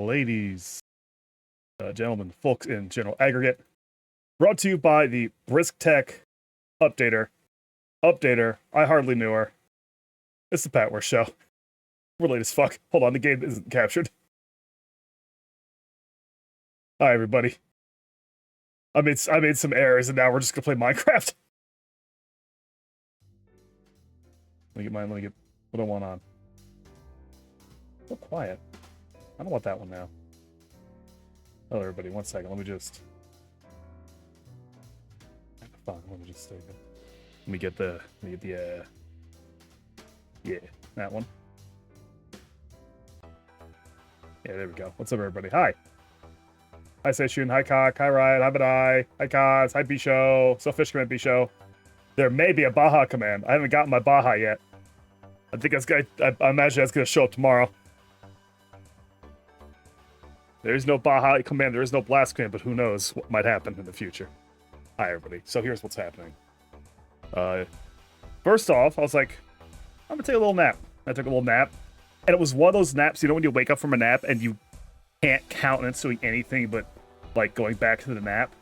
Ladies, gentlemen, folks in general aggregate, brought to you by the Brisk Tech Updater. I hardly knew her. It's the Patware Show. We're late as fuck. Hold on, the game isn't captured. Hi, everybody. I made some errors, and now we're just gonna play Minecraft. Let me get mine. Let me get what I want on. So quiet. I don't want that one now. Hello, everybody. 1 second. Let me just. Fine. Let me just stay here. Let me get the. Yeah, that one. Yeah, there we go. What's up, everybody? Hi. Hi, Seishun. Hi, Cock. Hi, Riot. Hi, Badai. Hi, Kaz. Hi, B-Show. Selfish Command B-Show. There may be a Baja command. I haven't gotten my Baja yet. I think that's gonna. I imagine that's gonna show up tomorrow. There is no Baja command, there is no Blast command, but who knows what might happen in the future. Hi, everybody. So here's what's happening. First off, I was like, I'm gonna take a little nap. I took a little nap, and it was one of those naps, you know when you wake up from a nap and you can't countenance doing anything but, like, going back to the nap?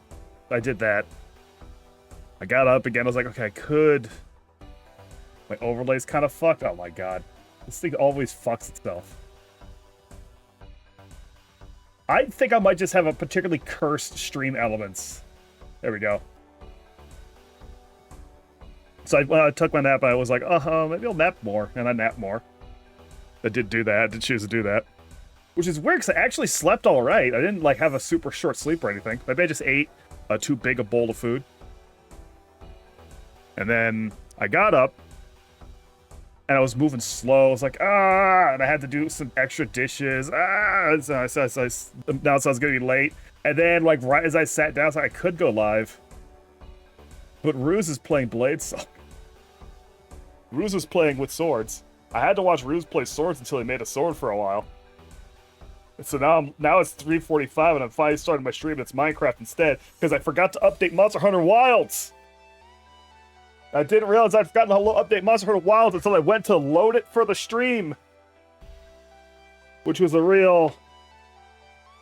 I did that. I got up again, I was like, okay, I could... My overlay's kind of fucked. Oh my god. This thing always fucks itself. I think I might just have a particularly cursed stream elements. There we go. So when I took my nap, I was like, maybe I'll nap more. And I napped more. I did do that. I did choose to do that. Which is weird, because I actually slept all right. I didn't, like, have a super short sleep or anything. Maybe I just ate too big a bowl of food. And then I got up. And I was moving slow. I was like, and I had to do some extra dishes. Now it was getting late. And then, like, right as I sat down, I was like, I could go live. But Ruse is playing Blade Song. Ruse was playing with swords. I had to watch Ruse play swords until he made a sword for a while. And so now it's 3:45, and I'm finally starting my stream, and it's Minecraft instead, because I forgot to update Monster Hunter Wilds. I didn't realize I'd forgotten to update Monster Hunter Wilds until I went to load it for the stream. Which was a real...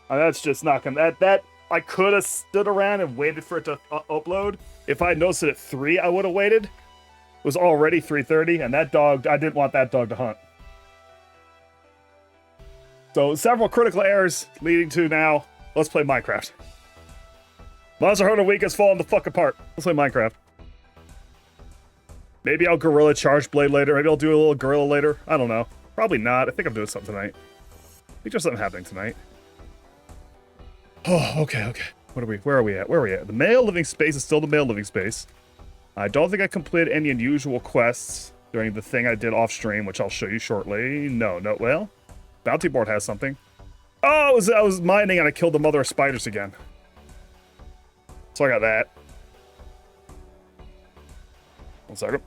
that's just not gonna... That I could have stood around and waited for it to upload. If I had noticed it at 3, I would have waited. It was already 3:30, and that dog... I didn't want that dog to hunt. So, several critical errors leading to now... Let's play Minecraft. Monster Hunter Week has fallen the fuck apart. Let's play Minecraft. Maybe I'll Gorilla Charge Blade later. Maybe I'll do a little Gorilla later. I don't know. Probably not. I think I'm doing something tonight. I think there's something happening tonight. Oh, okay. Where are we at? The male living space is still the male living space. I don't think I completed any unusual quests during the thing I did off stream, which I'll show you shortly. No, well. Bounty board has something. Oh, I was mining and I killed the mother of spiders again. So I got that. 1 second.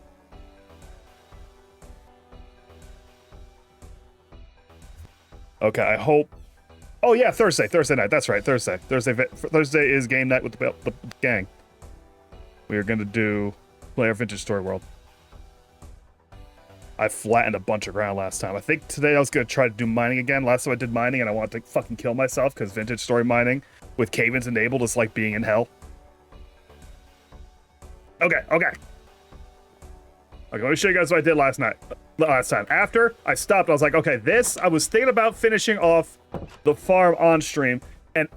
Okay, I hope. Oh yeah, Thursday night. That's right, Thursday is game night with the gang. We are gonna play our Vintage Story World. I flattened a bunch of ground last time. I think today I was gonna try to do mining again. Last time I did mining and I wanted to fucking kill myself because Vintage Story mining with cave-ins enabled is like being in hell. Okay, let me show you guys what I did last time. After I stopped, I was like, okay, I was thinking about finishing off the farm on stream, and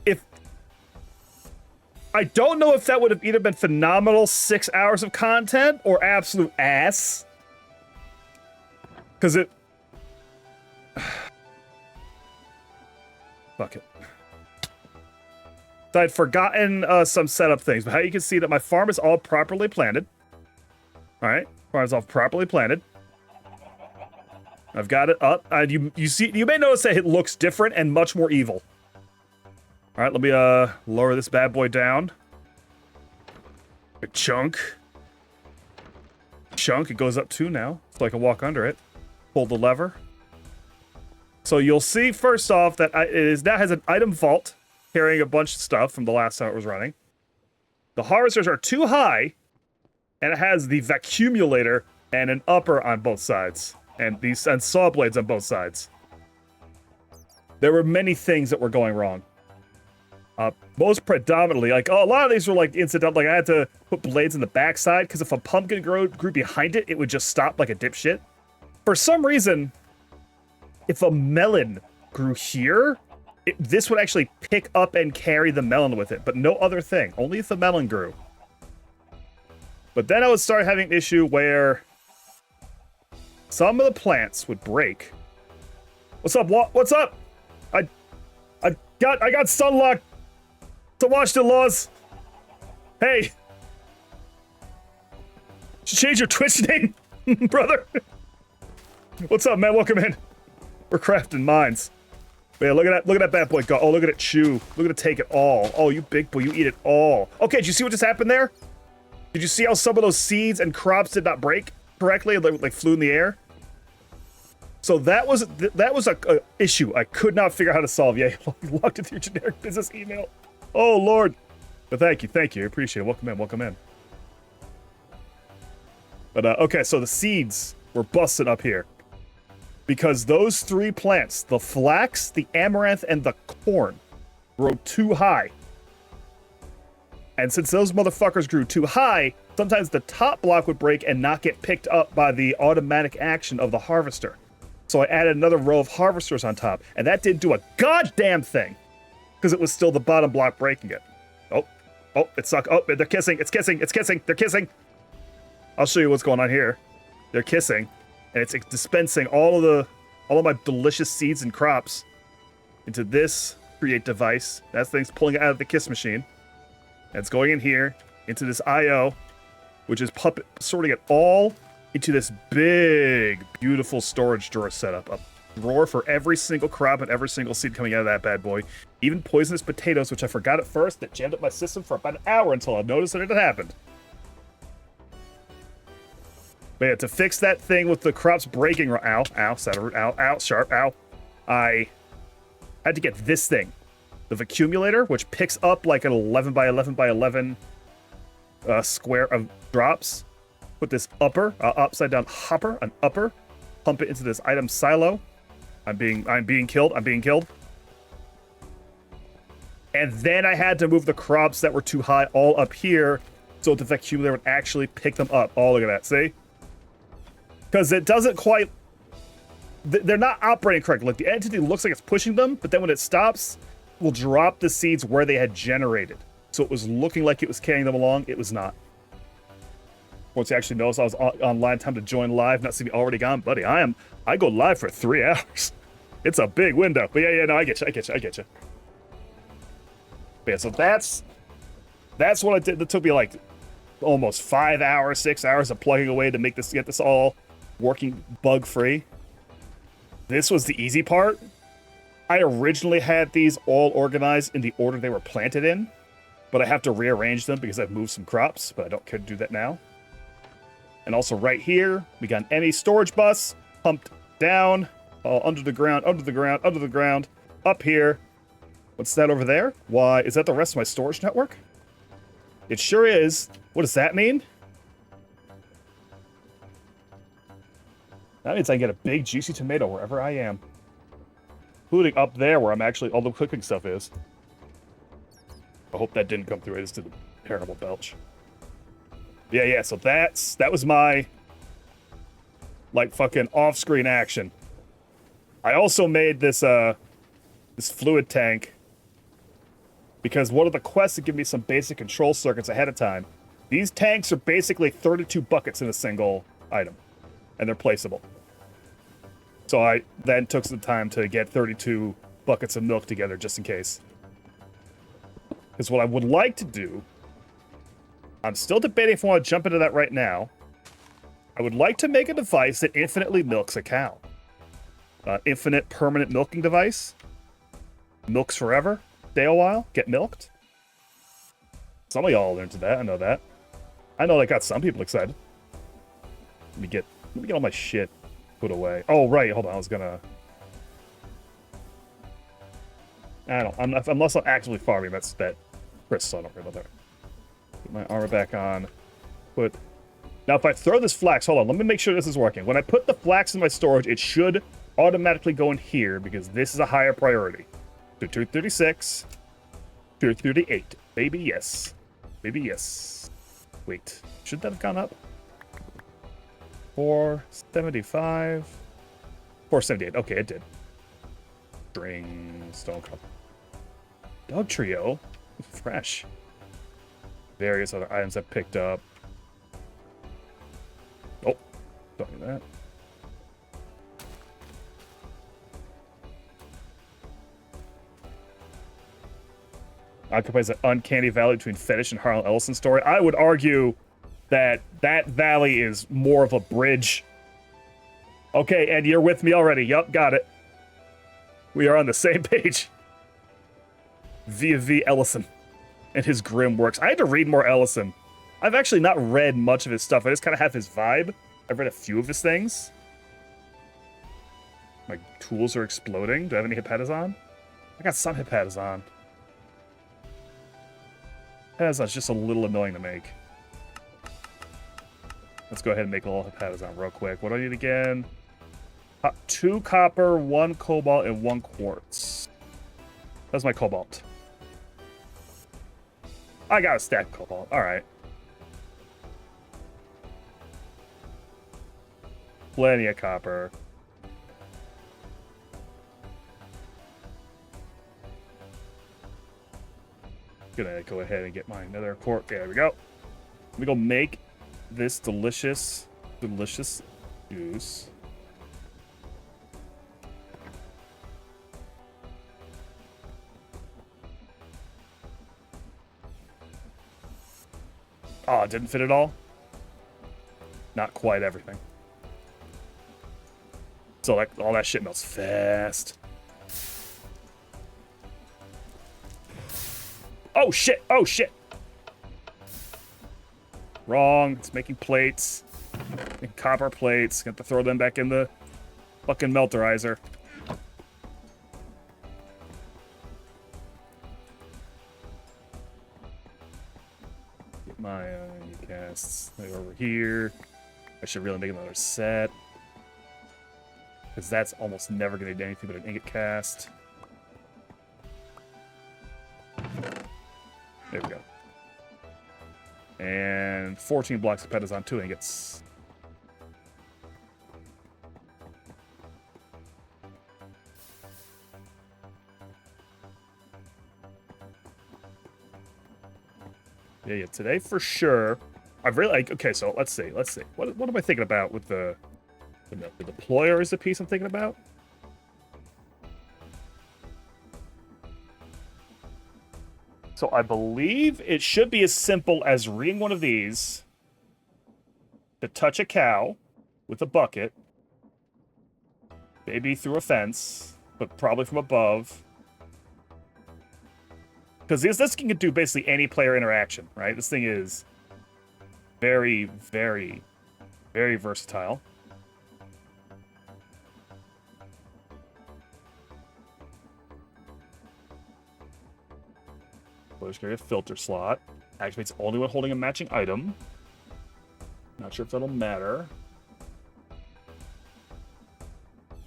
I don't know if that would have either been phenomenal 6 hours of content or absolute ass. Because fuck it. So I'd forgotten some setup things, but how you can see that my farm is all properly planted. All right, farm is all properly planted. I've got it up. You may notice that it looks different and much more evil. All right, let me lower this bad boy down. A chunk. It goes up 2 now, so I can walk under it. Pull the lever. So you'll see first off that it now has an item vault carrying a bunch of stuff from the last time it was running. The harvesters are too high, and it has the vacuumulator and an upper on both sides, and saw blades on both sides. There were many things that were going wrong. Most predominantly, like a lot of these were like incidental. Like I had to put blades in the backside because if a pumpkin grew behind it, it would just stop like a dipshit. For some reason, if a melon grew here, this would actually pick up and carry the melon with it, but no other thing. Only if the melon grew. But then I would start having an issue where some of the plants would break. What's up? What's up? I got sunlocked to Washington laws. Hey, change your Twitch name, brother. What's up, man? Welcome in. We're crafting mines. But yeah, look at that bad boy go. Oh, look at it chew. Look at it take it all. Oh, you big boy, you eat it all. Okay, did you see what just happened there? Did you see how some of those seeds and crops did not break correctly? Like flew in the air? So that was a issue I could not figure out how to solve. Yeah, you logged into your generic business email. Oh, Lord. But thank you. I appreciate it. Welcome in. But, okay, so the seeds were busted up here. Because those 3 plants, the flax, the amaranth, and the corn, grew too high. And since those motherfuckers grew too high, sometimes the top block would break and not get picked up by the automatic action of the harvester. So I added another row of harvesters on top, and that didn't do a goddamn thing, because it was still the bottom block breaking it. Oh, it sucked. Oh, they're kissing. It's kissing. They're kissing. I'll show you what's going on here. They're kissing, and it's dispensing all of my delicious seeds and crops into this create device. That thing's pulling it out of the kiss machine. And it's going in here into this IO, which is sorting it all into this big, beautiful storage drawer setup. A drawer for every single crop and every single seed coming out of that bad boy. Even poisonous potatoes, which I forgot at first, that jammed up my system for about an hour until I noticed that it had happened. But yeah, to fix that thing with the crops breaking, ow, I had to get this thing, the vacuumulator, which picks up like an 11 by 11 by 11 square of drops. Put this upside down hopper, an upper, pump it into this item silo. I'm being killed. And then I had to move the crops that were too high all up here so the vacuumulator would actually pick them up. Oh, look at that, see? Because it doesn't quite... They're not operating correctly. Like, the entity looks like it's pushing them, but then when it stops, it will drop the seeds where they had generated. So it was looking like it was carrying them along. It was not. Once you actually notice I was online, time to join live, not see me already gone. Buddy, I go live for 3 hours. It's a big window. But yeah, no, I get you. But yeah, so that's what I did. That took me like almost 5 hours, 6 hours of plugging away to get this all working bug-free. This was the easy part. I originally had these all organized in the order they were planted in. but I have to rearrange them because I've moved some crops, but I don't care to do that now. And also right here, we got an ME storage bus pumped down, all under the ground, under the ground, under the ground, up here. What's that over there? Why, is that the rest of my storage network? It sure is. What does that mean? That means I can get a big juicy tomato wherever I am. Including up there where I'm actually, all the cooking stuff is. I hope that didn't come through. I just did a terrible belch. Yeah, so that was my, like, fucking off-screen action. I also made this, this fluid tank because one of the quests would give me some basic control circuits ahead of time. These tanks are basically 32 buckets in a single item, and they're placeable. So I then took some time to get 32 buckets of milk together just in case. Because what I would like to do, I'm still debating if I want to jump into that right now. I would like to make a device that infinitely milks a cow. Infinite permanent milking device. Milks forever. Stay a while. Get milked. Some of y'all are into that. I know that. I know that got some people excited. Let me get all my shit put away. Oh, right. Hold on. I was gonna... unless I'm actively farming, that's that Chris, so I don't worry about that. Put my armor back on. Now, if I throw this flax, hold on, let me make sure this is working. When I put the flax in my storage, it should automatically go in here because this is a higher priority. So 236, 238. Baby, yes. Baby, yes. Wait, should that have gone up? 475. 478. Okay, it did. String, stone cup. Dog trio. Fresh. Various other items I've picked up. Oh, don't do that. Occupies an uncanny valley between Fetish and Harlan Ellison story. I would argue that that valley is more of a bridge. Okay, Ed, you're with me already. Yup, got it. We are on the same page. V. Ellison and his grim works. I had to read more Ellison. I've actually not read much of his stuff. I just kind of have his vibe. I've read a few of his things. My tools are exploding. Do I have any Hepatazon? I got some Hepatazon. Hepatazon's just a little annoying to make. Let's go ahead and make a little Hepatazon real quick. What do I need again? 2 copper, 1 cobalt, and 1 quartz. That's my cobalt. I got a stack of cobalt. Alright. Plenty of copper. Gonna go ahead and get my nether quartz. There we go. Let me go make this delicious juice. Oh, it didn't fit at all? Not quite everything. So, like, all that shit melts fast. Oh, shit! Oh, shit! Wrong. It's making plates. And copper plates. Got to throw them back in the fucking melterizer. Get my casts over here. I should really make another set. Because that's almost never going to do anything but an ingot cast. There we go. And 14 blocks of Petazon, 2 ingots. Yeah, today for sure. I've really, like, okay, so let's see. What am I thinking about with the deployer is the piece I'm thinking about? So I believe it should be as simple as reading one of these to touch a cow with a bucket, maybe through a fence, but probably from above. Because this can do basically any player interaction, right? This thing is very, very, very versatile. Player's carry a filter slot. Activates only when holding a matching item. Not sure if that'll matter.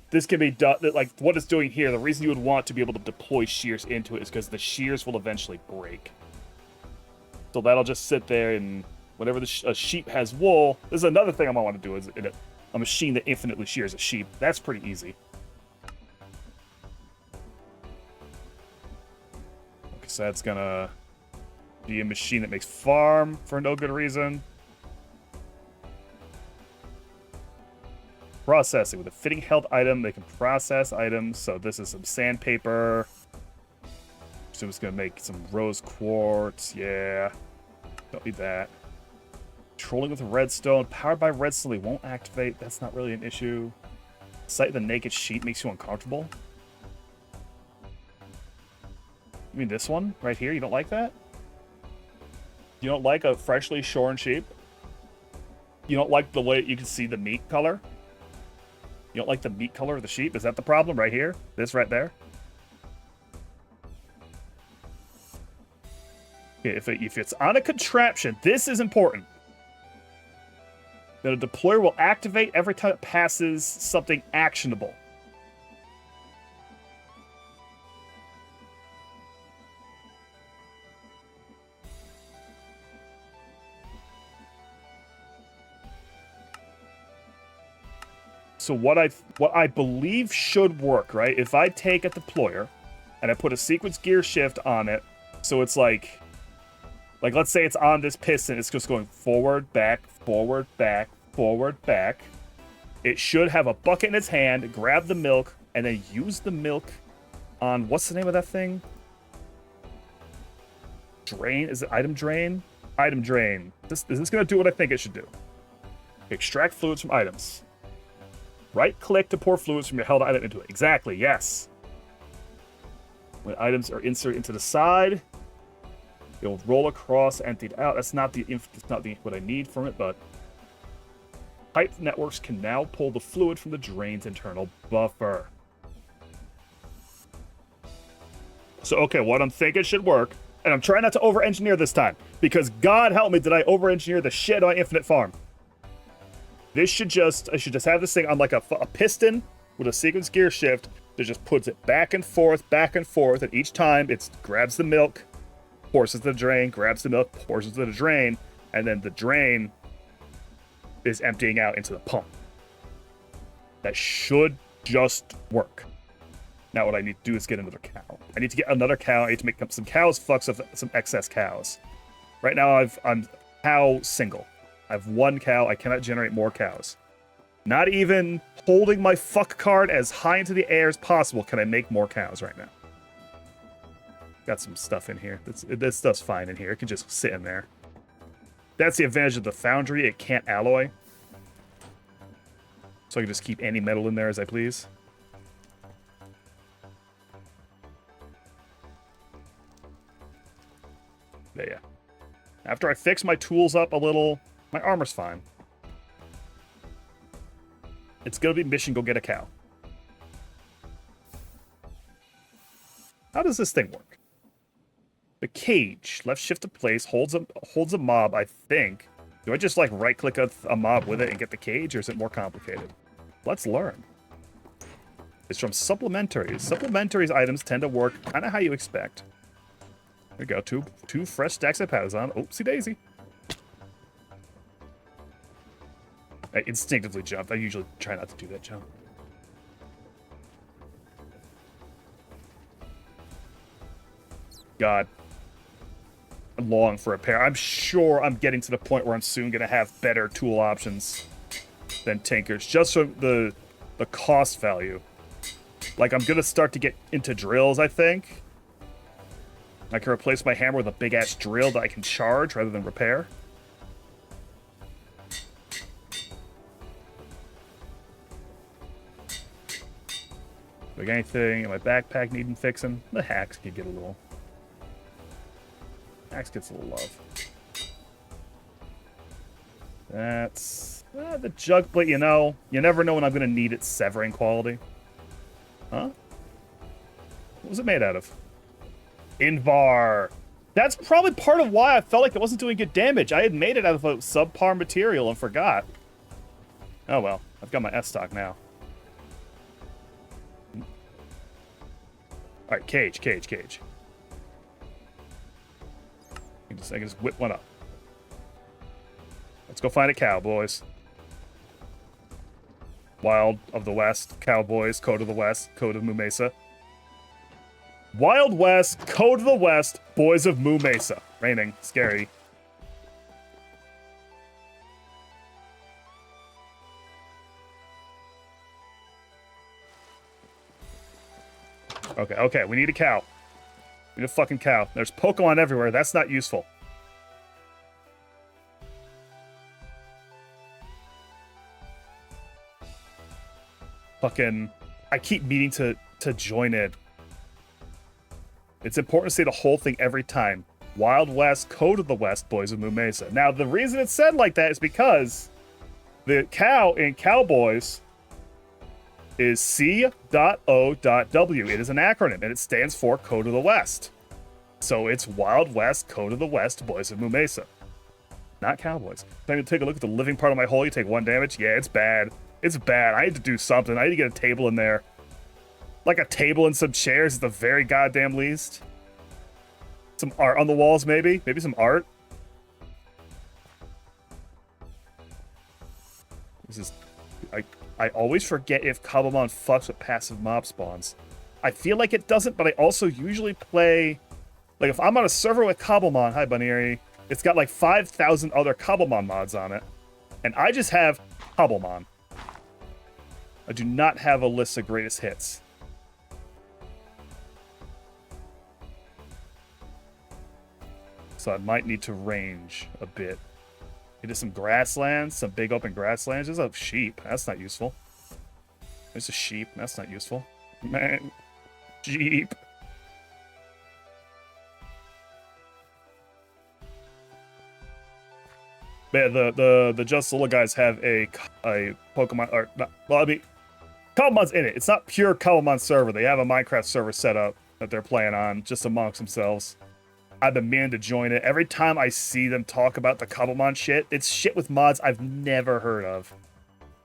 This can be done, like what it's doing here, the reason you would want to be able to deploy shears into it is because the shears will eventually break. So that'll just sit there, and whenever a sheep has wool, this is another thing I might want to do, is a machine that infinitely shears a sheep. That's pretty easy. Okay, so that's gonna be a machine that makes farm for no good reason. Processing. With a fitting held item, they can process items. So this is some sandpaper. So it's going to make some rose quartz. Yeah. Don't need that. Trolling with redstone. Powered by redstone, they won't activate. That's not really an issue. Sight of the naked sheep makes you uncomfortable. You mean this one right here? You don't like that? You don't like a freshly shorn sheep? You don't like the way you can see the meat color? You don't like the meat color of the sheep? Is that the problem right here? This right there? Okay, if it's on a contraption, this is important. That a deployer will activate every time it passes something actionable. So what I believe should work, right? If I take a deployer and I put a sequence gear shift on it, so it's like let's say it's on this piston, it's just going forward, back, forward, back, forward, back. It should have a bucket in its hand, grab the milk, and then use the milk on, what's the name of that thing? Drain? Is it item drain? Item drain. Is this going to do what I think it should do? Extract fluids from items. Right-click to pour fluids from your held item into it. Exactly, yes. When items are inserted into the side, it'll roll across, emptied out. That's not what I need from it, but pipe networks can now pull the fluid from the drain's internal buffer. So, okay, what I'm thinking should work, and I'm trying not to over-engineer this time, because God help me, did I over-engineer the shit on Infinite Farm. I should just have this thing on like a piston with a sequence gear shift that just puts it back and forth, and each time it grabs the milk, pours it to the drain, grabs the milk, pours it to the drain, and then the drain is emptying out into the pump. That should just work. Now what I need to do is get another cow. I need to get another cow. I need to make some cows fucks of some excess cows. Right now I'm cow single. I have one cow. I cannot generate more cows. Not even holding my fuck card as high into the air as possible can I make more cows right now. Got some stuff in here. This stuff's fine in here. It can just sit in there. That's the advantage of the foundry. It can't alloy. So I can just keep any metal in there as I please. There, yeah. After I fix my tools up a little, my armor's fine. It's gonna be mission go get a cow. How does this thing work? The cage. Left shift to place holds a mob, I think. Do I just like right click a mob with it and get the cage, or is it more complicated? Let's learn. It's from supplementaries. Supplementaries items tend to work kind of how you expect. There we go. Two fresh stacks of powders on. Oopsie daisy. I instinctively jumped. I usually try not to do that jump. God. I long for a pair. I'm sure I'm getting to the point where I'm soon going to have better tool options than Tinkers, just from the cost value. Like, I'm going to start to get into drills, I think. I can replace my hammer with a big-ass drill that I can charge rather than repair. Like anything in my backpack needing fixing? The hacks could get a little Axe gets a little love. That's the jug, but you know, you never know when I'm gonna need its severing quality. Huh? What was it made out of? Invar. That's probably part of why I felt like it wasn't doing good damage. I had made it out of a subpar material and forgot. Oh well, I've got my S-stock now. Alright, cage. I can just whip one up. Let's go find a cow, boys. Wild of the West, Cowboys, Code of the West, Code of Moo Mesa. Wild West, Code of the West, Boys of Moo Mesa. Raining. Scary. Okay, we need a cow. We need a fucking cow. There's Pokemon everywhere. That's not useful. Fucking... I keep meaning to join it. It's important to say the whole thing every time. Wild West, Code of the West, Boys of Moo Mesa. Now, the reason it's said like that is because the cow in Cowboys is C.O.W. It is an acronym, and it stands for Code of the West. So it's Wild West, Code of the West, Boys of Moo Mesa. Not Cowboys. Time to take a look at the living part of my hole, you take 1 damage. Yeah, it's bad. It's bad. I need to do something. I need to get a table in there. Like a table and some chairs at the very goddamn least. Some art on the walls, maybe? Maybe some art? This is... I always forget if Cobblemon fucks with passive mob spawns. I feel like it doesn't, but I also usually play... Like, if I'm on a server with Cobblemon... Hi, Bunny. It's got like 5,000 other Cobblemon mods on it. And I just have Cobblemon. I do not have a list of greatest hits. So I might need to range a bit. Into some grasslands, some big open grasslands. There's a sheep. That's not useful. There's a sheep. That's not useful. Man, sheep. Man, the Just Little guys have a Pokemon or not. Well, I mean, Cobblemon's in it. It's not pure Cobblemon server. They have a Minecraft server set up that they're playing on just amongst themselves. I've been meaning to join it. Every time I see them talk about the Cobblemon shit, it's shit with mods I've never heard of.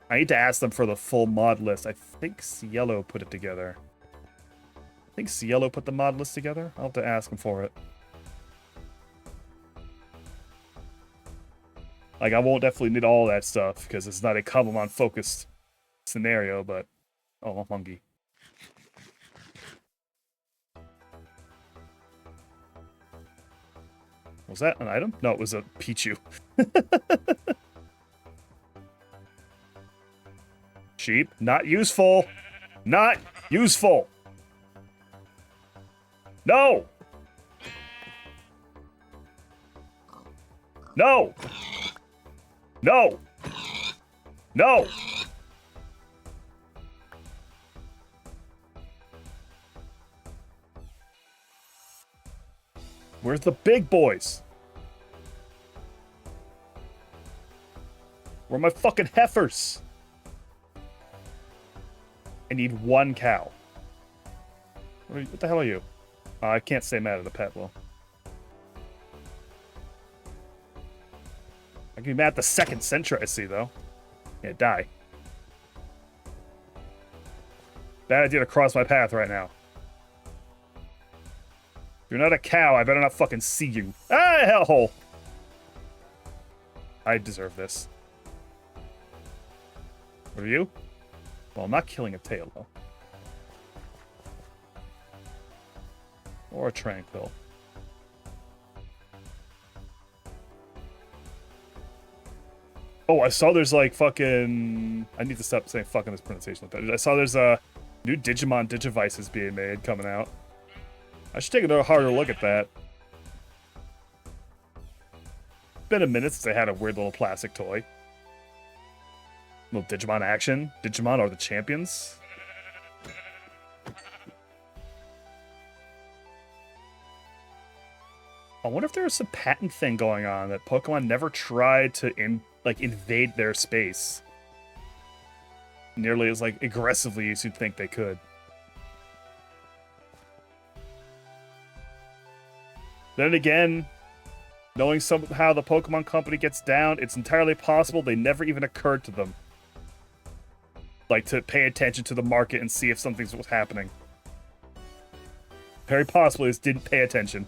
I need to ask them for the full mod list. I think Cielo put it together. I think Cielo put the mod list together. I'll have to ask him for it. Like, I won't definitely need all that stuff, because it's not a Cobblemon-focused scenario, but... Oh, I'm hungry. Was that an item? No, it was a Pichu. Sheep. Not useful. Not useful. No! No! No! No! Where's the big boys? Where are my fucking heifers? I need 1 cow. What the hell are you? I can't stay mad at a pet, well. I can be mad at the second Sentra I see, though. Yeah, die. Bad idea to cross my path right now. If you're not a cow, I better not fucking see you. Ah, hellhole! I deserve this. What are you? Well, I'm not killing a tail, though. Or a tranquil. Oh, I saw there's like fucking... I need to stop saying fucking this pronunciation like that. I saw there's a new Digimon Digivices being made, coming out. I should take a harder look at that. Been a minute since I had a weird little plastic toy. Little Digimon action. Digimon are the champions. I wonder if there was some patent thing going on that Pokemon never tried to invade their space nearly as like aggressively as you'd think they could. Then again, knowing somehow the Pokemon Company gets down, it's entirely possible they never even occurred to them. Like, to pay attention to the market and see if something's was happening. Very possibly just didn't pay attention.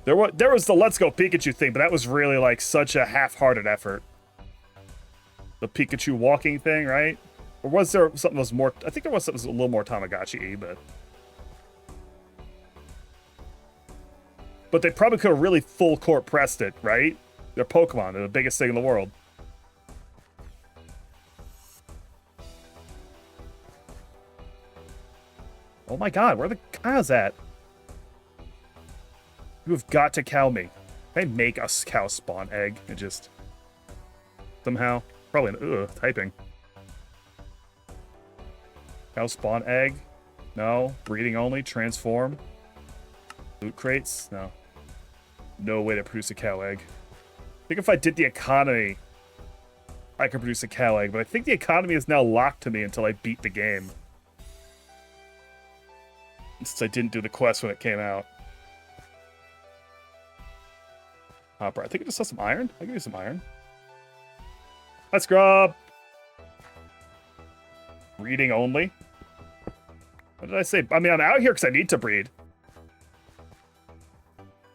There was the Let's Go Pikachu thing, but that was really like such a half-hearted effort. The Pikachu walking thing, right? Or was there something that was more... I think there was something that was a little more Tamagotchi-y, but... But they probably could have really full court pressed it, right? They're Pokemon. They're the biggest thing in the world. Oh my god, where are the cows at? You have got to cow me. Can I make a cow spawn egg and just... somehow? Probably typing. Cow spawn egg? No. Breeding only. Transform. Loot crates? No. No way to produce a cow egg. I think if I did the economy, I could produce a cow egg, but I think the economy is now locked to me until I beat the game. Since I didn't do the quest when it came out. Hopper. I think I just saw some iron. I can use some iron. Let's grub. Breeding only. What did I say? I mean, I'm out here because I need to breed.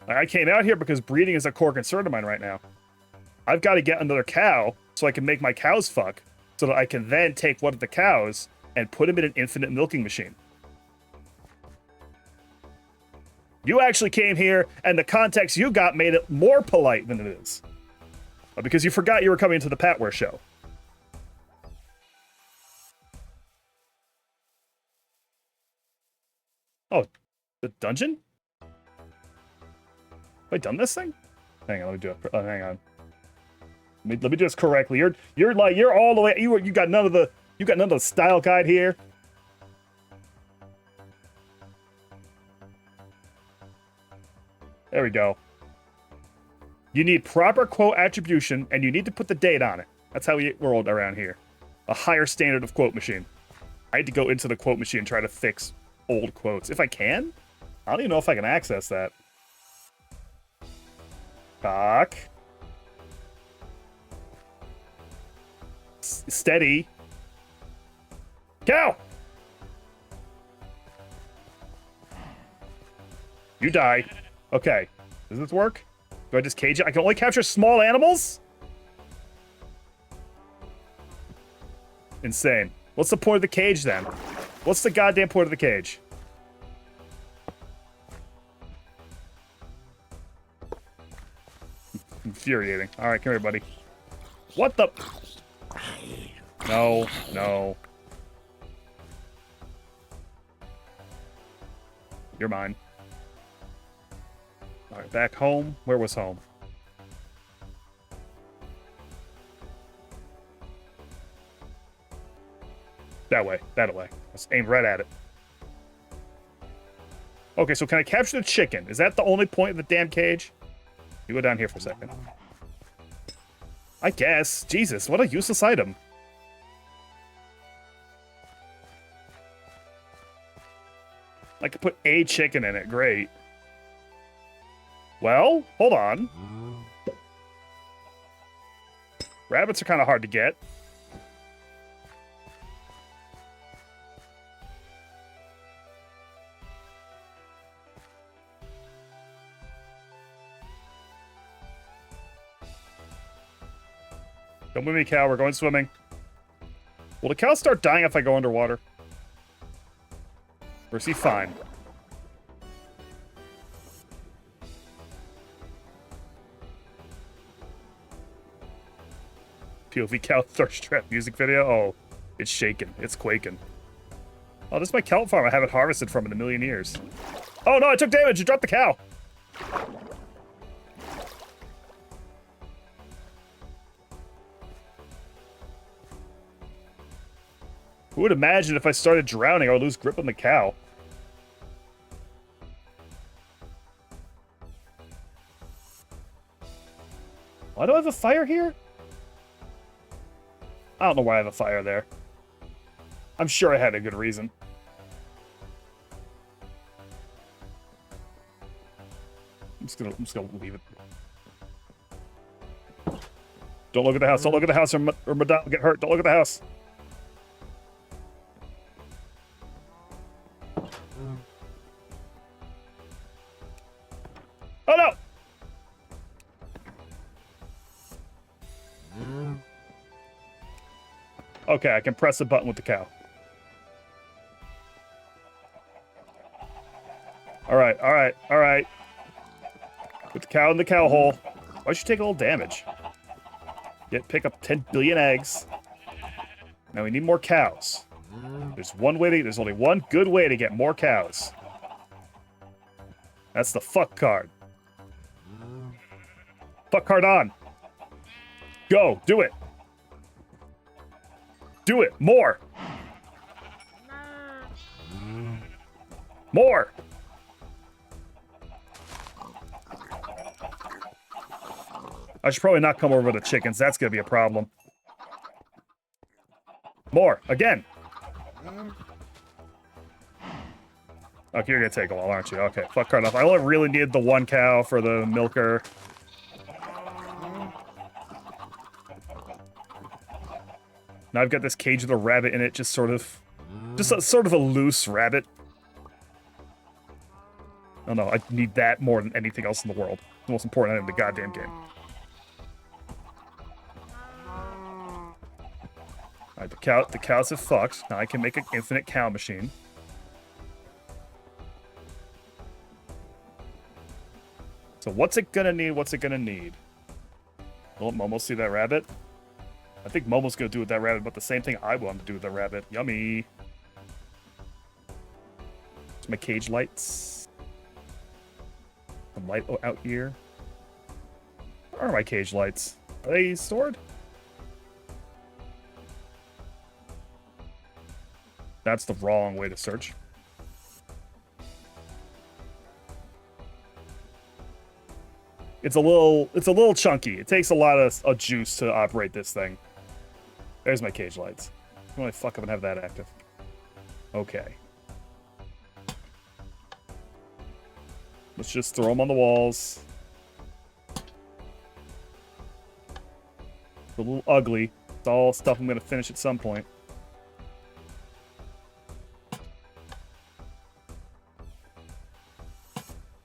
I came out here because breeding is a core concern of mine right now. I've got to get another cow so I can make my cows fuck, so that I can then take one of the cows and put him in an infinite milking machine. You actually came here, and the context you got made it more polite than it is. Because you forgot you were coming to the Patware show. Oh, the dungeon? Have I done this thing? Hang on, let me do it. Oh, hang on. Let me do this correctly. You're all the way. You got none of the style guide here. There we go. You need proper quote attribution, and you need to put the date on it. That's how we rolled around here. A higher standard of quote machine. I had to go into the quote machine and try to fix old quotes. If I can? I don't even know if I can access that. Cock. Steady. Cow! You die. Okay. Does this work? Do I just cage it? I can only capture small animals? Insane. What's the point of the cage, then? What's the goddamn point of the cage? Infuriating. Alright, come here, buddy. What the... No, no. You're mine. Alright, back home. Where was home? That way. That way. Let's aim right at it. Okay, so can I capture the chicken? Is that the only point of the damn cage? You go down here for a second. I guess. Jesus, what a useless item. I could put a chicken in it. Great. Well, hold on. Rabbits are kind of hard to get. Come with me, cow. We're going swimming. Will the cow start dying if I go underwater? Or is he fine? POV cow thirst trap music video. Oh, it's shaking. It's quaking. Oh, this is my kelp farm I haven't harvested from in a million years. Oh no, I took damage. You dropped the cow. Who would imagine if I started drowning, I would lose grip on the cow? Why do I have a fire here? I don't know why I have a fire there. I'm sure I had a good reason. I'm just gonna leave it. Don't look at the house. Don't look at the house, or Madame will get hurt. Don't look at the house. Oh no! Okay, I can press a button with the cow. All right, all right, all right. Put the cow in the cow hole. Why'd you take a little damage? Pick up 10 billion eggs. Now we need more cows. There's only one good way to get more cows. That's the fuck card. Fuck card on. Go, do it. Do it, more. More. I should probably not come over the chickens. That's going to be a problem. More. Again. Okay, you're going to take a while, aren't you? Okay, fuck card off. I only really needed the one cow for the milker. Now I've got this cage with a rabbit in it, just sort of a loose rabbit. Oh no, I need that more than anything else in the world. The most important item in the goddamn game. Alright, the cows have fucked. Now I can make an infinite cow machine. So what's it gonna need? What's it gonna need? Will Momo see that rabbit? I think Momo's gonna do with that rabbit, but the same thing I want to do with the rabbit. Yummy. My cage lights. Some light out here. Where are my cage lights? Are they stored? That's the wrong way to search. It's a little chunky. It takes a lot of juice to operate this thing. There's my cage lights. I'm gonna fuck up and have that active. Okay. Let's just throw them on the walls. It's a little ugly. It's all stuff I'm gonna finish at some point.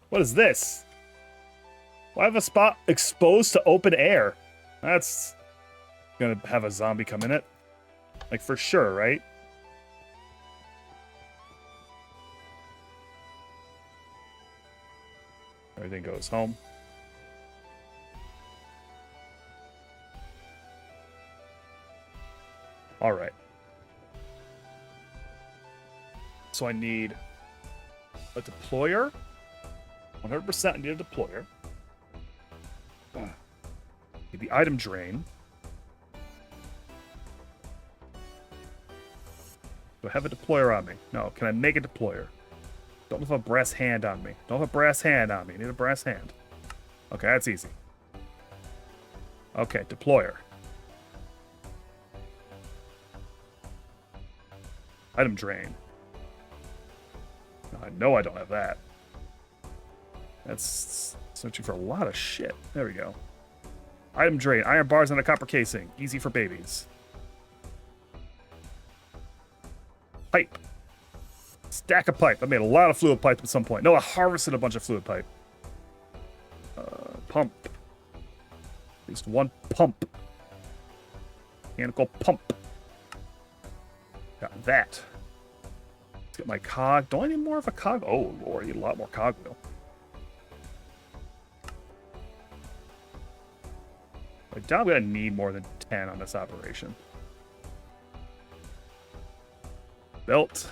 What is this? Why have a spot exposed to open air? That's gonna have a zombie come in it. Like, for sure, right? Everything goes home. All right. So I need a deployer. 100% I need a deployer. Need the item drain. Do I have a deployer on me? No. Can I make a deployer? Don't have a brass hand on me. Don't have a brass hand on me. Need a brass hand. Okay, that's easy. Okay, deployer. Item drain. I know I don't have that. That's searching for a lot of shit. There we go. Item drain. Iron bars and a copper casing. Easy for babies. Pipe. Stack of pipe. I made a lot of fluid pipe at some point. No, I harvested a bunch of fluid pipe. Pump. At least one pump. Mechanical pump. Got that. Let's get my cog. Don't I need more of a cog? Oh, Lord, I need a lot more cog wheel. I doubt I'm gonna need more than 10 on this operation. Belt.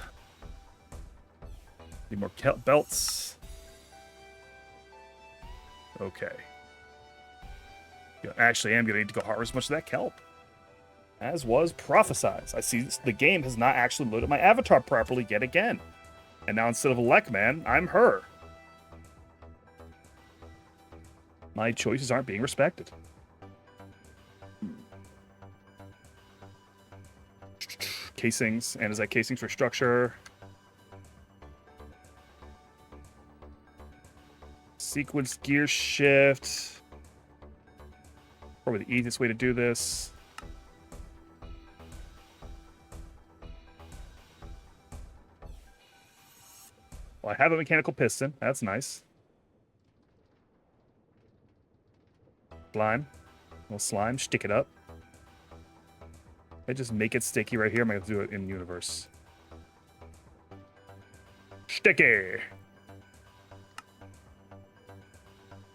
Need more belts. Okay. Yeah, actually, I'm gonna need to go harvest much of that kelp. As was prophesied. I see the game has not actually loaded my avatar properly yet again. And now instead of Lekman, I'm her. My choices aren't being respected. Casings. And is that casings for structure? Sequence gear shift. Probably the easiest way to do this. Well, I have a mechanical piston. That's nice. Slime. Little slime. Stick it up. I just make it sticky right here. I'm going to do it in universe. Sticky.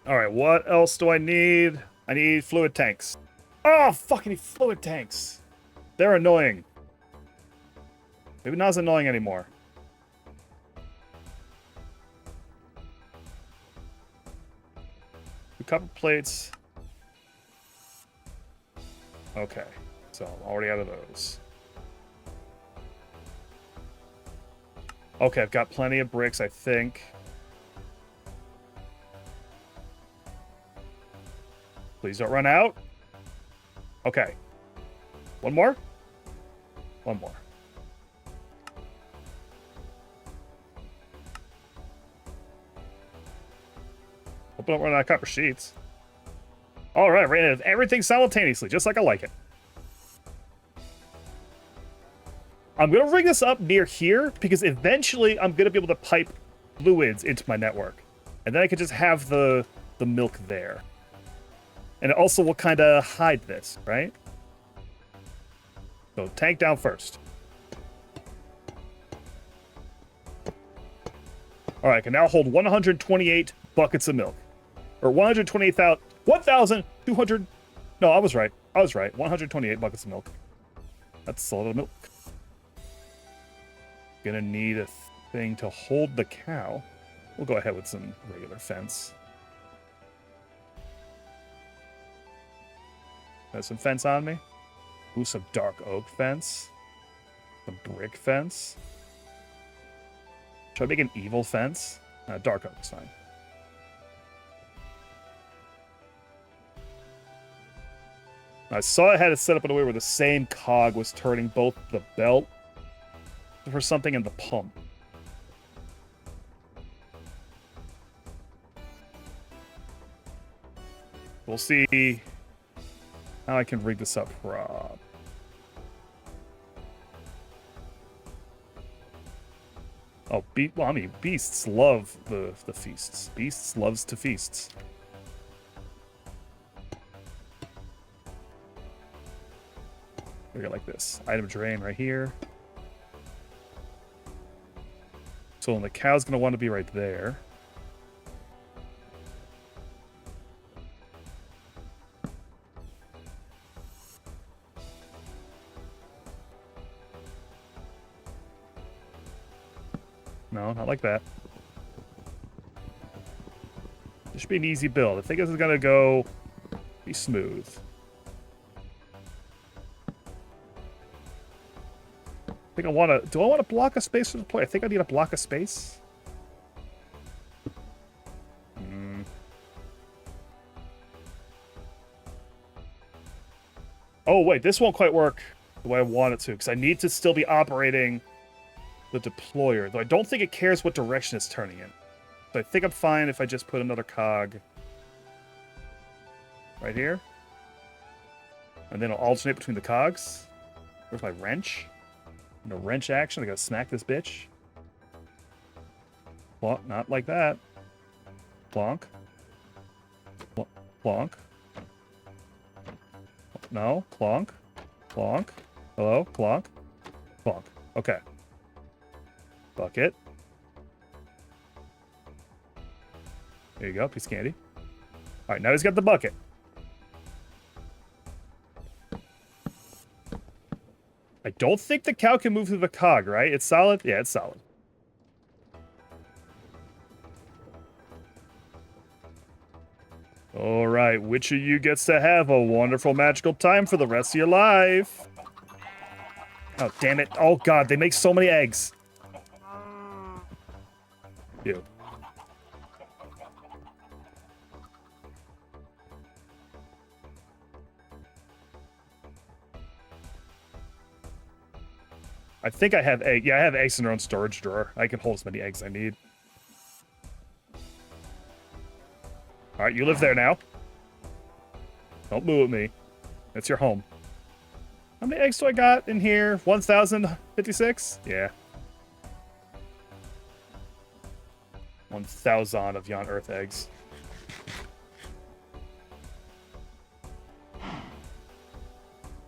All right, what else do I need? I need fluid tanks. Oh, fucking need fluid tanks. They're annoying. Maybe not as annoying anymore. Copper plates. Okay, so I'm already out of those. Okay, I've got plenty of bricks, I think. Please don't run out. Okay. One more? One more. Hope I don't run out of copper sheets. All right, ran out of everything simultaneously, just like I like it. I'm going to rig this up near here because eventually I'm going to be able to pipe fluids into my network. And then I could just have the milk there. And it also will kind of hide this, right? So tank down first. All right, I can now hold 128 buckets of milk. Or 128,000... 1,200... No, I was right. 128 buckets of milk. That's a lot of milk. Gonna need a thing to hold the cow. We'll go ahead with some regular fence. Got some fence on me. Ooh, some dark oak fence. Some brick fence. Should I make an evil fence? Dark oak is fine. I saw I had it set up in a way where the same cog was turning both the belt for something and the pump. We'll see how I can rig this up, Rob. Oh, well, I mean, beasts love the feasts. Beasts loves to feasts. We got like this. Item drain right here. So the cow's going to want to be right there. No, not like that. This should be an easy build. I think this is going to go be smooth. I think I want to... Do I want to block a space for the play? I think I need a block of space. Oh, wait. This won't quite work the way I want it to, because I need to still be operating the deployer, though I don't think it cares what direction it's turning in. So I think I'm fine if I just put another cog right here. And then I'll alternate between the cogs. Where's my wrench? No wrench action. I gotta smack this bitch. Plonk. Not like that. Plonk. Plonk. No. Plonk. Plonk. Hello. Plonk. Plonk. Okay. Bucket. There you go. Piece of candy. All right. Now he's got the bucket. I don't think the cow can move through the cog, right? It's solid? Yeah, it's solid. All right, which of you gets to have a wonderful magical time for the rest of your life? Oh, damn it. Oh, God, they make so many eggs. Ew. I think I have egg. Yeah, I have eggs in their own storage drawer. I can hold as many eggs as I need. All right, you live there now. Don't move at me. That's your home. How many eggs do I got in here? 1,056? Yeah. 1,000 of Yon Earth eggs.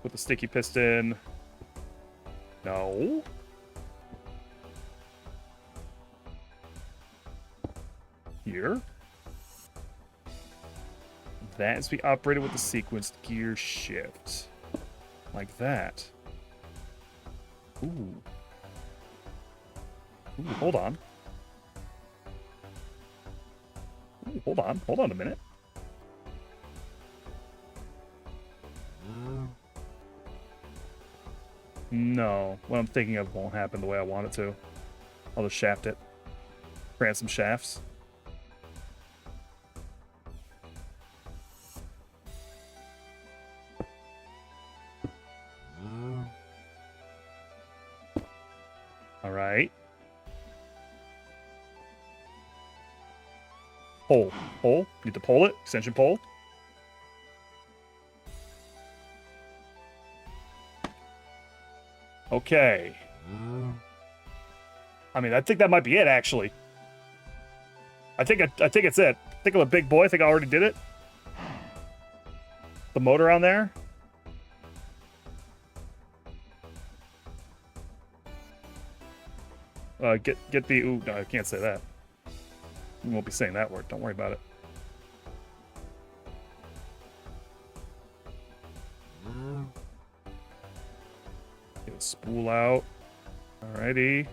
Put the sticky piston. No. Here. That is to be operated with the sequenced gear shift. Like that. Ooh. Ooh, hold on. Ooh, hold on. Hold on a minute. No. What I'm thinking of won't happen the way I want it to. I'll just shaft it. Grant some shafts. All right. Pole. Pole. Need to pole it. Extension pole. Okay. I mean, I think that might be it, actually. I think it's it. I think I'm a big boy. I think I already did it. The motor on there. Get the... Ooh, no, I can't say that. You won't be saying that word. Don't worry about it. Get a spool out. Alrighty.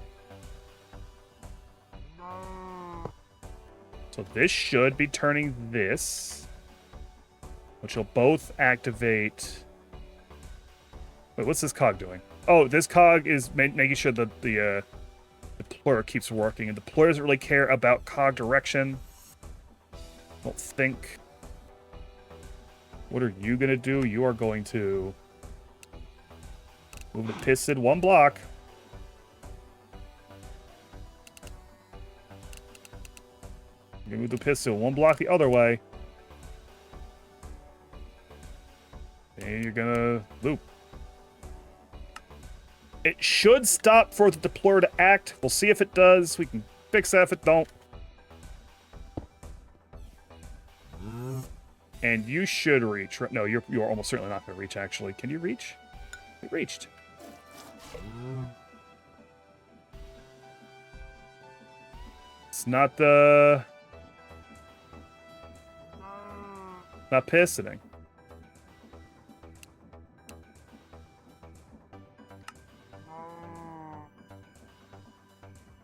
So this should be turning this, which will both activate... Wait, what's this cog doing? Oh, this cog is making sure that the deployer keeps working, and deployer doesn't really care about cog direction. I don't think. What are you gonna do? You are going to move the piston one block. You're gonna move the piston one block the other way. And you're gonna loop. It should stop for the deployer to act. We'll see if it does. We can fix that if it don't. And you should reach. No, you're almost certainly not going to reach, actually. Can you reach? You reached. It's not the... Not pistoning.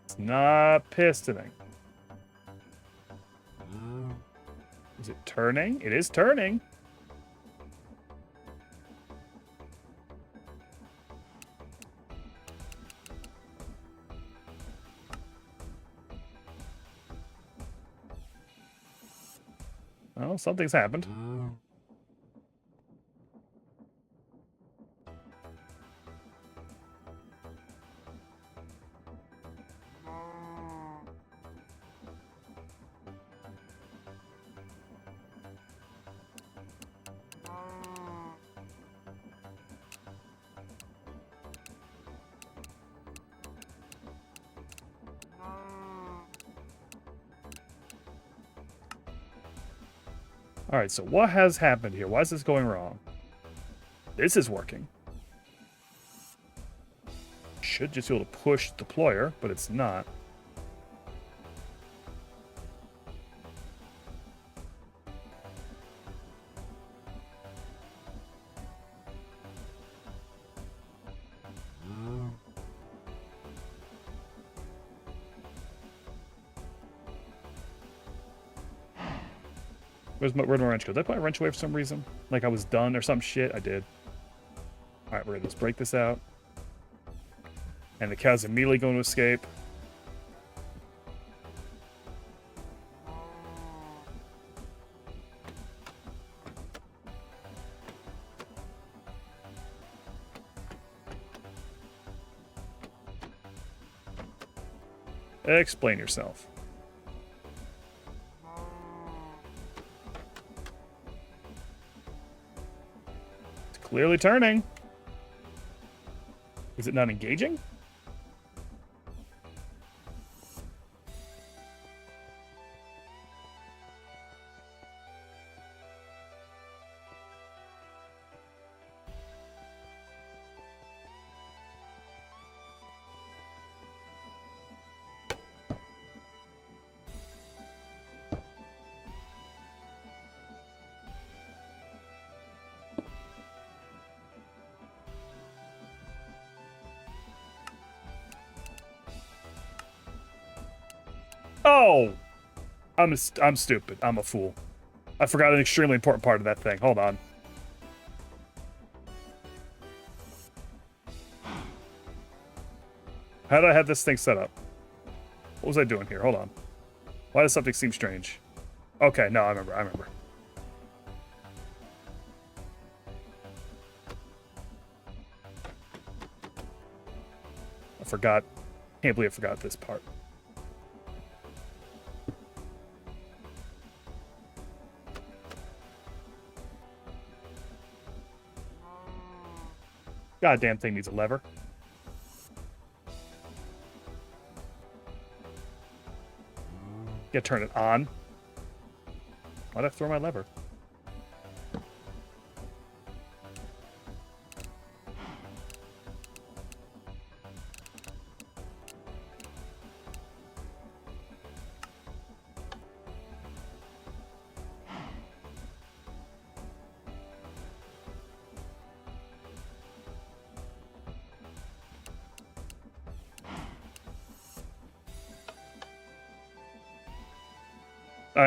It's not pistoning. Is it turning? It is turning. Oh, something's happened. All right, so what has happened here? Why is this going wrong? This is working. Should just be able to push deployer, but it's not. Where'd my wrench go? Did I put my wrench away for some reason? Like I was done or some shit? I did. All right, we're gonna just break this out. And the cow's immediately going to escape. Explain yourself. It's clearly turning. Is it not engaging? Oh! I'm stupid. I'm a fool. I forgot an extremely important part of that thing. Hold on. How did I have this thing set up? What was I doing here? Hold on. Why does something seem strange? Okay, no, I remember. I forgot. Can't believe I forgot this part. Goddamn thing needs a lever. Gotta turn it on. Why'd I throw my lever?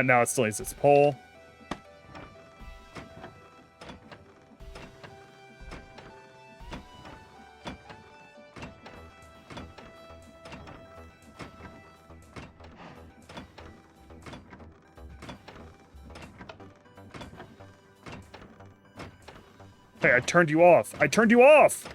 Now it still needs its pole. Hey, I turned you off. I turned you off!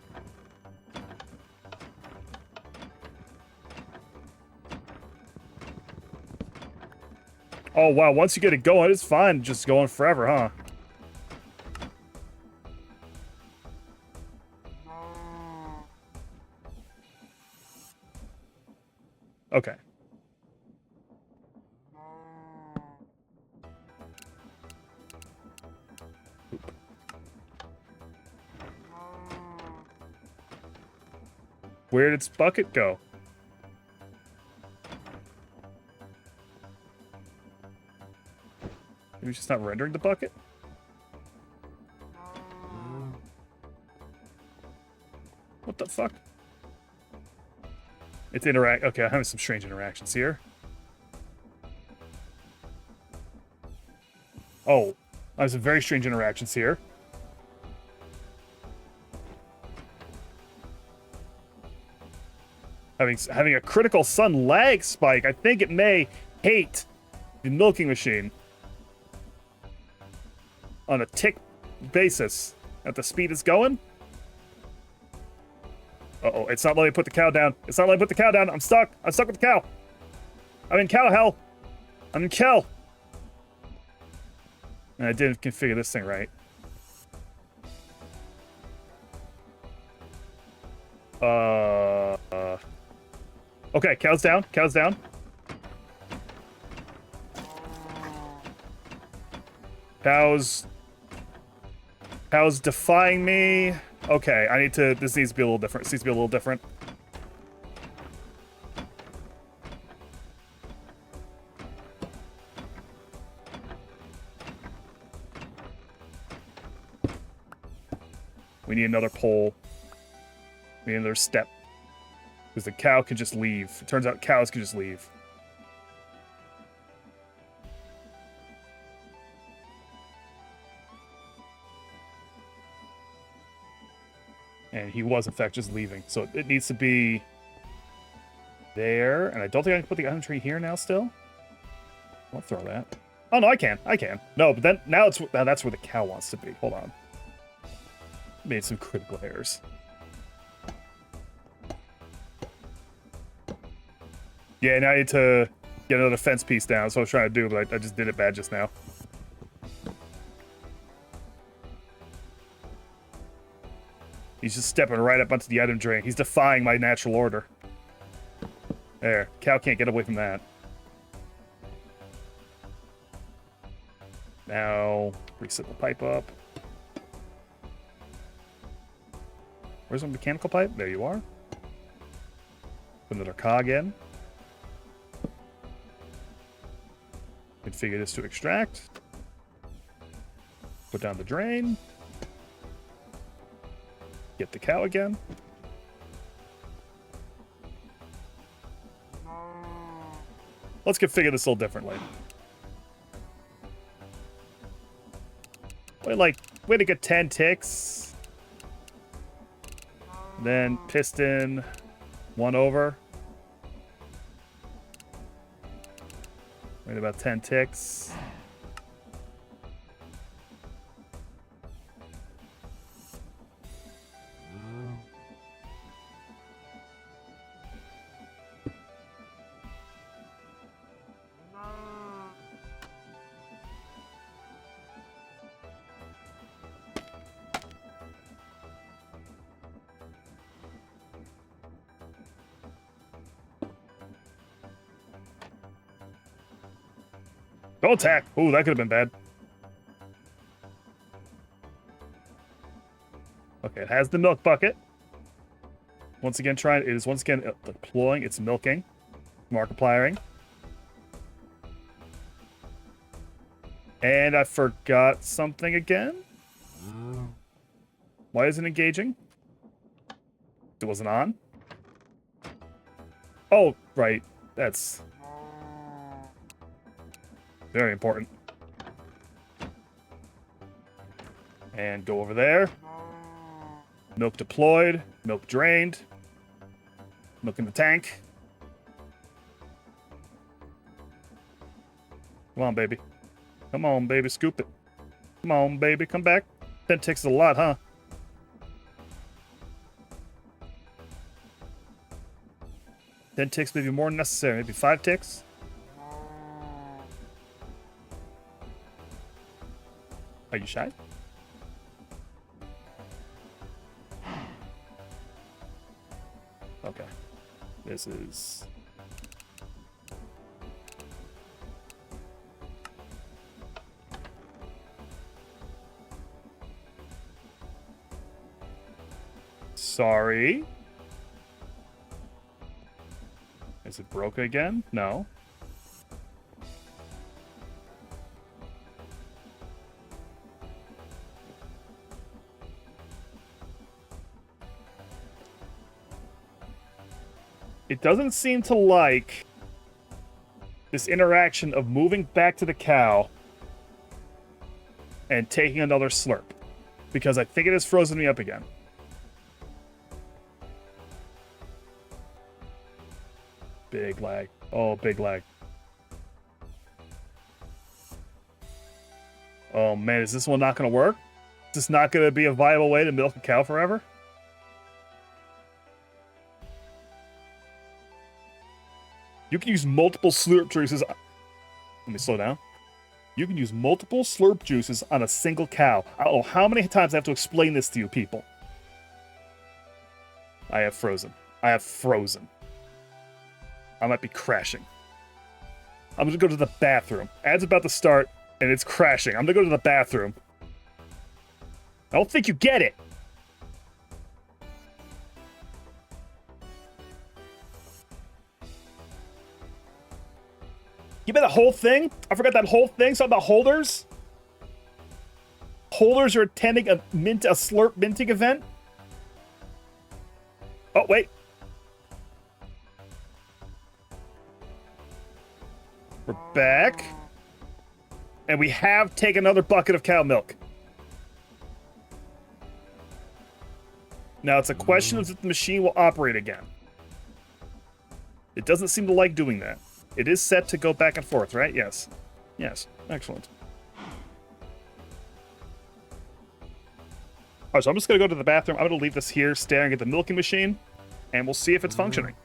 Oh, wow. Once you get it going, it's fine. Just going forever, huh? Okay. Oop. Where did its bucket go? Maybe it's just not rendering the bucket? What the fuck? It's Okay, I'm having some strange interactions here. Oh, I have some very strange interactions here. Having a critical sun lag spike. I think it may hate the milking machine on a tick basis at the speed it's going. Uh-oh, it's not letting me put the cow down. It's not letting me put the cow down. I'm stuck. I'm stuck with the cow. I'm in cow hell. I'm in cow. And I didn't configure this thing right. Okay, cow's down. Cow's down. Cow's defying me. Okay, this needs to be a little different. This needs to be a little different. We need another pole. We need another step. Because the cow can just leave. It turns out cows can just leave. And he was, in fact, just leaving. So it needs to be there. And I don't think I can put the item tree here now still. I'll throw that. Oh, no, I can. I can. No, but then now that's where the cow wants to be. Hold on. Made some critical errors. Yeah, now I need to get another fence piece down. That's what I was trying to do, but I just did it bad just now. He's just stepping right up onto the item drain. He's defying my natural order. There. Cow can't get away from that. Now, reset the pipe up. Where's my mechanical pipe? There you are. Put another cog in. Configure this to extract. Put down the drain. Get the cow again. Let's configure this a little differently. Wait to get 10 ticks. Then piston 1 over. Wait about 10 ticks. Don't attack. Ooh, that could have been bad. Okay, it has the milk bucket. Once again, it is once again deploying. It's milking. Markipliering. And I forgot something again. Why isn't it engaging? It wasn't on. Oh, right. That's very important. And go over there. Milk deployed. Milk drained. Milk in the tank. Come on, baby. Come on, baby. Scoop it. Come on, baby. Come back. 10 ticks is a lot, huh? Ten ticks, maybe more than necessary. Maybe 5 ticks. Are you shy? Okay. This is... Sorry. Is it broke again? No. It doesn't seem to like this interaction of moving back to the cow and taking another slurp, because I think it has frozen me up again. Big lag. Oh, big lag. Oh man, is this one not going to work? Is this not going to be a viable way to milk a cow forever? You can use multiple slurp juices. Let me slow down. You can use multiple slurp juices on a single cow. I don't know how many times I have to explain this to you people. I have frozen. I have frozen. I might be crashing. I'm gonna go to the bathroom. Ad's about to start, and it's crashing. I'm gonna go to the bathroom. I don't think you get it. You meant the whole thing? I forgot that whole thing. Something about holders? Holders are attending a slurp minting event? Oh, wait. We're back. And we have taken another bucket of cow milk. Now it's a question of if the machine will operate again. It doesn't seem to like doing that. It is set to go back and forth, right? Yes. Yes. Excellent. All right, so I'm just going to go to the bathroom. I'm going to leave this here staring at the milking machine, and we'll see if it's functioning.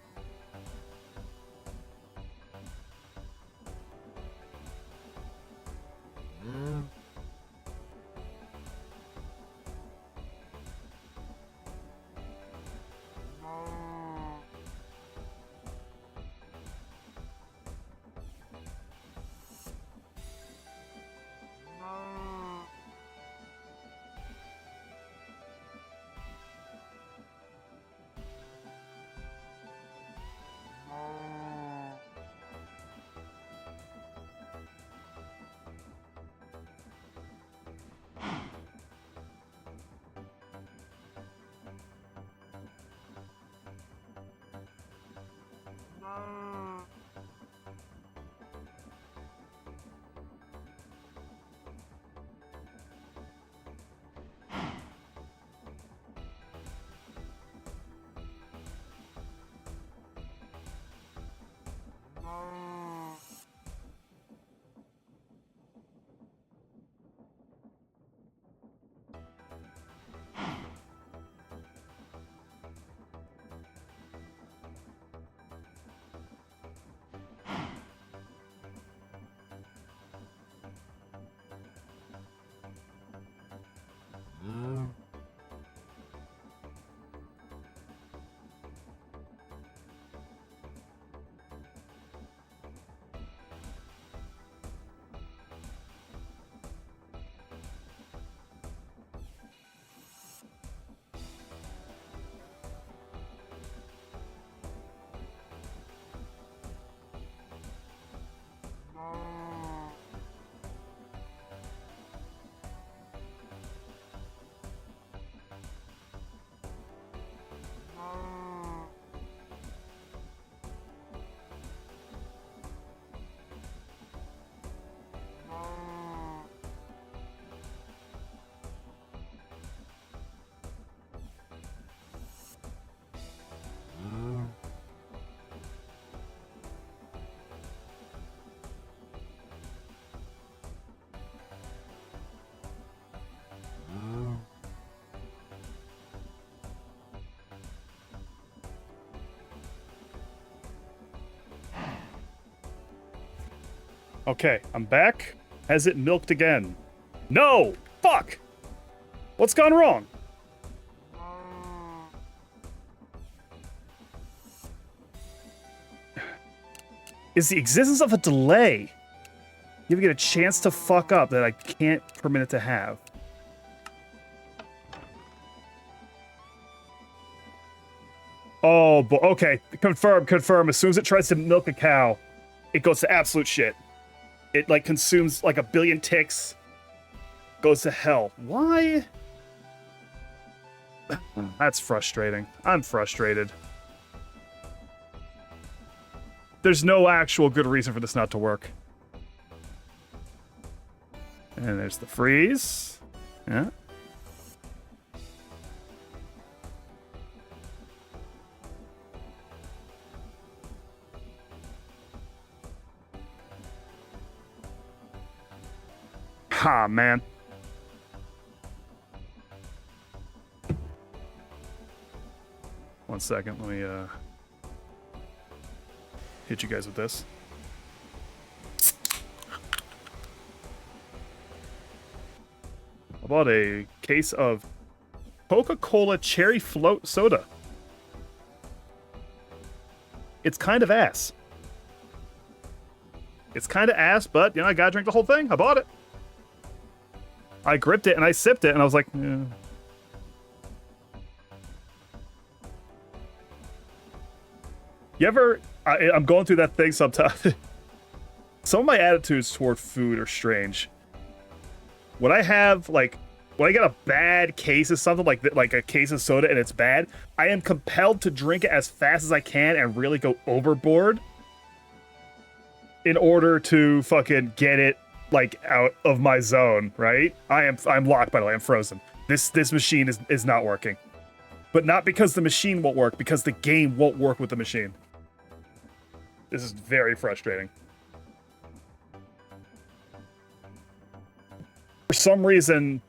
Okay, I'm back. Has it milked again? No! Fuck! What's gone wrong? Is the existence of a delay giving it a chance to fuck up that I can't permit it to have? Oh, okay. Confirm. As soon as it tries to milk a cow, it goes to absolute shit. It, like, consumes, like, 1 billion ticks. Goes to hell. Why? That's frustrating. I'm frustrated. There's no actual good reason for this not to work. And there's the freeze. Yeah. Ha, man. One second, let me hit you guys with this. I bought a case of Coca-Cola cherry float soda. It's kind of ass. It's kind of ass, but, you know, I gotta drink the whole thing. I bought it. I gripped it and I sipped it and I was like, eh. You ever, I'm going through that thing sometimes. Some of my attitudes toward food are strange. When I have, like, when I get a bad case of something, like a case of soda and it's bad, I am compelled to drink it as fast as I can and really go overboard in order to fucking get it, like, out of my zone, right? I'm locked, by the way. I'm frozen. This machine is not working. But not because the machine won't work, because the game won't work with the machine. This is very frustrating. For some reason,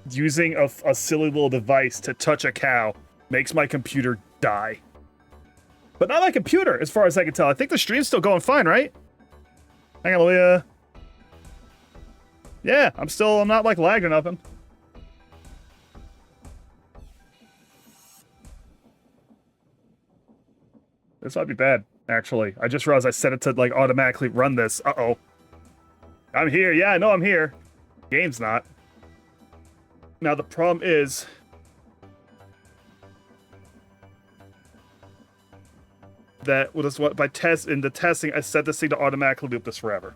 using a silly little device to touch a cow makes my computer die. But not my computer, as far as I can tell. I think the stream's still going fine, right? Hang on, let me, yeah, I'm not, like, lagging or nothing. This might be bad, actually. I just realized I set it to, like, automatically run this. Uh-oh. I'm here. Yeah, I know I'm here. Game's not. Now, the problem is... that was what in the testing, I set this thing to automatically loop this forever.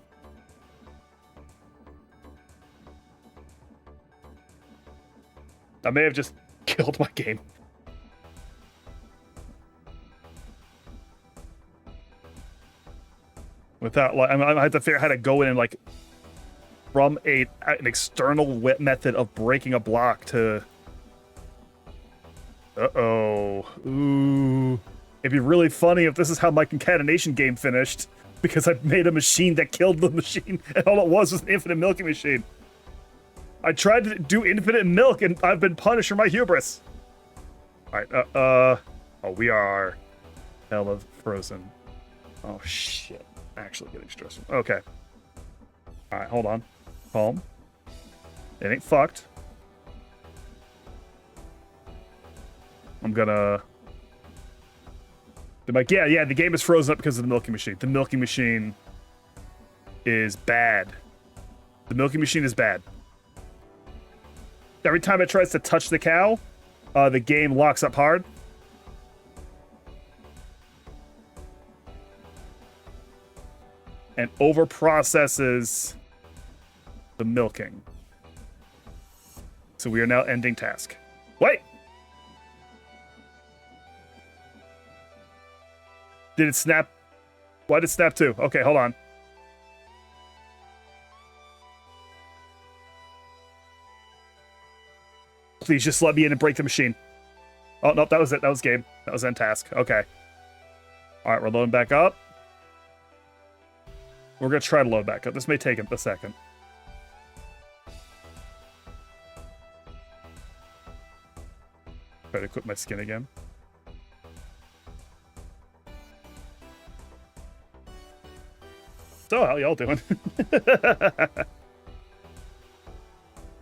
I may have just killed my game. Without, like, I had to figure out how to go in and, like, from an external method of breaking a block to... Uh-oh. Ooh. It'd be really funny if this is how my Concatenation game finished, because I made a machine that killed the machine, and all it was an infinite milking machine. I tried to do infinite milk, and I've been punished for my hubris. Alright, oh, we are hella frozen. Oh, shit. Actually getting stressful. Okay. Alright, hold on. Calm. It ain't fucked. I'm gonna... They're like, yeah, the game is frozen up because of the milking machine. The milking machine is bad. The milking machine is bad. Every time it tries to touch the cow, the game locks up hard. And over-processes the milking. So we are now ending task. Wait! Did it snap? Why did it snap too? Okay, hold on. Please just let me in and break the machine. Oh, nope, that was it. That was game. That was end task. Okay. All right, we're loading back up. We're going to try to load back up. This may take a second. Try to equip my skin again. So, how y'all doing?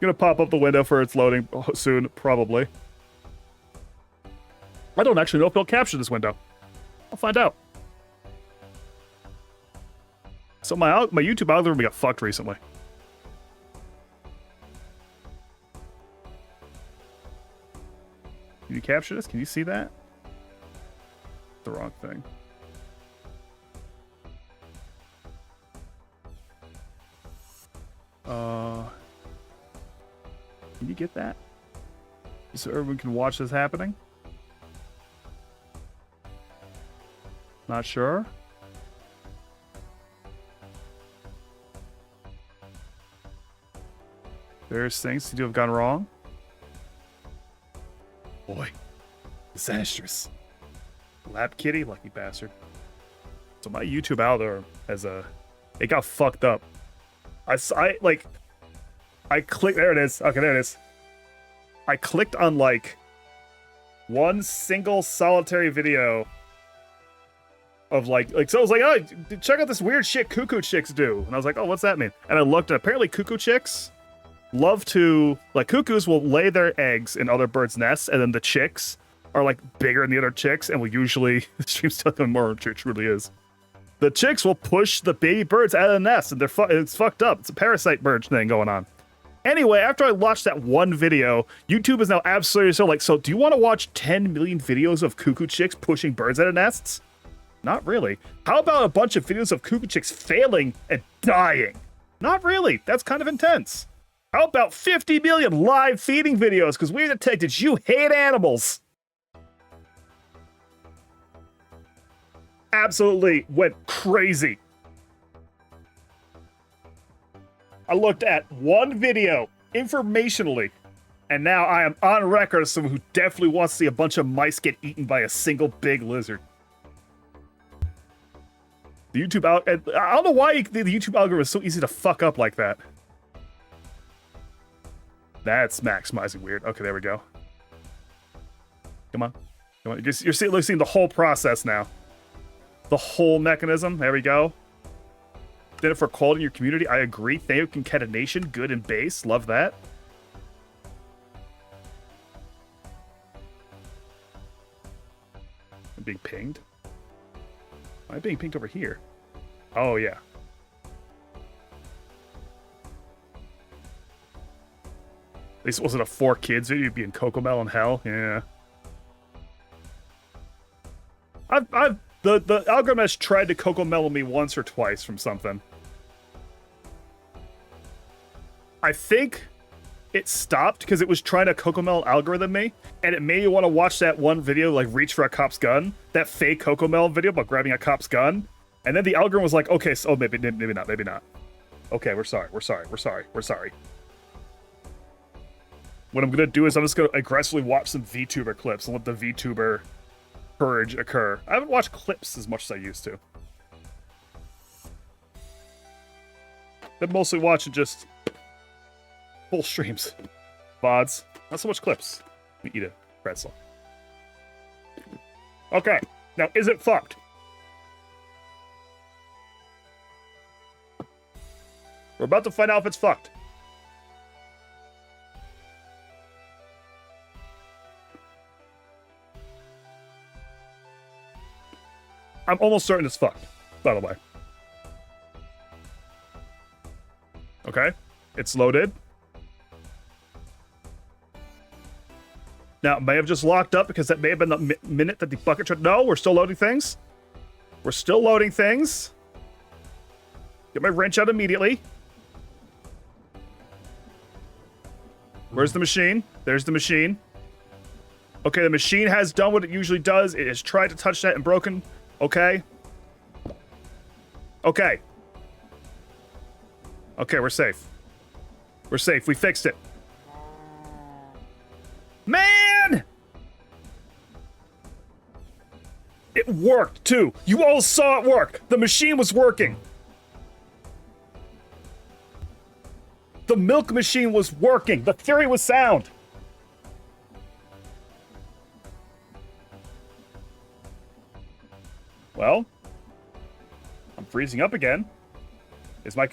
Gonna pop up the window for its loading soon, probably. I don't actually know if it'll capture this window. I'll find out. So my YouTube algorithm got fucked recently. Can you capture this? Can you see that? The wrong thing. Can you get that? So everyone can watch this happening? Not sure. There's things to have gone wrong. Boy, disastrous. Lap kitty, lucky bastard. So my YouTube algorithm it got fucked up. I clicked, there it is. Okay, there it is. I clicked on, like, one single solitary video of, like, so I was like, oh, check out this weird shit cuckoo chicks do. And I was like, oh, what's that mean? And I looked, and apparently cuckoo chicks love to, like, cuckoos will lay their eggs in other birds' nests, and then the chicks are, like, bigger than the other chicks, and will usually, the stream's telling them more, it truly is. The chicks will push the baby birds out of the nest, and it's fucked up. It's a parasite bird thing going on. Anyway, after I watched that one video, YouTube is now absolutely so do you want to watch 10 million videos of cuckoo chicks pushing birds out of nests? Not really. How about a bunch of videos of cuckoo chicks failing and dying? Not really. That's kind of intense. How about 50 million live feeding videos? Because we detected you hate animals. Absolutely went crazy. I looked at one video informationally, and now I am on record as someone who definitely wants to see a bunch of mice get eaten by a single big lizard. The YouTube I don't know why the YouTube algorithm is so easy to fuck up like that. That's maximizing weird. Okay, there we go. Come on. Come on. You're seeing the whole process now. The whole mechanism. There we go. Did it for quality in your community. I agree. Thank you, Concatenation. Good and base. Love that. I'm being pinged. Am I being pinged over here? Oh, yeah. At least was it a 4 kids video? You'd be in Cocomel in hell? Yeah. The algorithm has tried to Cocomel me once or twice from something. I think it stopped because it was trying to Cocomel algorithm me, and it made you want to watch that one video, like reach for a cop's gun, that fake Cocomel video about grabbing a cop's gun, and then the algorithm was like, okay, so maybe not. Okay, we're sorry. What I'm gonna do is I'm just gonna aggressively watch some VTuber clips and let the VTuber purge occur. I haven't watched clips as much as I used to. Been mostly watching just full streams. VODs. Not so much clips. Let me eat a pretzel. Okay. Now, is it fucked? We're about to find out if it's fucked. I'm almost certain it's fucked, by the way. Okay. It's loaded. Now, it may have just locked up because that may have been the minute that the bucket truck... No, we're still loading things. We're still loading things. Get my wrench out immediately. Where's the machine? There's the machine. Okay, the machine has done what it usually does. It has tried to touch that and broken. Okay. Okay. Okay, we're safe. We're safe. We fixed it. Man! It worked, too. You all saw it work. The machine was working. The milk machine was working. The theory was sound. Well, I'm freezing up again. Is my...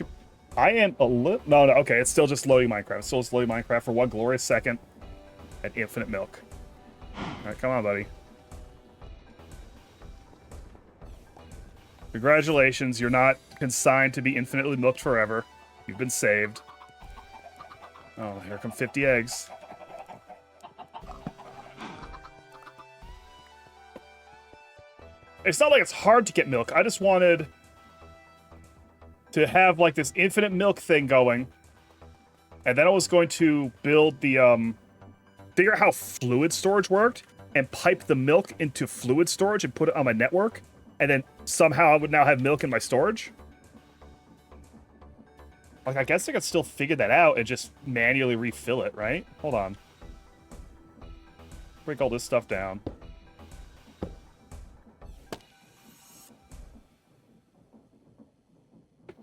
I am a little... No, okay, it's still just loading Minecraft. It's still just loading Minecraft for one glorious second at infinite milk. Alright, come on, buddy. Congratulations, you're not consigned to be infinitely milked forever. You've been saved. Oh, here come 50 eggs. It's not like it's hard to get milk. I just wanted to have, like, this infinite milk thing going. And then I was going to build the, figure out how fluid storage worked and pipe the milk into fluid storage and put it on my network. And then somehow I would now have milk in my storage. Like, I guess I could still figure that out and just manually refill it, right? Hold on. Break all this stuff down.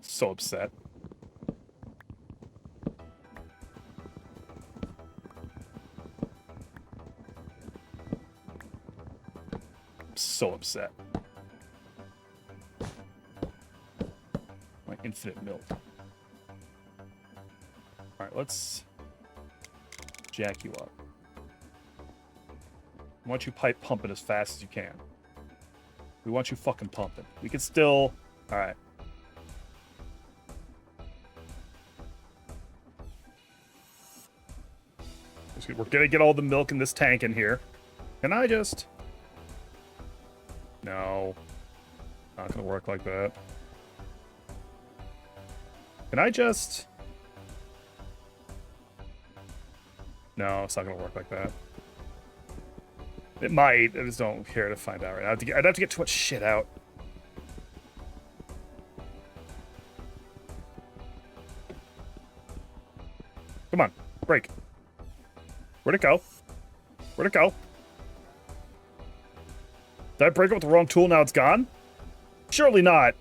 So upset. So upset. My infinite milk. Alright, let's jack you up. I want you pipe pumping as fast as you can. We want you fucking pumping. We can still... Alright. We're gonna get all the milk in this tank in here. Can I just... No. Not gonna work like that. Can I just... No, it's not gonna work like that. It might. I just don't care to find out right now. I'd have to get too much shit out. Come on, break. Where'd it go? Where'd it go? Did I break it with the wrong tool? Now it's gone? Surely not.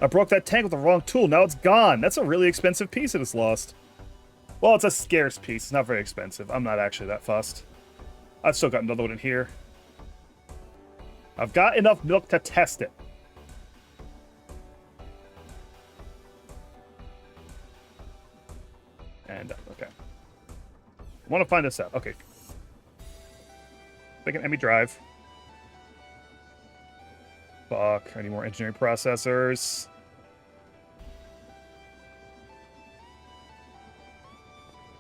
I broke that tank with the wrong tool. Now it's gone. That's a really expensive piece that is lost. Well, it's a scarce piece. It's not very expensive. I'm not actually that fussed. I've still got another one in here. I've got enough milk to test it. And, okay. I want to find this out. Okay. Make an ME drive. Fuck. I need more engineering processors.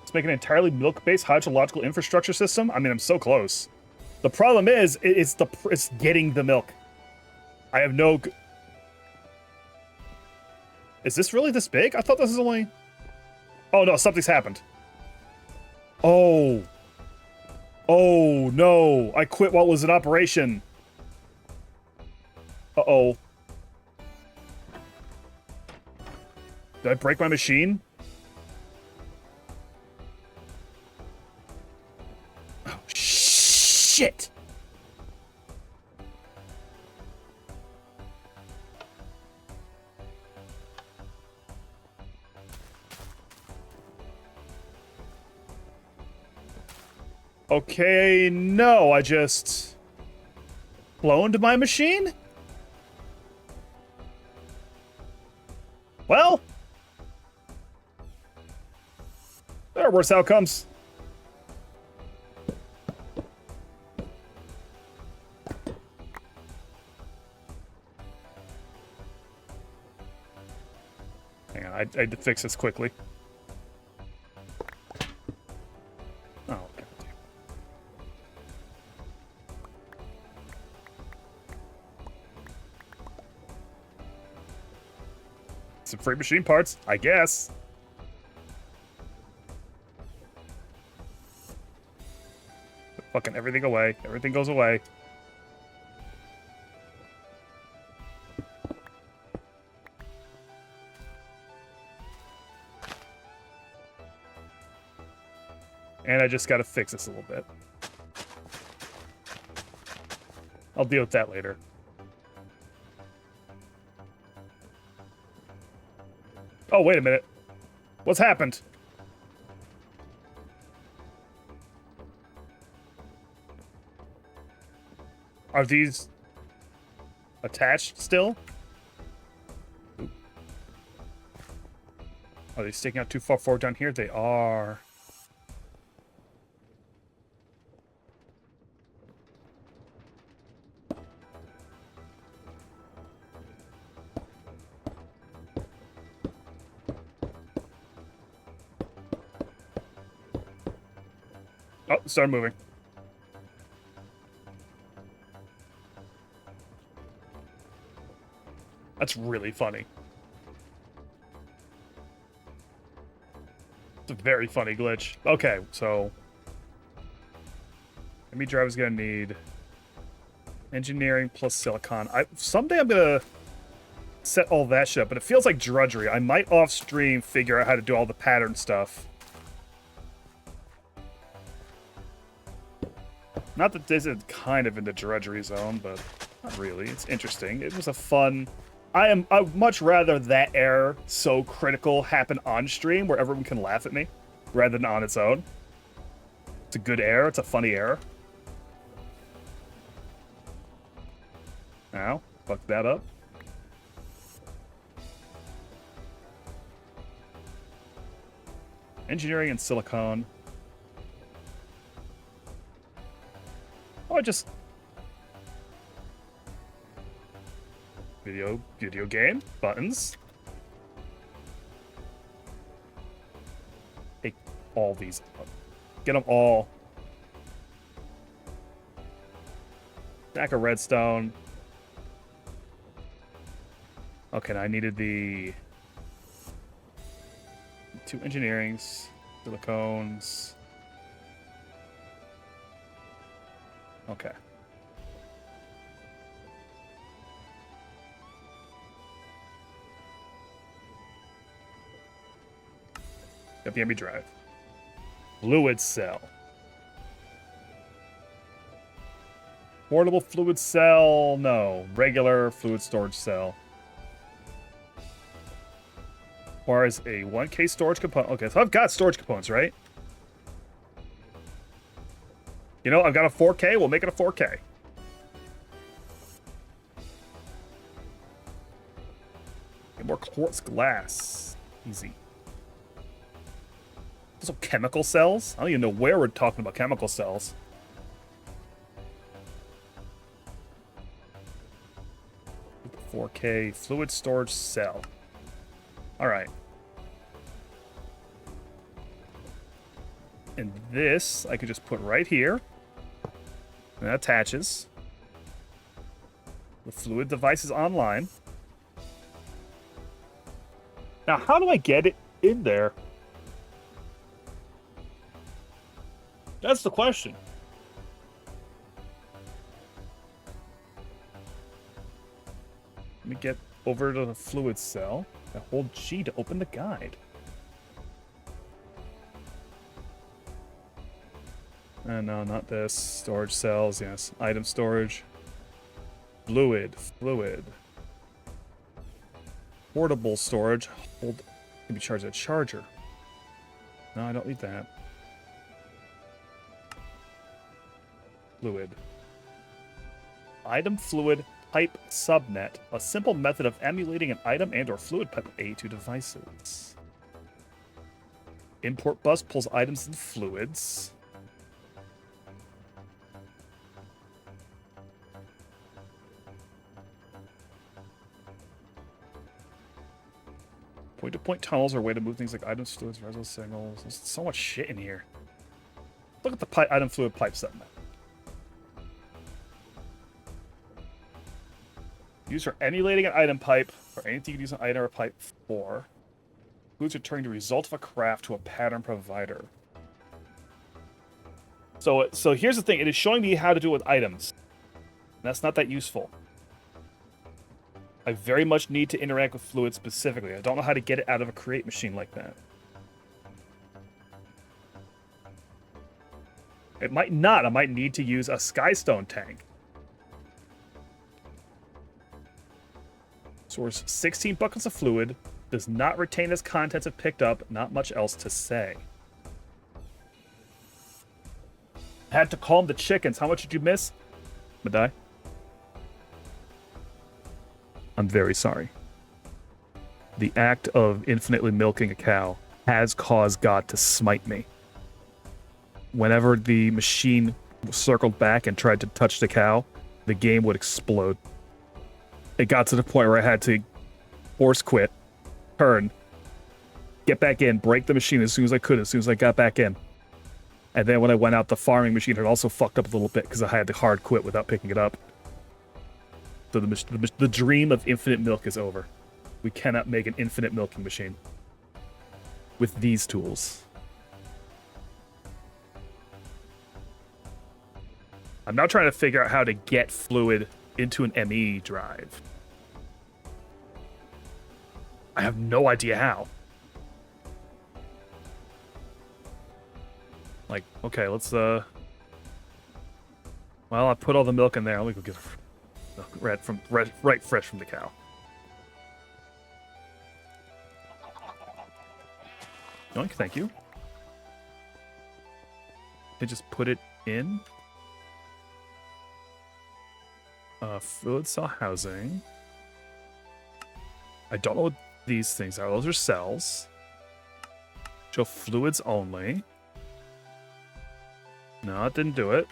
Let's make an entirely milk-based hydrological infrastructure system. I mean, I'm so close. The problem is, it's getting the milk. I have no... Is this really this big? I thought this was only... Oh, no, something's happened. Oh. Oh, no. I quit while it was in operation. Uh-oh. Did I break my machine? Oh, shit! Okay, no, I just... cloned my machine? Well... there are worse outcomes. Hang on, I had to fix this quickly. Oh, okay. Some free machine parts, I guess. Fucking everything away. Everything goes away. And I just gotta fix this a little bit. I'll deal with that later. Oh, wait a minute. What's happened? Are these attached still? Oop. Are they sticking out too far forward down here? They are. Oh, start moving. That's really funny. It's a very funny glitch. Okay, so... ME drive is gonna need... engineering plus silicon. Someday I'm gonna set all that shit up, but it feels like drudgery. I might off-stream figure out how to do all the pattern stuff. Not that this is kind of in the drudgery zone, but not really. It's interesting. It was a fun... I'd much rather that error so critical happen on stream where everyone can laugh at me rather than on its own. It's a good error. It's a funny error. Ow. Fuck that up. Engineering and silicone. Oh, I just... Video game, buttons. Take all these up. Get them all. Stack of redstone. Okay, now I needed the 2 engineerings, silicones. Okay. Got the MB drive. Fluid cell. Portable fluid cell. No. Regular fluid storage cell. requires a 1K storage component. Okay, so I've got storage components, right? You know, I've got a 4K. We'll make it a 4K. Get more quartz glass. Easy. Also, chemical cells. I don't even know where we're talking about chemical cells. The 4K fluid storage cell. All right. And this I could just put right here. And that attaches. The fluid device is online. Now, how do I get it in there? That's the question. Let me get over to the fluid cell. I hold G to open the guide. No, not this. Storage cells, yes. Item storage. Fluid. Portable storage. Hold. Can be charged at charger. No, I don't need that. Fluid. Item fluid pipe subnet. A simple method of emulating an item and or fluid pipe A2 devices. Import bus pulls items and fluids. Point-to-point tunnels are a way to move things like items, fluids, resonance signals. There's so much shit in here. Look at the item fluid pipe segment. Used for emulating an item pipe, or anything you can use an item or pipe for. Fluids returning the result of a craft to a pattern provider. So here's the thing. It is showing me how to do it with items. That's not that useful. I very much need to interact with fluid specifically. I don't know how to get it out of a create machine like that. It might not. I might need to use a Skystone tank. Source 16 buckets of fluid. Does not retain its contents if picked up. Not much else to say. Had to calm the chickens. How much did you miss? Madai? I'm very sorry. The act of infinitely milking a cow has caused God to smite me. Whenever the machine circled back and tried to touch the cow, the game would explode. It got to the point where I had to force quit, turn, get back in, break the machine as soon as I could, as soon as I got back in. And then when I went out, the farming machine had also fucked up a little bit because I had to hard quit without picking it up. So the dream of infinite milk is over. We cannot make an infinite milking machine with these tools. I'm now trying to figure out how to get fluid into an ME drive. I have no idea how. Like, okay, let's well, I put all the milk in there. Let me go get right fresh from the cow. Yoink, thank you. I just put it in. Fluid cell housing. I don't know what these things are. Those are cells. Show fluids only. No, it didn't do it.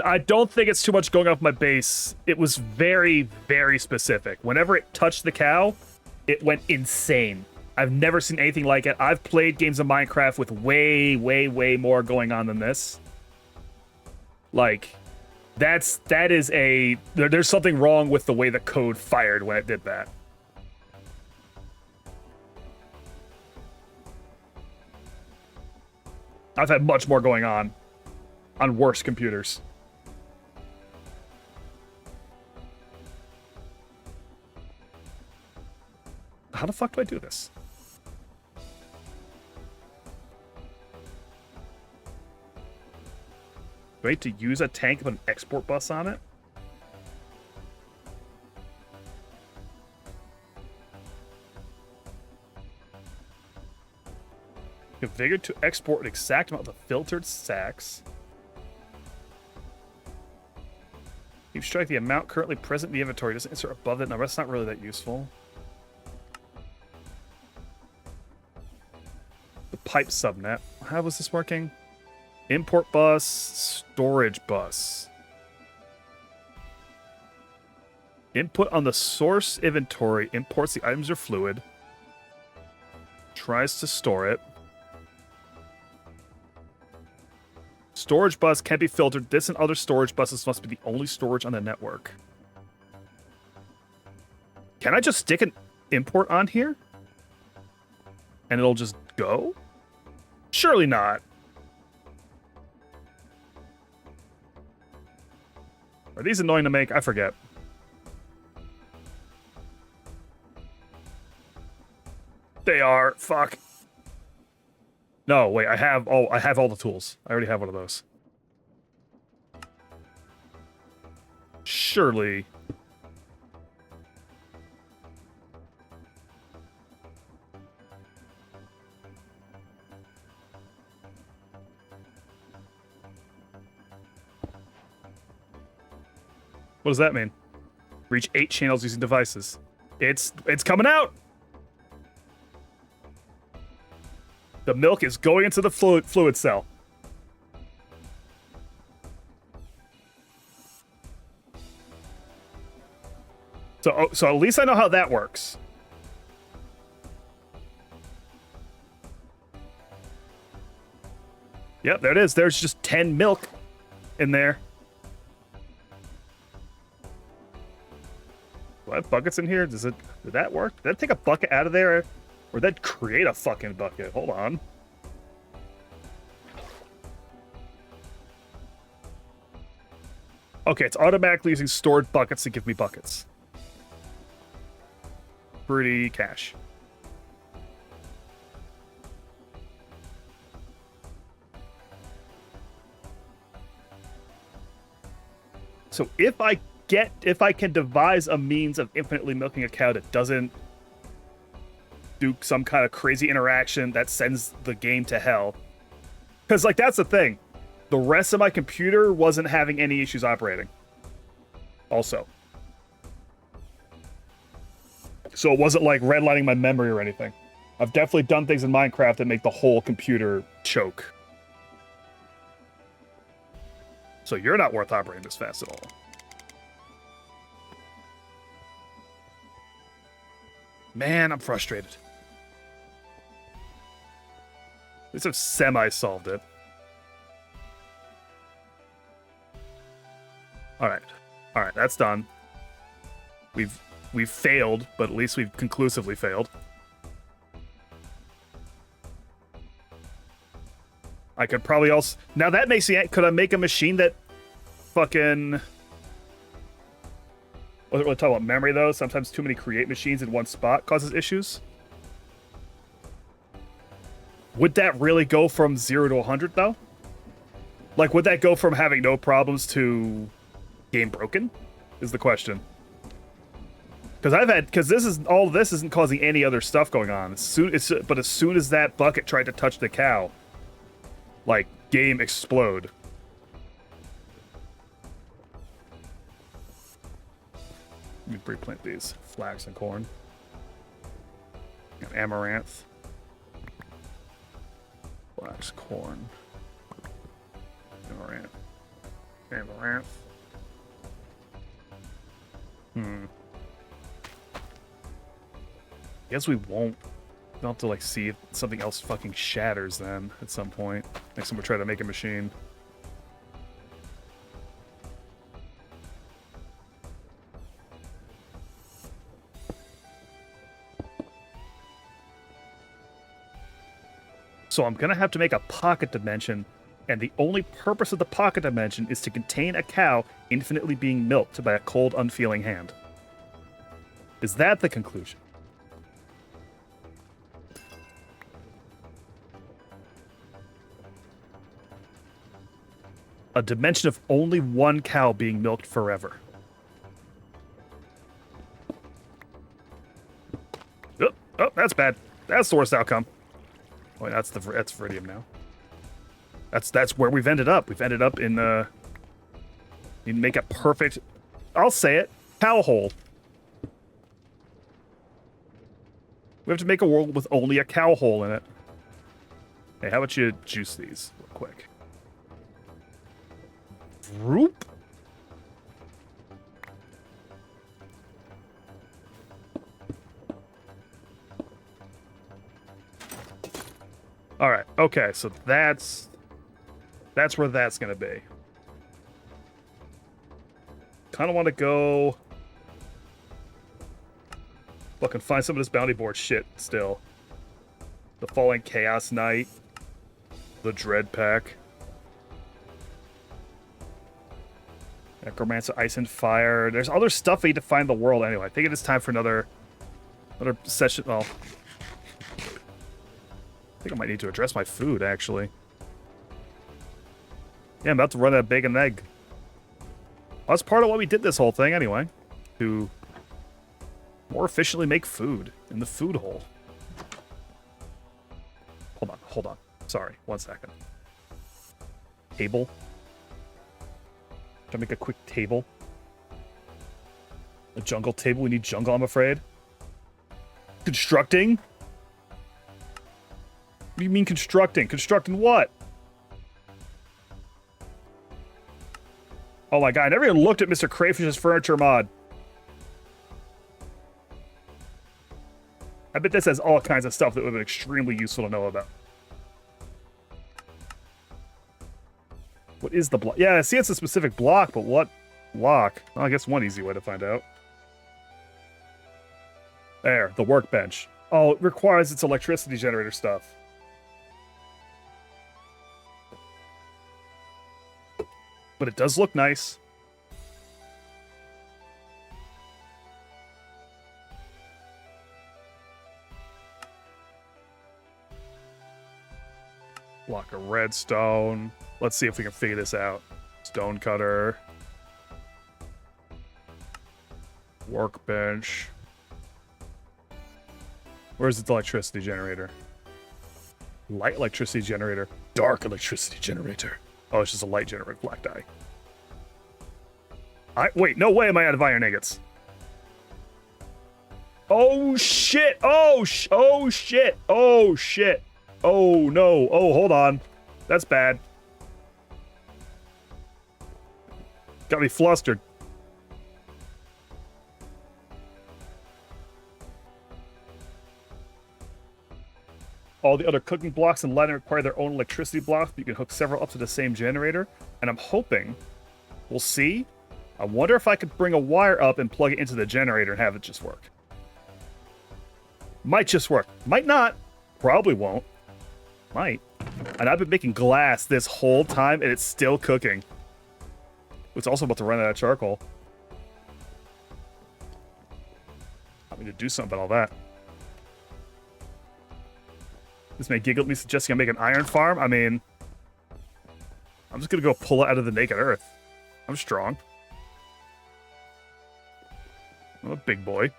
I don't think it's too much going off my base. It was very, very specific. Whenever it touched the cow, it went insane. I've never seen anything like it. I've played games of Minecraft with way, way, way more going on than this. Like, there's something wrong with the way the code fired when it did that. I've had much more going on worse computers. How the fuck do I do this? Do I need to use a tank with an export bus on it? Configured to export an exact amount of filtered sacks. Keep track of the amount currently present in the inventory. Doesn't insert above that number. That's not really that useful. The pipe subnet. How was this working? Import bus, storage bus. Input on the source inventory imports the items or fluid. Tries to store it. Storage bus can be filtered. This and other storage buses must be the only storage on the network. Can I just stick an import on here? And it'll just go? Surely not. Are these annoying to make? I forget. They are. Fuck. No, wait, I have all the tools. I already have one of those. Surely. What does that mean? Reach 8 channels using devices. It's coming out! The milk is going into the fluid cell. So at least I know how that works. Yep, there it is. There's just 10 milk in there. Do I have buckets in here? Did that work? Did that take a bucket out of there? Or did that create a fucking bucket? Hold on. Okay, it's automatically using stored buckets to give me buckets. Pretty cash. So if I can devise a means of infinitely milking a cow that doesn't do some kind of crazy interaction that sends the game to hell. Because, like, that's the thing. The rest of my computer wasn't having any issues operating. Also. So it wasn't, like, redlining my memory or anything. I've definitely done things in Minecraft that make the whole computer choke. So you're not worth operating this fast at all. Man, I'm frustrated. At least I've semi-solved it. Alright. Alright, that's done. We've failed, but at least we've conclusively failed. I could probably also... Now that makes me... Could I make a machine that fucking... Wasn't really talking about memory, though. Sometimes too many create machines in one spot causes issues. Would that really go from 0 to 100, though? Like, would that go from having no problems to game broken? Is the question. Because this is all this isn't causing any other stuff going on. But as soon as that bucket tried to touch the cow, like, game explode. Let me replant these. Flax and corn. And amaranth. Flax, corn. Amaranth. Amaranth. Guess we won't. We'll have to, like, see if something else fucking shatters then at some point. Next time we try to make a machine. So I'm gonna have to make a pocket dimension, and the only purpose of the pocket dimension is to contain a cow infinitely being milked by a cold, unfeeling hand. Is that the conclusion? A dimension of only one cow being milked forever. Oh, that's bad. That's the worst outcome. Oh, that's Viridium now. That's where we've ended up. We've ended up in you make a perfect, I'll say it, cow hole. We have to make a world with only a cow hole in it. Hey, how about you juice these real quick? Roop. All right. Okay, so that's where that's gonna be. Kind of want to go. Fucking find some of this bounty board shit still. The Falling Chaos Knight. The Dread Pack. Necromancer, Ice and Fire. There's other stuff I need to find the world anyway. I think it is time for another session. Well, I think I might need to address my food, actually. Yeah, I'm about to run out of bacon and egg. Well, that's part of why we did this whole thing anyway. To more efficiently make food in the food hole. Hold on. Sorry, 1 second. Table. Try to make a quick table. A jungle table. We need jungle, I'm afraid. Constructing? What do you mean constructing? Constructing what? Oh my god, I never even looked at Mr. Crayfish's furniture mod. I bet this has all kinds of stuff that would have been extremely useful to know about. What is the block? Yeah, I see it's a specific block, but what block? Well, I guess one easy way to find out. There, the workbench. Oh, it requires its electricity generator stuff. But it does look nice. Block of redstone. Let's see if we can figure this out. Stone cutter. Workbench. Where's the electricity generator? Light electricity generator. Dark electricity generator. Oh, it's just a light generator, black dye. Wait, no way am I out of iron ingots. Oh shit! Oh shit! Oh shit! Oh no! Oh, hold on. That's bad. Got me flustered. All the other cooking blocks in lighting require their own electricity blocks, but you can hook several up to the same generator. And I'm hoping, we'll see. I wonder if I could bring a wire up and plug it into the generator and have it just work. Might just work. Might not. Probably won't. Might. And I've been making glass this whole time, and it's still cooking. It's also about to run out of charcoal. I need to do something about all that. This may giggle at me suggesting I make an iron farm. I mean, I'm just gonna go pull it out of the naked earth. I'm strong. I'm a big boy.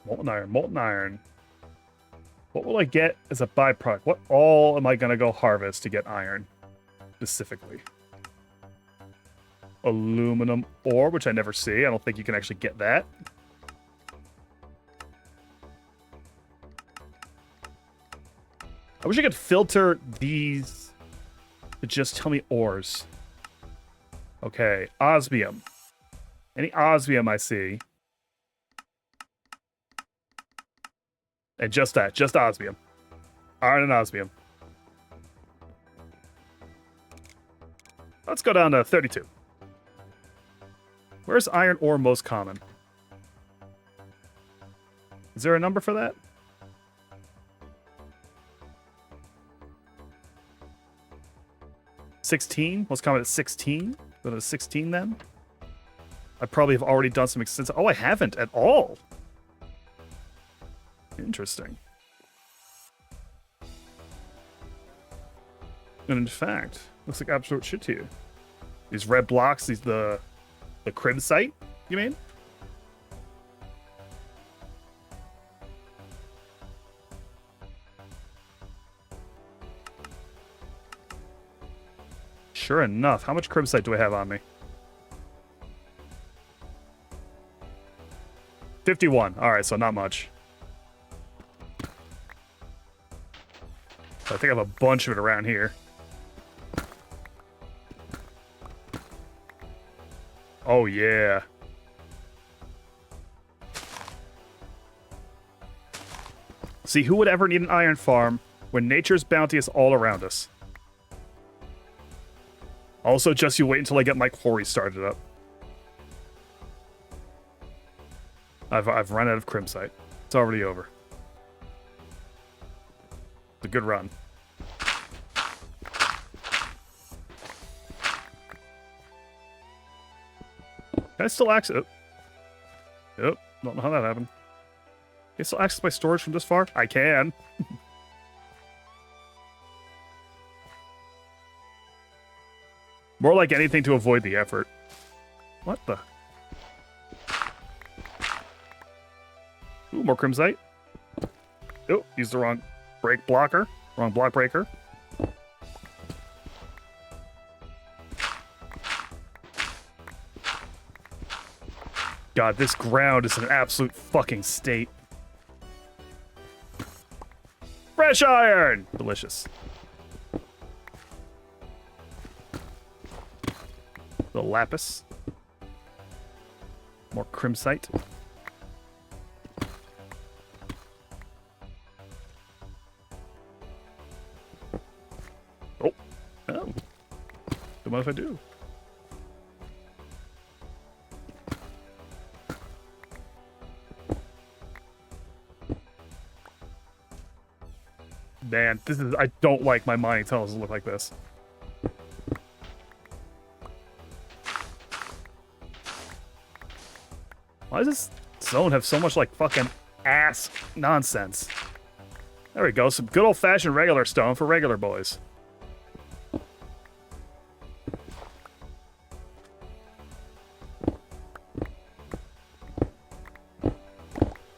Molten iron, molten iron. What will I get as a byproduct? What all am I gonna go harvest to get iron? Specifically. Aluminum ore, which I never see. I don't think you can actually get that. I wish I could filter these to just tell me ores. Okay, osmium. Any osmium I see. And just that, just osmium. Iron and osmium. Let's go down to 32. Where's iron ore most common? Is there a number for that? 16? Most common at 16? Go to 16 then? I probably have already done some extensive... Oh, I haven't at all. Interesting. And in fact, Looks like absolute shit to you. These red blocks, these the crib site, you mean? Sure enough. How much crib site do I have on me? 51. All right, so not much. I think I have a bunch of it around here. Oh, yeah. See, who would ever need an iron farm when nature's bounty is all around us? Also, just you wait until I get my quarry started up. I've run out of crimsite. It's already over. It's a good run. Can I still access it? Yep, don't know how that happened. Can I still access my storage from this far? I can. More like anything to avoid the effort. What the? Ooh, more crimsite. Oh, used the wrong break blocker. Wrong block breaker. God, this ground is in an absolute fucking state. Fresh iron! Delicious. The lapis. More crimsite. Oh. Oh. Don't mind if I do. Man, this is... I don't like my mining tunnels to look like this. Why does this zone have so much, like, fucking ass nonsense? There we go. Some good old-fashioned regular stone for regular boys.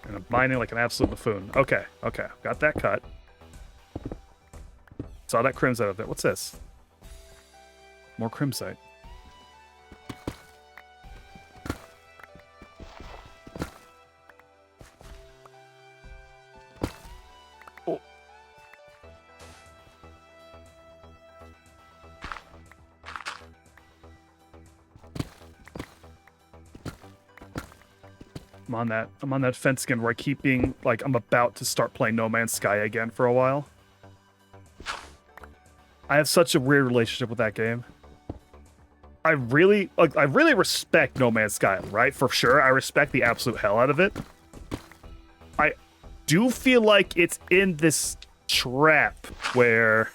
And I'm mining like an absolute buffoon. Okay, okay. Got that cut. Saw that crimsite up there. What's this? More crimsite. Oh. I'm on that fence again where I keep being like I'm about to start playing No Man's Sky again for a while. I have such a weird relationship with that game. I really respect No Man's Sky, right? For sure, I respect the absolute hell out of it. I do feel like it's in this trap where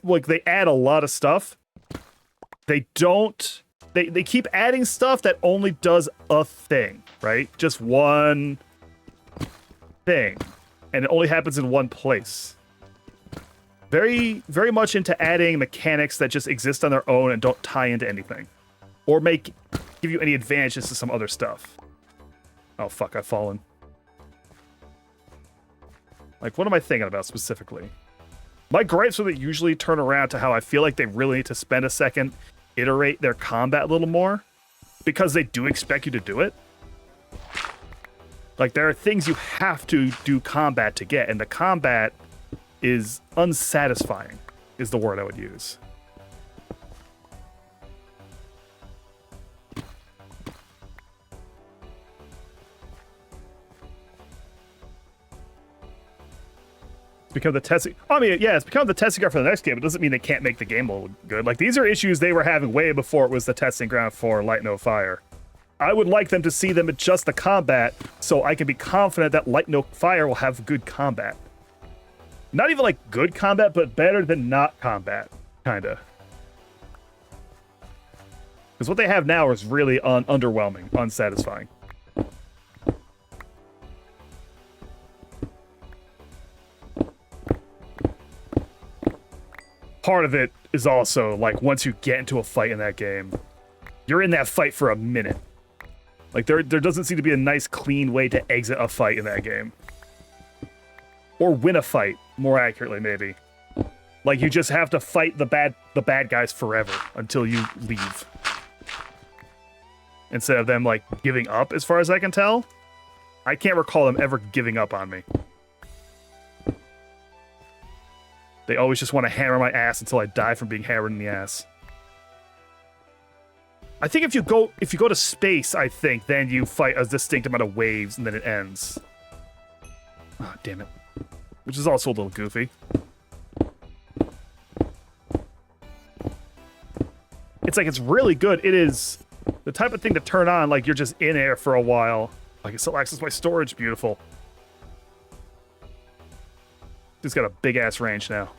like they add a lot of stuff. They don't... They keep adding stuff that only does a thing, right? Just one thing. And it only happens in one place. Very, very much into adding mechanics that just exist on their own and don't tie into anything. Or give you any advantages to some other stuff. Oh, fuck, I've fallen. Like, what am I thinking about specifically? My gripes with it usually turn around to how I feel like they really need to spend a second, iterate their combat a little more, because they do expect you to do it. Like, there are things you have to do combat to get, and the combat is unsatisfying, is the word I would use. It's become the testing... I mean, yeah, it's become the testing ground for the next game. It doesn't mean they can't make the game look good. Like, these are issues they were having way before it was the testing ground for Light No Fire. I would like them to see them adjust the combat so I can be confident that Light No Fire will have good combat. Not even like good combat, but better than not combat, kinda. Because what they have now is really underwhelming, unsatisfying. part of it is also, like, once you get into a fight in that game, you're in that fight for a minute. Like, there doesn't seem to be a nice, clean way to exit a fight in that game. Or win a fight, more accurately, maybe. Like, you just have to fight the bad guys forever until you leave. Instead of them, like, giving up, as far as I can tell. I can't recall them ever giving up on me. They always just want to hammer my ass until I die from being hammered in the ass. I think if you go to space, I think, then you fight a distinct amount of waves and then it ends. Oh, damn it. Which is also a little goofy. It's like, it's really good. It is the type of thing to turn on, like you're just in air for a while. I can still access my storage. Beautiful. It's got a big-ass range now.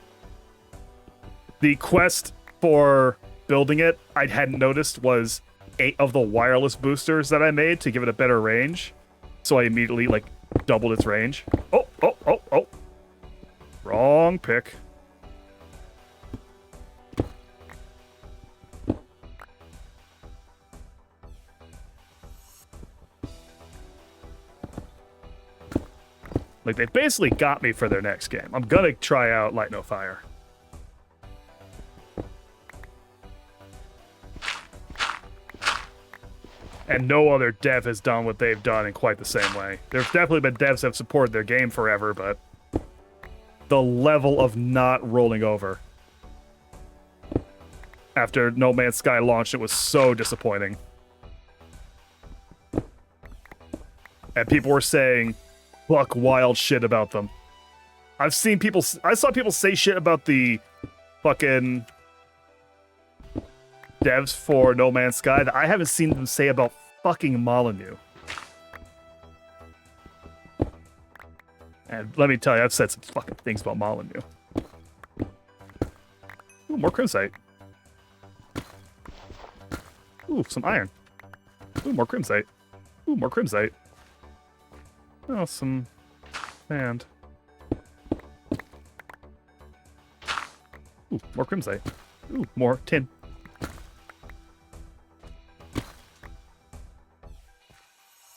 The quest for building it, I hadn't noticed, was 8 of the wireless boosters that I made to give it a better range. So I immediately, like, doubled its range. Oh. Wrong pick. Like, they basically got me for their next game. I'm gonna try out Light No Fire. And no other dev has done what they've done in quite the same way. There's definitely been devs that have supported their game forever, but the level of not rolling over after No Man's Sky launched, it was so disappointing. And people were saying buck wild shit about them. I saw people say shit about the fucking devs for No Man's Sky that I haven't seen them say about fucking Molyneux. And let me tell you, I've said some fucking things about Molyneux. Ooh, more crimsite. Ooh, some iron. Ooh, more crimsite. Ooh, more crimsite. Oh, some sand. Ooh, more crimsite. Ooh, more tin.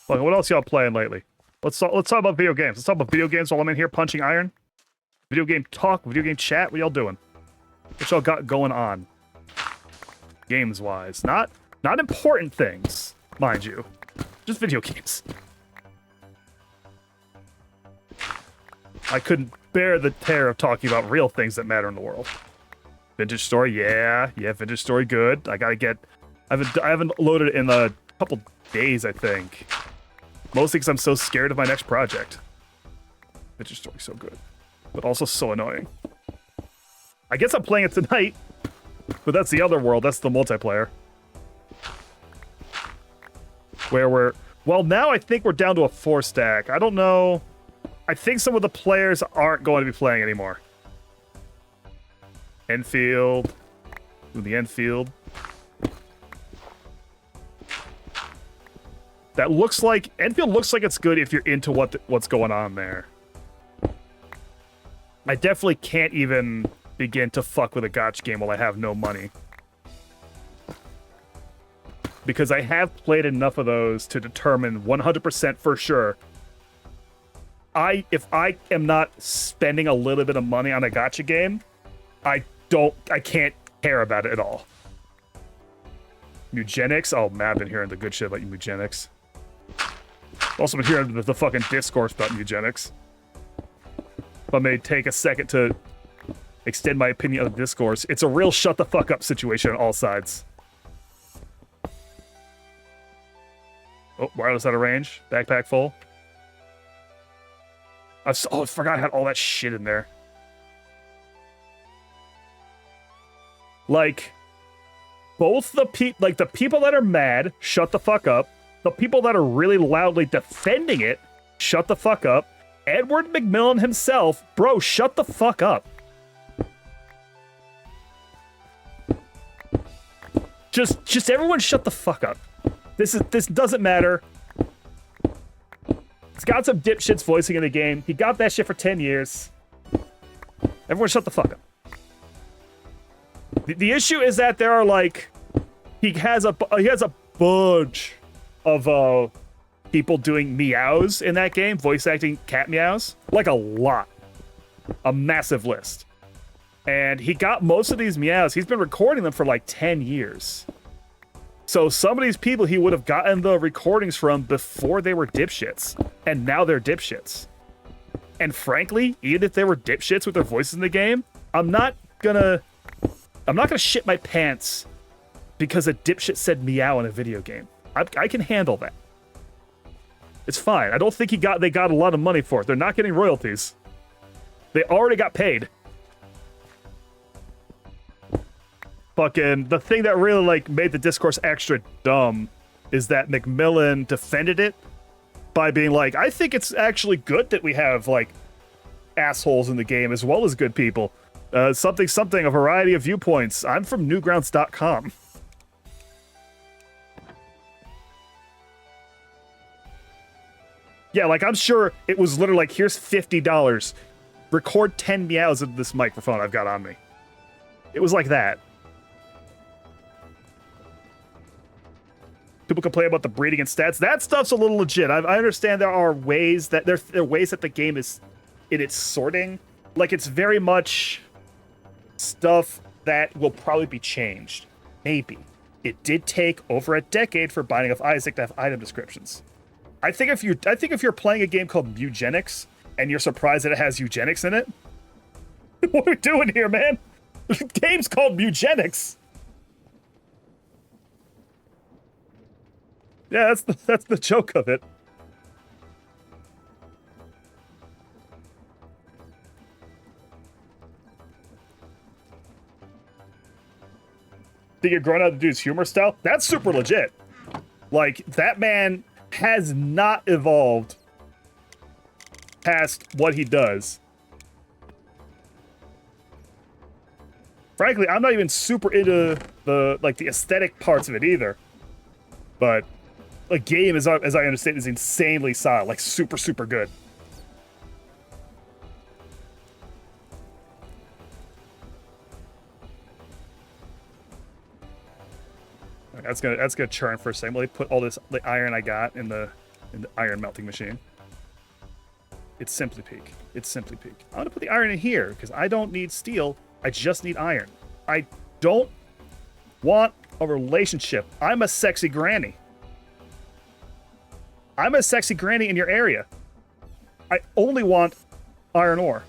Look, what else y'all playing lately? Let's talk about video games. Let's talk about video games while I'm in here punching iron. Video game talk, video game chat. What y'all doing? What y'all got going on? Games-wise. Not important things, mind you. Just video games. I couldn't bear the terror of talking about real things that matter in the world. Vintage Story, yeah, Vintage Story, good. I haven't loaded it in a couple days, I think. Mostly because I'm so scared of my next project. Vintage Story, so good. But also so annoying. I guess I'm playing it tonight. But that's the other world, that's the multiplayer. Well, now I think we're down to a 4-stack. I don't know. I think some of the players aren't going to be playing anymore. Enfield. Ooh, the Enfield. That looks like... Enfield looks like it's good if you're into what's going on there. I definitely can't even begin to fuck with a gotcha game while I have no money. Because I have played enough of those to determine 100% for sure. If I am not spending a little bit of money on a gotcha game, I can't care about it at all. Eugenics? Oh man, I've been hearing the good shit about eugenics. Also been hearing the fucking discourse about eugenics. If I may take a second to extend my opinion on the discourse, it's a real shut the fuck up situation on all sides. Oh, wireless out of range. Backpack full. I forgot I had all that shit in there. Like, both the people that are mad, shut the fuck up. The people that are really loudly defending it, shut the fuck up. Edward McMillan himself, bro, shut the fuck up. Just everyone shut the fuck up. This doesn't matter. It's got some dipshits voicing in the game. He got that shit for 10 years. Everyone shut the fuck up. The issue is that there are like he has a bunch of people doing meows in that game, voice acting cat meows, like a lot, a massive list. And he got most of these meows. He's been recording them for like 10 years. So some of these people he would have gotten the recordings from before they were dipshits, and now they're dipshits. And frankly, even if they were dipshits with their voices in the game, I'm not gonna shit my pants because a dipshit said meow in a video game. I can handle that. It's fine. I don't think they got a lot of money for it. They're not getting royalties. They already got paid. Fucking the thing that really like made the discourse extra dumb is that McMillan defended it by being like, I think it's actually good that we have like assholes in the game as well as good people. Something, a variety of viewpoints. I'm from newgrounds.com. Yeah, like I'm sure it was literally like, here's $50. Record 10 meows into this microphone I've got on me. It was like that. People complain about the breeding and stats. That stuff's a little legit. I understand there are ways that there are ways that the game is in its sorting. Like it's very much stuff that will probably be changed. Maybe. It did take over a decade for Binding of Isaac to have item descriptions. I think if you're playing a game called Eugenics and you're surprised that it has eugenics in it, what are we doing here, man? The game's called Eugenics. Yeah, that's the joke of it. Think you're growing out to do his humor style? That's super legit. Like, that man has not evolved past what he does. Frankly, I'm not even super into the aesthetic parts of it either. But the game, as I understand, is insanely solid, like super, super good. That's gonna churn for a second. Let me put all the iron I got in the iron melting machine. It's Simply Peak. It's Simply Peak. I'm gonna put the iron in here because I don't need steel. I just need iron. I don't want a relationship. I'm a sexy granny. I'm a sexy granny in your area. I only want iron ore.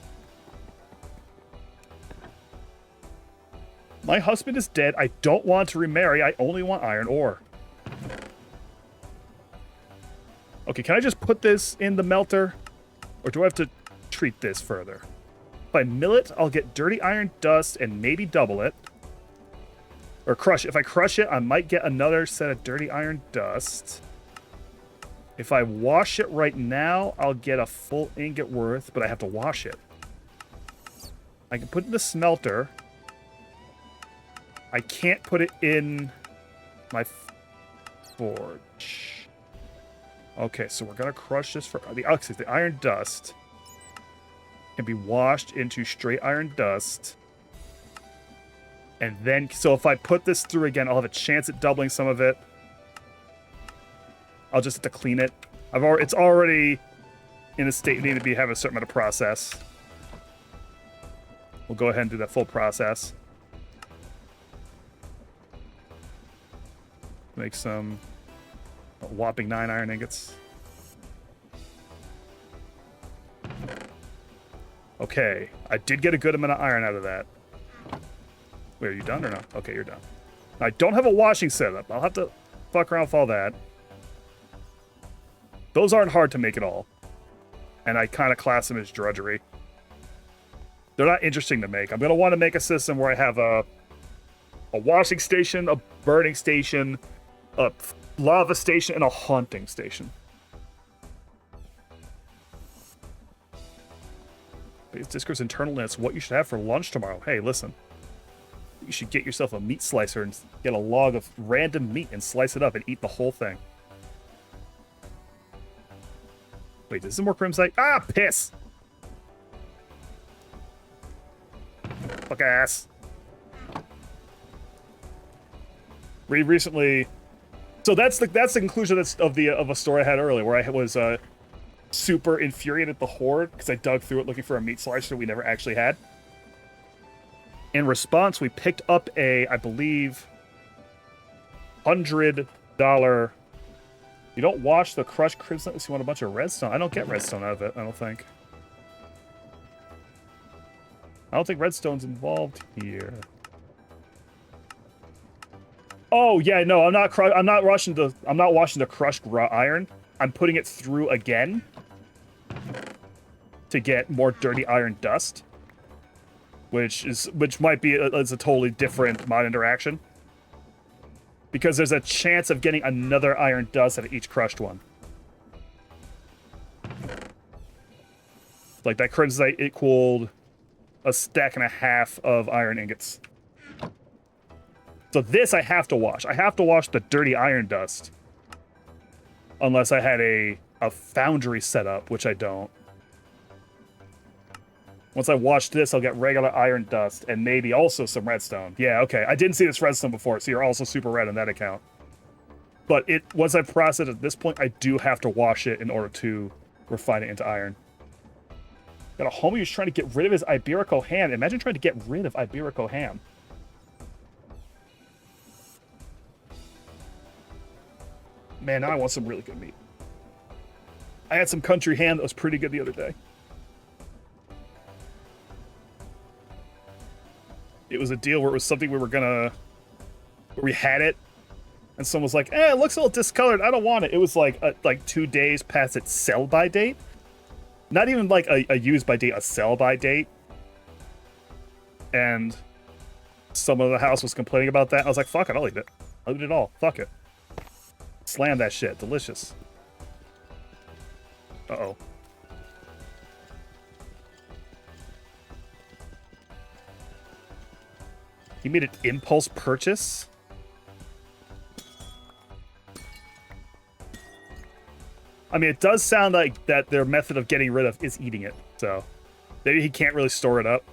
My husband is dead. I don't want to remarry. I only want iron ore. Okay, can I just put this in the melter? Or do I have to treat this further? If I mill it, I'll get dirty iron dust and maybe double it. Or crush it. If I crush it, I might get another set of dirty iron dust. If I wash it right now, I'll get a full ingot worth, but I have to wash it. I can put it in the smelter. I can't put it in my forge. Okay, so we're gonna crush this for the iron dust can be washed into straight iron dust. And then, so if I put this through again, I'll have a chance at doubling some of it. I'll just have to clean it. It's already in a state needing to have a certain amount of process. We'll go ahead and do that full process. Make some whopping 9 iron ingots. Okay, I did get a good amount of iron out of that. Wait, are you done or no? Okay, you're done. I don't have a washing setup. I'll have to fuck around with all that. Those aren't hard to make at all. And I kind of class them as drudgery. They're not interesting to make. I'm going to want to make a system where I have a washing station, a burning station, a lava station, and a haunting station. Base Discord's internal list. What you should have for lunch tomorrow. Hey, listen. You should get yourself a meat slicer and get a log of random meat and slice it up and eat the whole thing. Wait, does this more Crimsite? Ah, piss! Fuck ass. We recently, so that's the conclusion of a story I had earlier, where I was super infuriated at the horde because I dug through it looking for a meat slicer we never actually had. In response, we picked up I believe, $100. You don't wash the crushed crimson unless you want a bunch of redstone. I don't get redstone out of it, I don't think. I don't think redstone's involved here. Oh yeah, no, I'm not washing the crushed raw iron. I'm putting it through again to get more dirty iron dust, which might be a totally different mod interaction. Because there's a chance of getting another iron dust out of each crushed one. Like that crimsonite equaled a stack and a half of iron ingots. So this I have to wash. I have to wash the dirty iron dust. Unless I had a foundry set up, which I don't. Once I wash this, I'll get regular iron dust and maybe also some redstone. Yeah, okay. I didn't see this redstone before, so you're also super red on that account. But once I've processed it at this point, I do have to wash it in order to refine it into iron. Got a homie who's trying to get rid of his Iberico ham. Imagine trying to get rid of Iberico ham. Man, now I want some really good meat. I had some country ham that was pretty good the other day. It was a deal where it was something where we had it, and someone was like, it looks a little discolored, I don't want it. It was like 2 days past its sell-by date. Not even like a use-by date, a sell-by date. And someone in the house was complaining about that. I was like, fuck it, I'll eat it. I'll eat it all. Fuck it. Slam that shit. Delicious. Uh-oh. He made an impulse purchase? I mean, it does sound like that their method of getting rid of is eating it, so maybe he can't really store it up.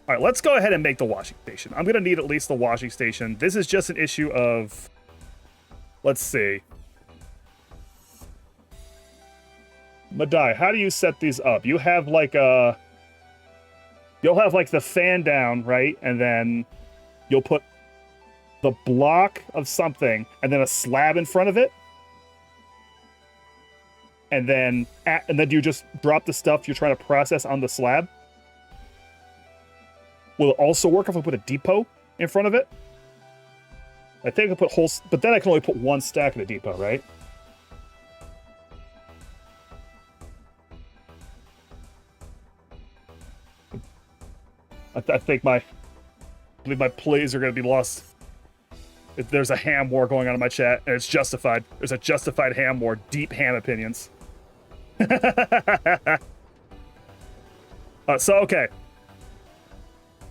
All right, let's go ahead and make the washing station. I'm going to need at least the washing station. This is just an issue of... Let's see. Madai, how do you set these up? You have like a... You'll have like the fan down, right? And then you'll put the block of something and then a slab in front of it. And then you just drop the stuff you're trying to process on the slab. Will it also work if I put a depot in front of it? I think I put holes, but then I can only put one stack in a depot, right? I believe my plays are going to be lost. If there's a ham war going on in my chat, and it's justified. There's a justified ham war. Deep ham opinions. Okay.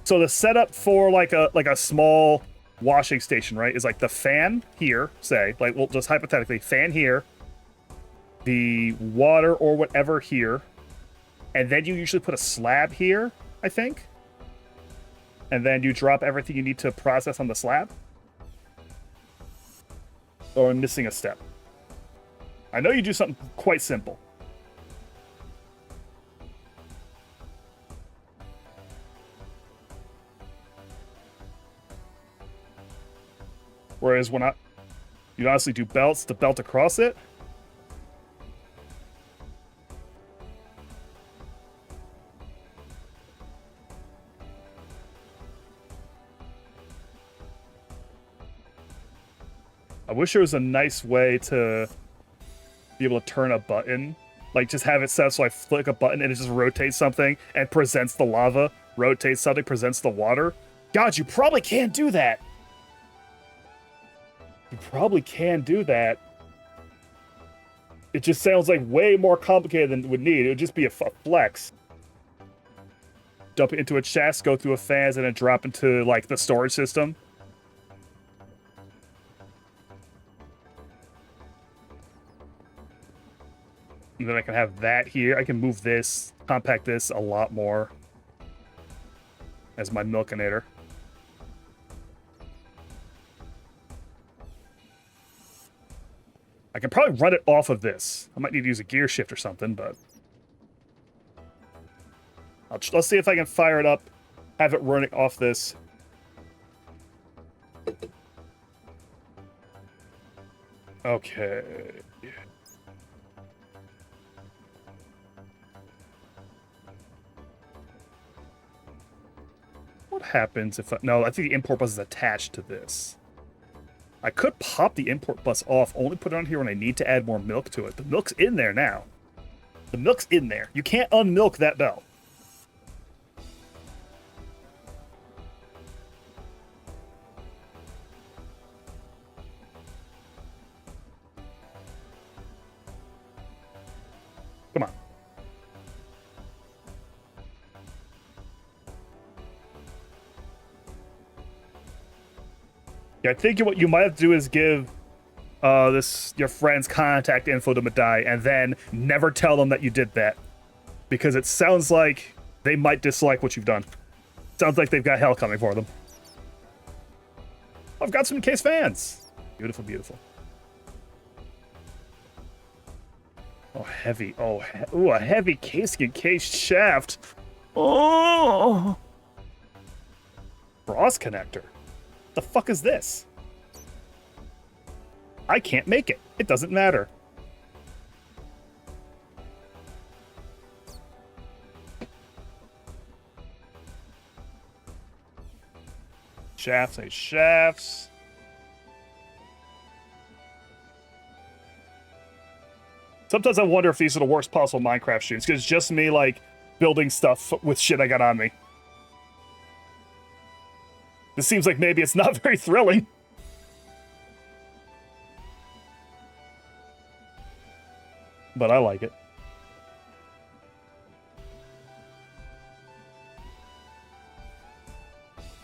So the setup for like a small washing station, right, is like the fan here, say, like we'll just hypothetically fan here, the water or whatever here, and then you usually put a slab here, I think. And then you drop everything you need to process on the slab. Or I'm missing a step. I know you do something quite simple. Whereas you'd honestly do belts to belt across it. I wish there was a nice way to be able to turn a button. Like, just have it set so I flick a button and it just rotates something and presents the lava. Rotates something, presents the water. God, you probably can't do that. You probably can do that. It just sounds like way more complicated than it would need. It would just be a flex. Dump it into a chest, go through a fans, and then drop into, like, the storage system. And then I can have that here. I can move this, compact this a lot more as my milkinator. I can probably run it off of this. I might need to use a gear shift or something, but... let's see if I can fire it up, have it running off this. Okay. What happens if no, I think the import bus is attached to this. I could pop the import bus off, only put it on here when I need to add more milk to it. The milk's in there now. The milk's in there. You can't unmilk that bell. Come on. Yeah, I think what you might have to do is give your friend's contact info to Madai and then never tell them that you did that. Because it sounds like they might dislike what you've done. Sounds like they've got hell coming for them. I've got some case fans. Beautiful, beautiful. Oh, heavy. Oh, ooh, a heavy casing case shaft. Oh! Cross connector. The fuck is this? I can't make it. It doesn't matter. Shafts, ain't shafts. Sometimes I wonder if these are the worst possible Minecraft shoots, because it's just me, like, building stuff with shit I got on me. This seems like maybe it's not very thrilling. But I like it.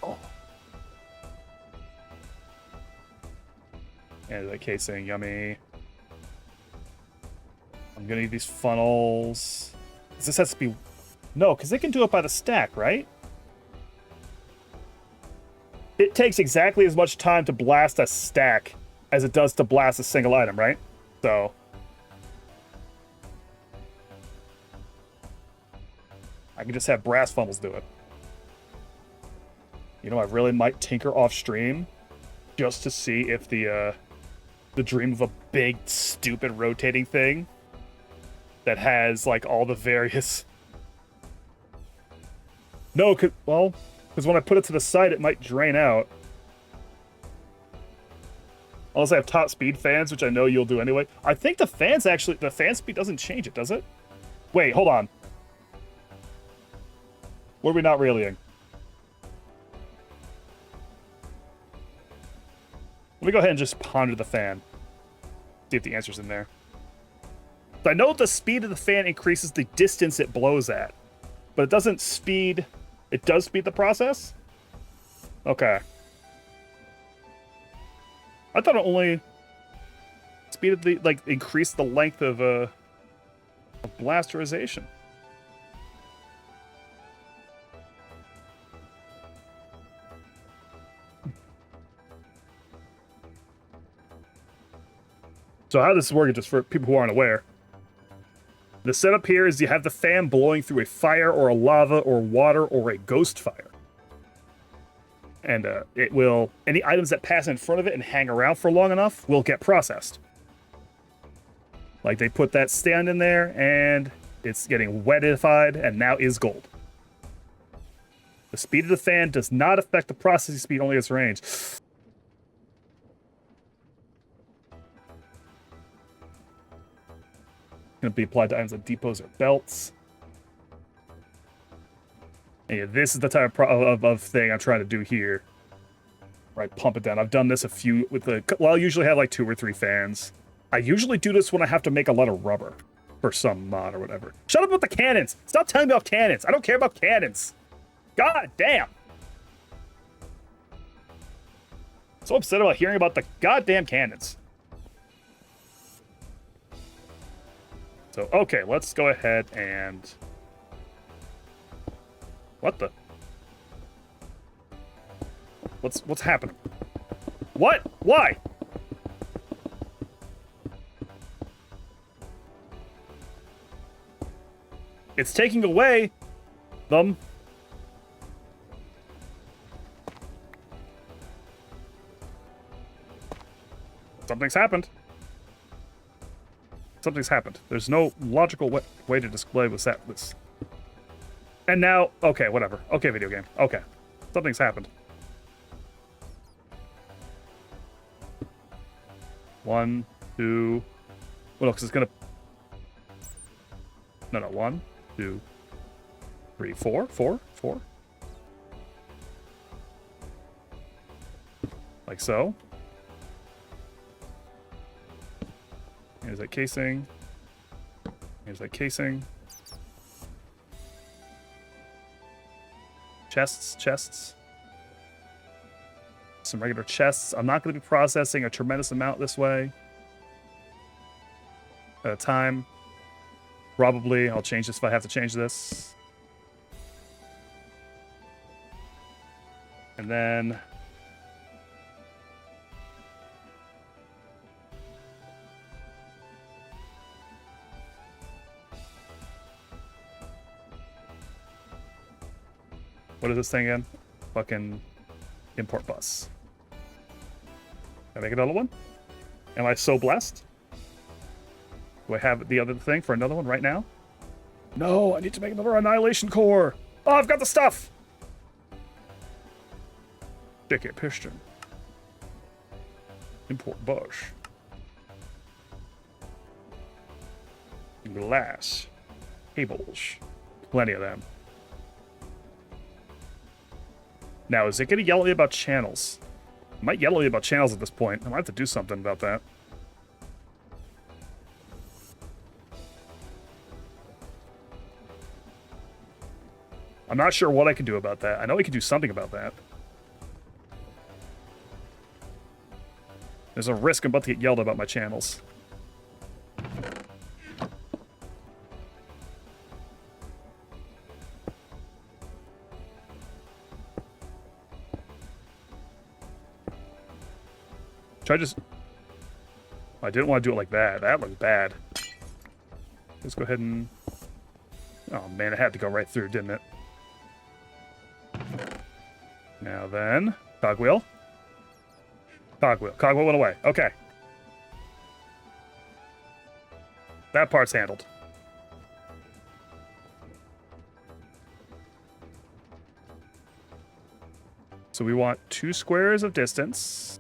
Oh. And the casing, yummy. I'm gonna need these funnels. This has to be... No, because they can do it by the stack, right? It takes exactly as much time to blast a stack as it does to blast a single item, right? So... I can just have brass funnels do it. You know, I really might tinker off stream just to see if the dream of a big, stupid rotating thing that has, like, all the various... No, because when I put it to the side, it might drain out. Unless I have top speed fans, which I know you'll do anyway. I think the fans actually... The fan speed doesn't change it, does it? Wait, hold on. What are we not reeling? Let me go ahead and just ponder the fan. See if the answer's in there. So I know the speed of the fan increases the distance it blows at. But it doesn't speed... It does speed the process? Okay. I thought it only speeded the... Like, increased the length of blasterization. So how does this work, just for people who aren't aware? The setup here is you have the fan blowing through a fire or a lava or water or a ghost fire. And it will... Any items that pass in front of it and hang around for long enough will get processed. Like, they put that stand in there, and it's getting wetified, and now is gold. The speed of the fan does not affect the processing speed, only its range. Going to be applied to items like depots or belts. And yeah, this is the type of thing I'm trying to do here. Right, pump it down. I've done this a few with the... Well, I usually have like 2 or 3 fans. I usually do this when I have to make a lot of rubber for some mod or whatever. Shut up with the cannons! Stop telling me about cannons! I don't care about cannons! God damn! So upset about hearing about the goddamn cannons. So, okay, let's go ahead and... What the? What's happening? What? Why? It's taking away them. Something's happened. Something's happened. There's no logical way to display this. And now, okay, whatever. Okay, video game. Okay. Something's happened. 1, 2. Well, no, because it's gonna. No, 1, 2, 3, 4. Like so. Here's that casing. Here's that casing. Chests. Some regular chests. I'm not going to be processing a tremendous amount this way at a time. Probably. I'll change this if I have to change this. And then... what is this thing again? Fucking import bus. Can I make another one? Am I so blessed? Do I have the other thing for another one right now? No, I need to make another annihilation core. Oh, I've got the stuff. Ticket piston. Import bush. Glass. Cables. Plenty of them. Now, is it going to yell at me about channels? It might yell at me about channels at this point. I might have to do something about that. I'm not sure what I can do about that. I know we can do something about that. There's a risk I'm about to get yelled about my channels. I didn't want to do it like that. That looks bad. Let's go ahead and... oh man, it had to go right through, didn't it? Now then, cogwheel. Cogwheel went away. Okay. That part's handled. So we want 2 squares of distance.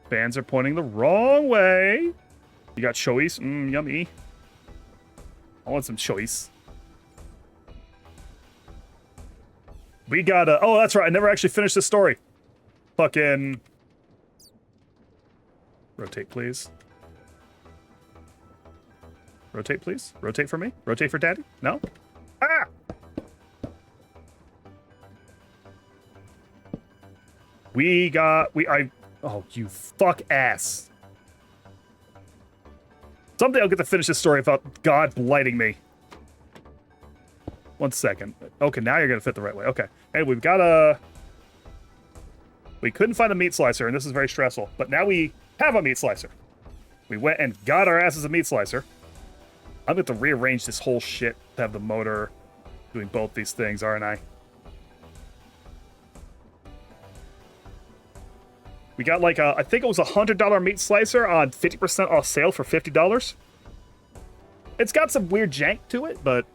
Fans are pointing the wrong way. You got choice? Yummy. I want some choice. We got a... oh, that's right. I never actually finished this story. Fucking... rotate, please. Rotate, please. Rotate for me. Rotate for daddy. No? Ah! Oh, you fuck ass. Someday I'll get to finish this story without God blighting me. 1 second. Okay, now you're gonna fit the right way. Okay. Hey, we've got a... we couldn't find a meat slicer, and this is very stressful. But now we have a meat slicer. We went and got our asses a meat slicer. I'm going to have to rearrange this whole shit to have the motor doing both these things, aren't I? We got like a, I think it was $100 meat slicer on 50% off sale for $50. It's got some weird jank to it, but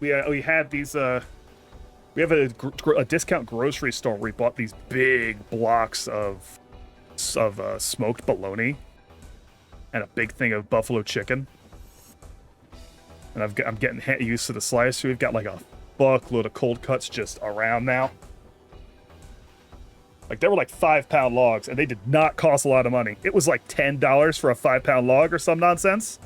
we had these, we have a discount grocery store where we bought these big blocks of smoked bologna and a big thing of buffalo chicken. And I'm getting used to the slicer. We've got like a fuckload of cold cuts just around now. Like, they were like 5-pound logs, and they did not cost a lot of money. It was like $10 for a 5-pound log or some nonsense.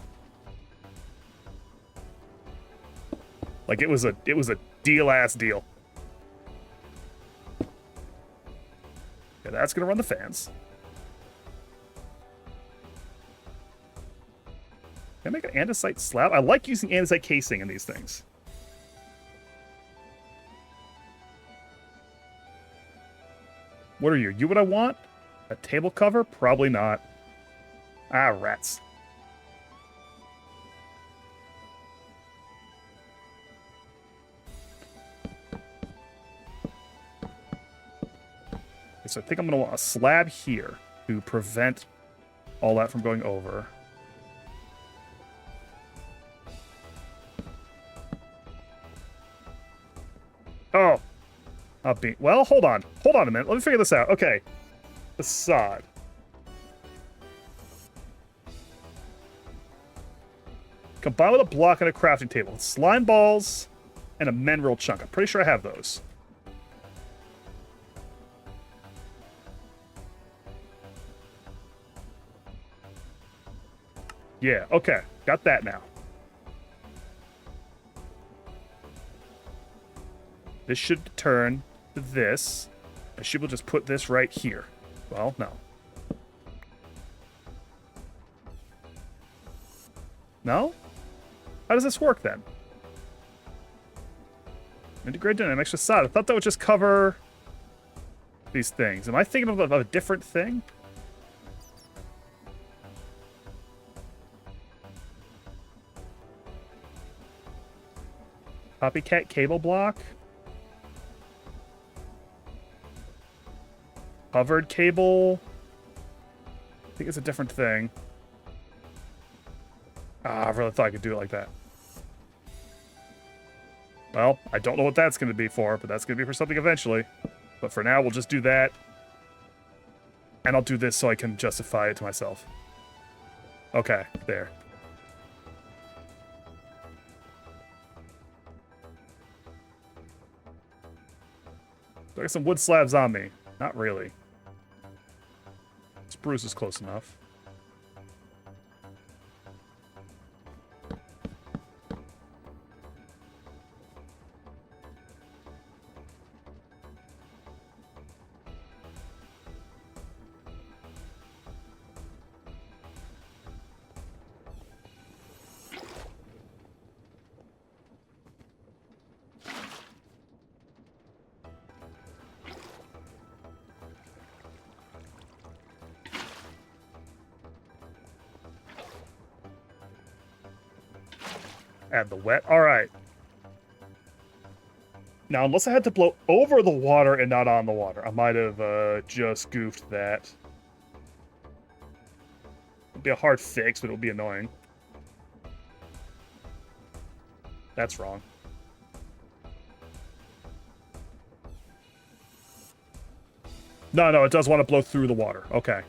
Like, it was a deal-ass deal. Yeah, that's gonna run the fans. Can I make an andesite slab? I like using andesite casing in these things. What are you? You what I want? A table cover? Probably not. Ah, rats. So I think I'm going to want a slab here to prevent all that from going over. Oh. Well, hold on. Hold on a minute. Let me figure this out. Okay. Facade. Combined with a block and a crafting table. Slime balls and a mineral chunk. I'm pretty sure I have those. Yeah, okay. Got that now. This should turn to this. I should just put this right here. Well, no. No? How does this work then? Integrate dynamics facade. I thought that would just cover these things. Am I thinking of a different thing? Copycat cable block? Covered cable? I think it's a different thing. Ah, I really thought I could do it like that. Well, I don't know what that's going to be for, but that's going to be for something eventually. But for now, we'll just do that. And I'll do this so I can justify it to myself. Okay, there. Do I got some wood slabs on me? Not really. Spruce is close enough. Add the wet. All right. Now, unless I had to blow over the water and not on the water, I might have just goofed that. It'd be a hard fix, but it would be annoying. That's wrong. No, it does want to blow through the water. Okay.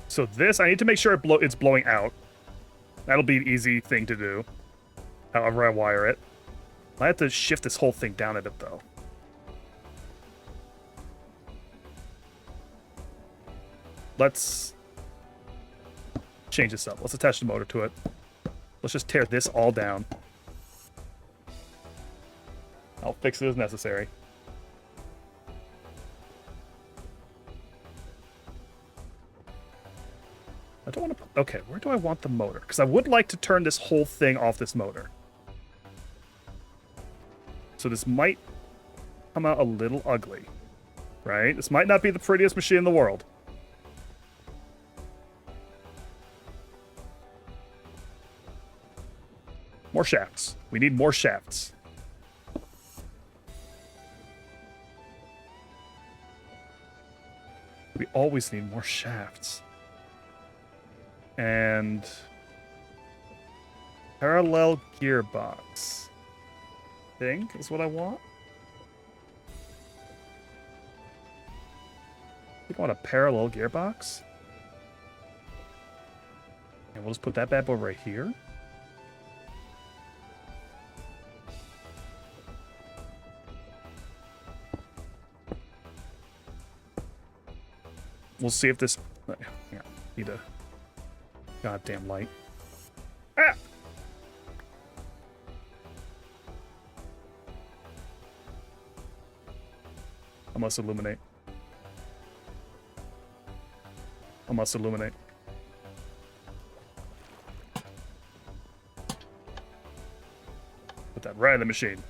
So this, I need to make sure it's blowing out. That'll be an easy thing to do. However I wire it. I have to shift this whole thing down a bit, though. Let's change this up. Let's attach the motor to it. Let's just tear this all down. I'll fix it as necessary. I don't want to... Okay, where do I want the motor? Because I would like to turn this whole thing off this motor. So this might come out a little ugly, right? This might not be the prettiest machine in the world. More shafts. We need more shafts. We always need more shafts. And parallel gearbox, I think is what I want. I think I want a parallel gearbox. And we'll just put that bad boy right here. We'll see if this... Yeah, need a goddamn light. Ah! I must illuminate. I must illuminate. Put that right in the machine.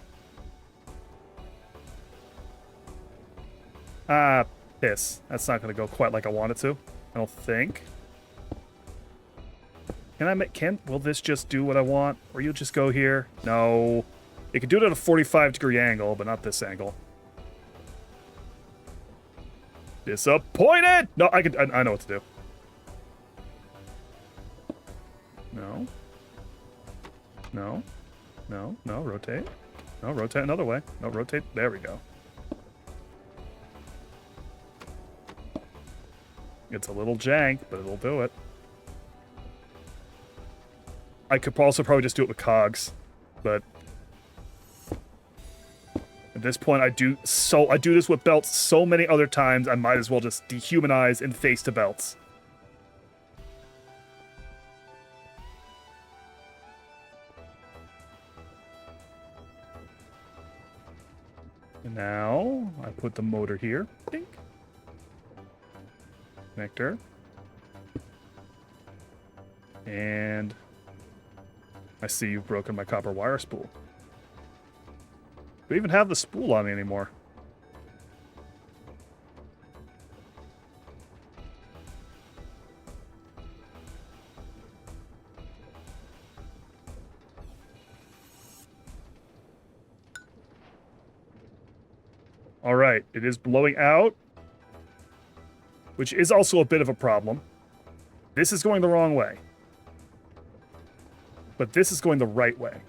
Ah, piss. That's not going to go quite like I want it to. I don't think. Will this just do what I want? Or you'll just go here? No. It can do it at a 45-degree angle, but not this angle. Disappointed! No, I know what to do. No. No. No, no, rotate. No, rotate another way. No, rotate. There we go. It's a little jank, but it'll do it. I could also probably just do it with cogs, but at this point I do this with belts so many other times I might as well just dehumanize and face to belts. And now I put the motor here. Dink. Connector. And I see you've broken my copper wire spool. Do we even have the spool on me anymore? All right, it is blowing out, which is also a bit of a problem. This is going the wrong way. But this is going the right way.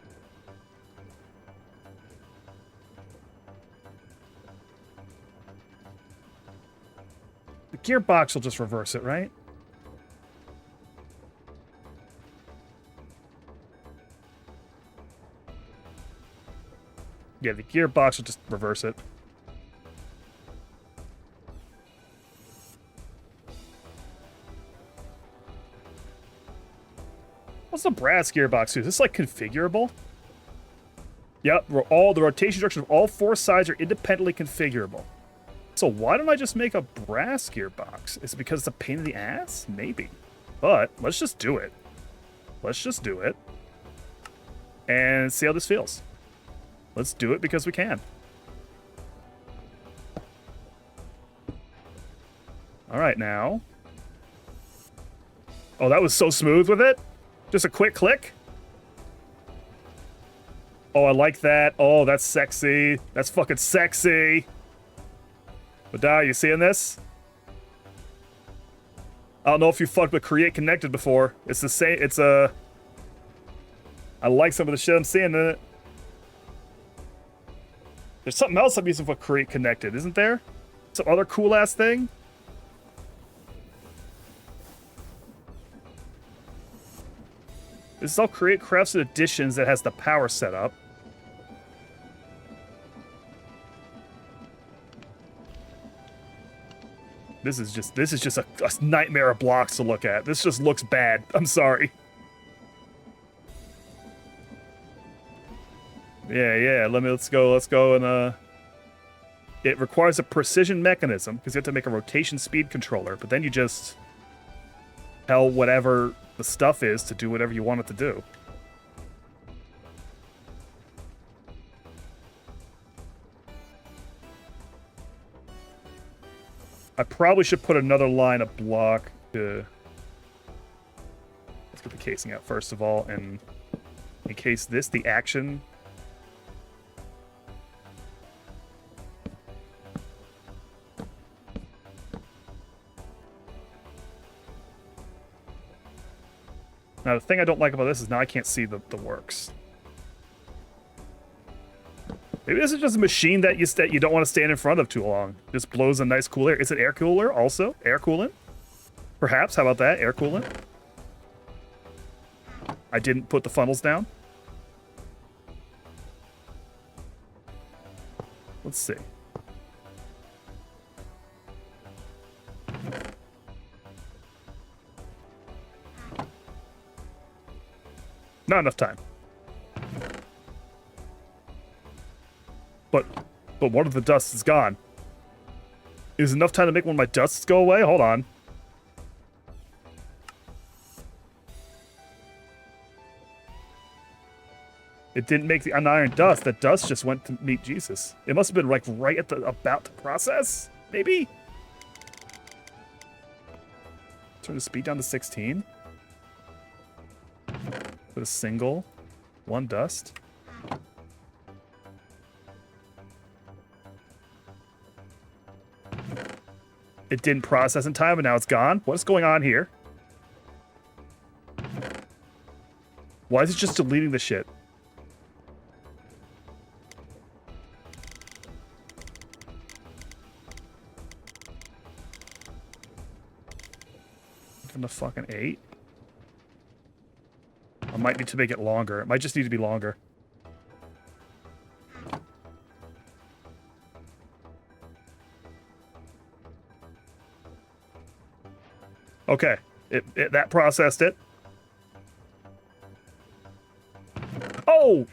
The gearbox will just reverse it, right? Yeah, the gearbox will just reverse it. What's the brass gearbox do? Is this like configurable? Yep, the rotation direction of all four sides are independently configurable. So why don't I just make a brass gearbox? Is it because it's a pain in the ass? Maybe. But let's just do it. Let's just do it. And see how this feels. Let's do it because we can. All right, now. Oh, that was so smooth with it. Just a quick click. Oh, I like that. Oh, that's sexy. That's fucking sexy. But you seeing this? I don't know if you fucked with Create Connected before. It's the same. It's a. I like some of the shit I'm seeing in it. There's something else I'm using for Create Connected, isn't there? Some other cool ass thing. This is all Create Crafts and Additions that has the power set up. This is just a nightmare of blocks to look at. This just looks bad. I'm sorry. Yeah. Let's go and it requires a precision mechanism because you have to make a rotation speed controller, but then you just tell whatever the stuff is to do whatever you want it to do. I probably should put another line of block to... Let's get the casing out first of all, and in case the action... Now, the thing I don't like about this is now I can't see the works. Maybe this is just a machine that you don't want to stand in front of too long. Just blows a nice cool air. Is it air cooler also? Air coolant? Perhaps. How about that? Air coolant? I didn't put the funnels down. Let's see. Not enough time. But one of the dusts is gone. Is enough time to make one of my dusts go away? Hold on. It didn't make the iron dust. That dust just went to meet Jesus. It must have been like right at the about to process, maybe? Turn the speed down to 16. Put a single. 1 dust. It didn't process in time, and now it's gone. What's going on here? Why is it just deleting the shit? From the fucking 8? I might need to make it longer. It might just need to be longer. Okay, that processed it. Oh!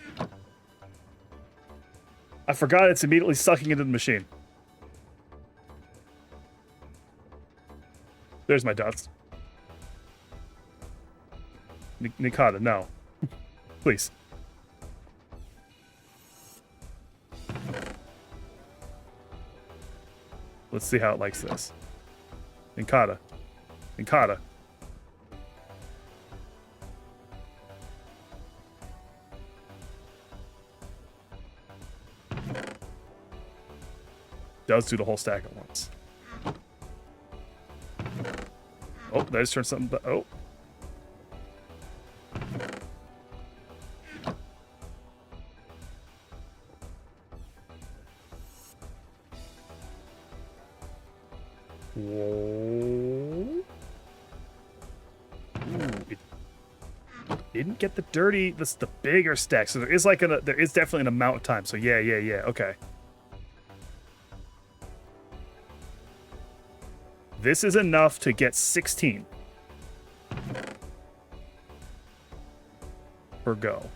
I forgot it's immediately sucking into the machine. There's my dust. Nikata, no. Please. Let's see how it likes this. Nikata. Nikata. Does do the whole stack at once. Oh, that just turned something. Oh. Whoa. Ooh, it didn't get the dirty. This the bigger stack. So there is like there is definitely an amount of time. So yeah. Okay. This is enough to get 16 per go.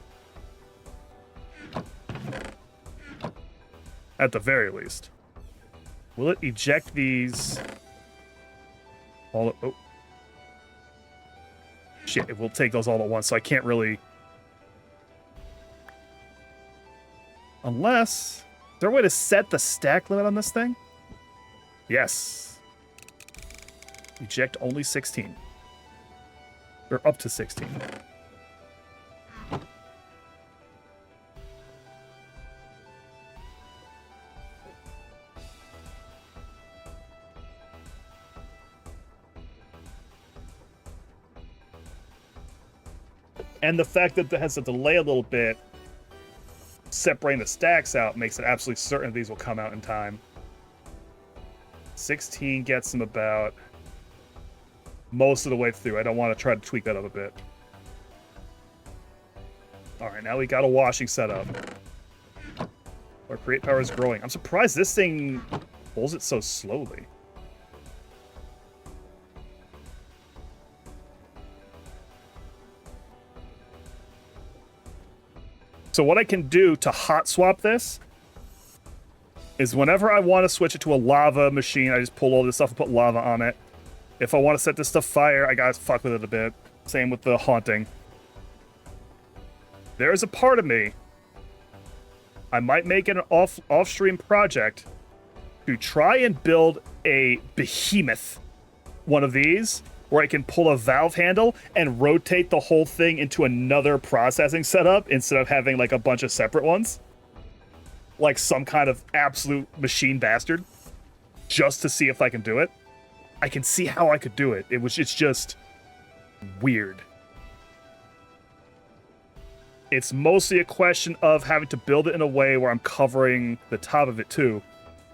At the very least. Will it eject these? All oh. Shit, it will take those all at once, so I can't really... Unless... Is there a way to set the stack limit on this thing? Yes. Eject only 16. Or up to 16. And the fact that it has to delay a little bit, separating the stacks out, makes it absolutely certain these will come out in time. 16 gets them about most of the way through. I don't want to try to tweak that up a bit. All right, now we got a washing setup. Our create power is growing. I'm surprised this thing pulls it so slowly. So what I can do to hot swap this is whenever I want to switch it to a lava machine, I just pull all this stuff and put lava on it. If I want to set this stuff fire, I gotta fuck with it a bit. Same with the haunting. There's a part of me, I might make an off-stream project to try and build a behemoth one of these, where I can pull a valve handle and rotate the whole thing into another processing setup instead of having like a bunch of separate ones. Like some kind of absolute machine bastard. Just to see if I can do it. I can see how I could do it. It's just weird. It's mostly a question of having to build it in a way where I'm covering the top of it too,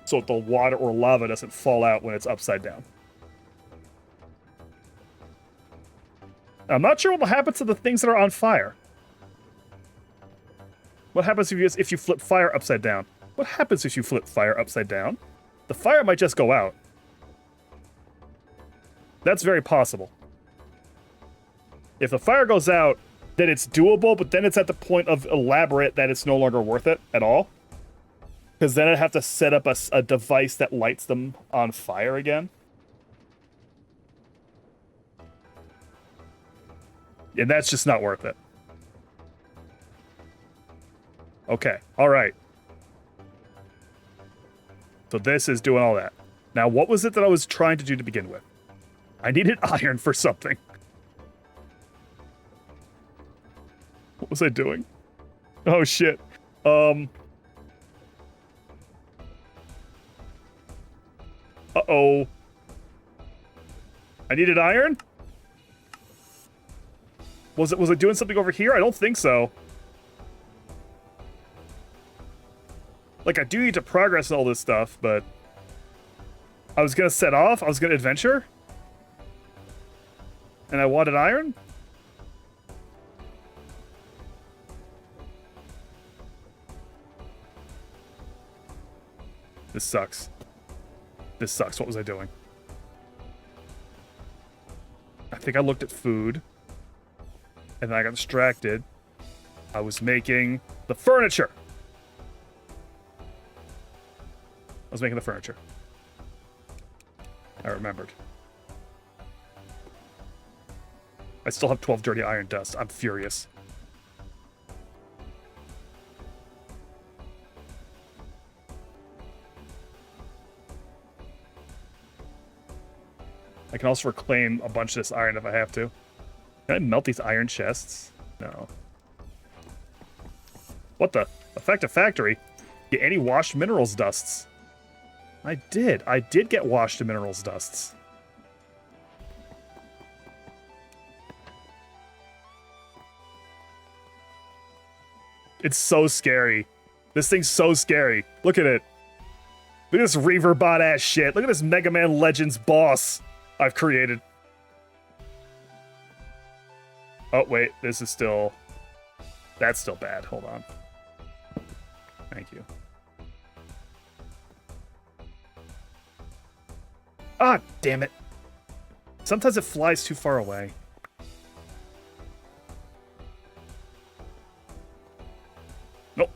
so the water or lava doesn't fall out when it's upside down. I'm not sure what will happen to the things that are on fire. What happens if you flip fire upside down? What happens if you flip fire upside down? The fire might just go out. That's very possible. If the fire goes out, then it's doable, but then it's at the point of elaborate that it's no longer worth it at all. Because then I'd have to set up a device that lights them on fire again. And that's just not worth it. Okay, all right. So this is doing all that. Now, what was it that I was trying to do to begin with? I needed iron for something. What was I doing? Oh, shit. Uh-oh. I needed iron? Was it doing something over here? I don't think so. Like, I do need to progress all this stuff, but I was gonna set off. I was gonna adventure. And I wanted iron? This sucks. This sucks. What was I doing? I think I looked at food. And then I got distracted. I was making the furniture. I was making the furniture. I remembered. I still have 12 dirty iron dust. I'm furious. I can also reclaim a bunch of this iron if I have to. Can I melt these iron chests? No. What the? Effective factory? Get any washed minerals dusts. I did. I did get washed minerals dusts. It's so scary. This thing's so scary. Look at it. Look at this Reaver-bot ass shit. Look at this Mega Man Legends boss I've created. Oh, wait. This is still... That's still bad. Hold on. Thank you. Ah, damn it. Sometimes it flies too far away. Nope.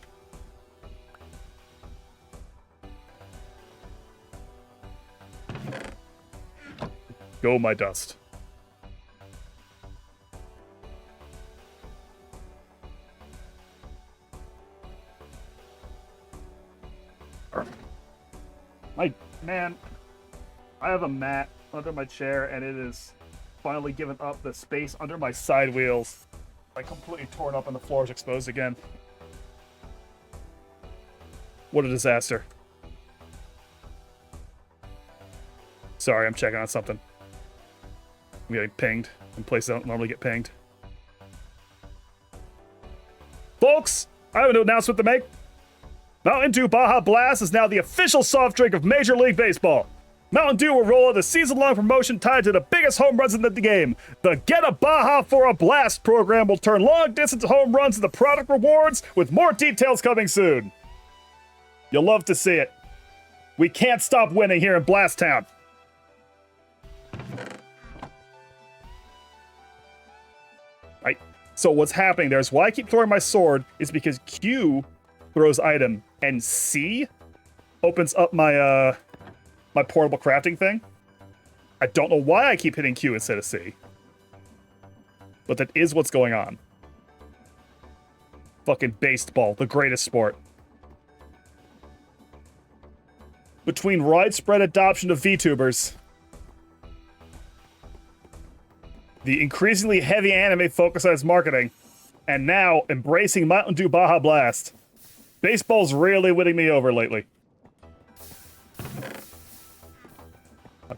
Go, my dust. Man, I have a mat under my chair, and it is finally given up the space under my side wheels. Like, completely torn up and the floor is exposed again. What a disaster. Sorry, I'm checking on something. I'm getting pinged in places I don't normally get pinged. Folks, I have an announcement to make. Mountain Dew Baja Blast is now the official soft drink of Major League Baseball. Mountain Dew will roll out a season-long promotion tied to the biggest home runs in the game. The Get a Baja for a Blast program will turn long-distance home runs into product rewards, with more details coming soon. You'll love to see it. We can't stop winning here in Blast Town. Right. So what's happening there is why I keep throwing my sword is because Q throws item, and C opens up my my portable crafting thing. I don't know why I keep hitting Q instead of C, but that is what's going on. Fucking baseball, the greatest sport. Between widespread adoption of VTubers, the increasingly heavy anime focus on its marketing, and now embracing Mountain Dew Baja Blast, baseball's really winning me over lately.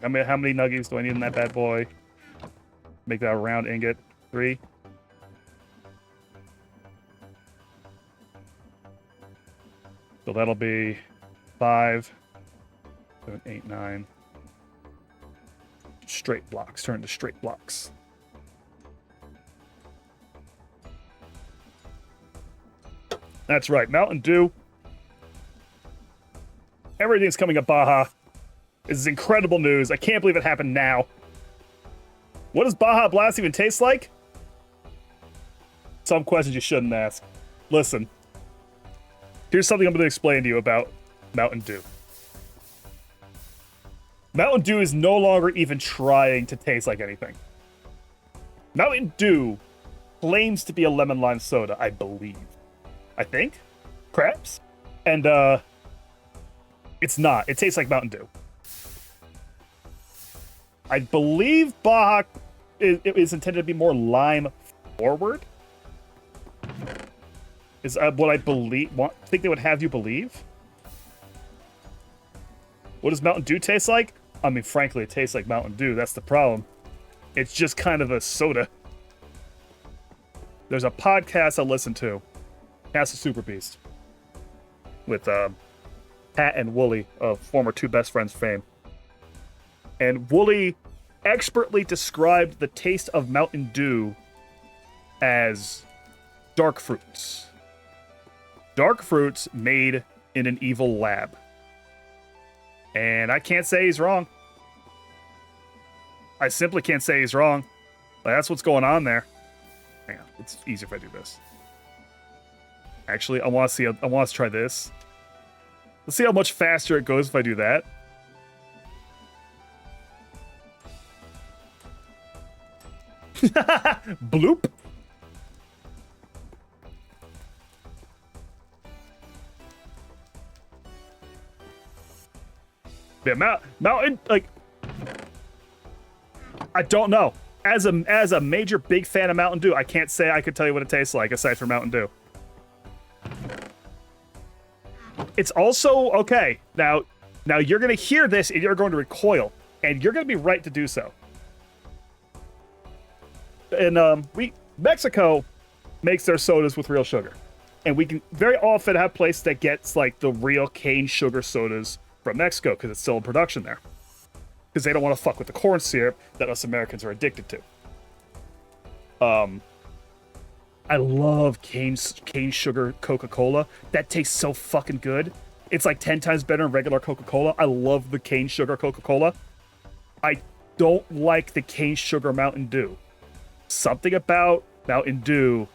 How many nuggies do I need in that bad boy? Make that a round ingot. 3. So that'll be 5, 7, 8, 9. Straight blocks. Turn to straight blocks. That's right, Mountain Dew. Everything's coming up Baja. This is incredible news. I can't believe it happened now. What does Baja Blast even taste like? Some questions you shouldn't ask. Listen. Here's something I'm going to explain to you about Mountain Dew. Mountain Dew is no longer even trying to taste like anything. Mountain Dew claims to be a lemon lime soda, I believe. I think? crabs, and it's not. It tastes like Mountain Dew. I believe Baja is intended to be more lime forward. Is what I think they would have you believe. What does Mountain Dew taste like? I mean, frankly, it tastes like Mountain Dew. That's the problem. It's just kind of a soda. There's a podcast I listen to, Cast of Super Beast, with Pat and Wooly of former Two Best Friends fame. And Wooly expertly described the taste of Mountain Dew as dark fruits. Dark fruits made in an evil lab. And I can't say he's wrong. I simply can't say he's wrong. Like, that's what's going on there. Hang on, it's easier if I do this. Actually, I want to try this. Let's see how much faster it goes if I do that. Bloop. Yeah, Mountain, like, I don't know. As a major big fan of Mountain Dew, I can't say I could tell you what it tastes like aside from Mountain Dew. It's also okay. Now you're gonna hear this and you're going to recoil, and you're gonna be right to do so. And Mexico makes their sodas with real sugar, and we can very often have places that gets like the real cane sugar sodas from Mexico because it's still in production there, because they don't want to fuck with the corn syrup that us Americans are addicted to. I love cane sugar Coca-Cola. That tastes so fucking good. It's like 10 times better than regular Coca-Cola. I love the cane sugar Coca-Cola. I don't like the cane sugar Mountain Dew. Something about Mountain Dew,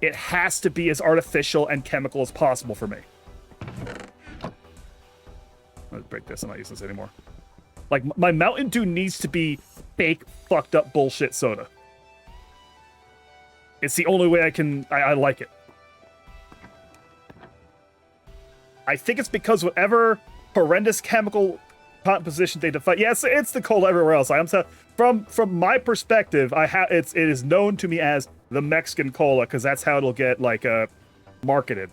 it has to be as artificial and chemical as possible for me. Let's break this. I'm not using this anymore. Like, my Mountain Dew needs to be fake, fucked up bullshit soda. It's the only way I like it. I think it's because whatever horrendous chemical composition they define. Yes, it's the cola everywhere else. From my perspective, it is known to me as the Mexican cola because that's how it'll get like marketed.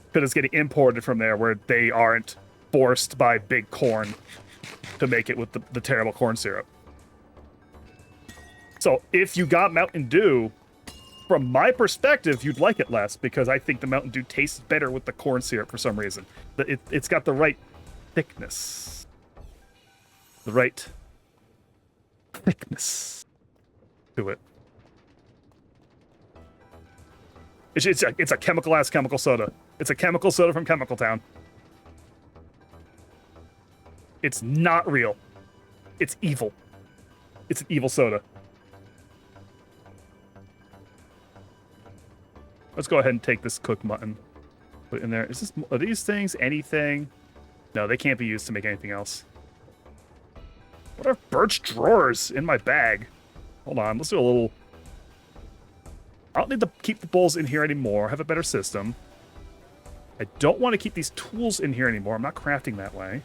Because it's getting imported from there, where they aren't forced by big corn to make it with the terrible corn syrup. So if you got Mountain Dew, from my perspective, you'd like it less because I think the Mountain Dew tastes better with the corn syrup for some reason. It's got the right thickness. The right thickness to it. It's a chemical-ass chemical soda. It's a chemical soda from Chemical Town. It's not real. It's evil. It's an evil soda. Let's go ahead and take this cooked mutton. Put it in there. Are these things anything? No, they can't be used to make anything else. What are birch drawers in my bag? Hold on, let's do a little... I don't need to keep the bowls in here anymore. I have a better system. I don't want to keep these tools in here anymore. I'm not crafting that way.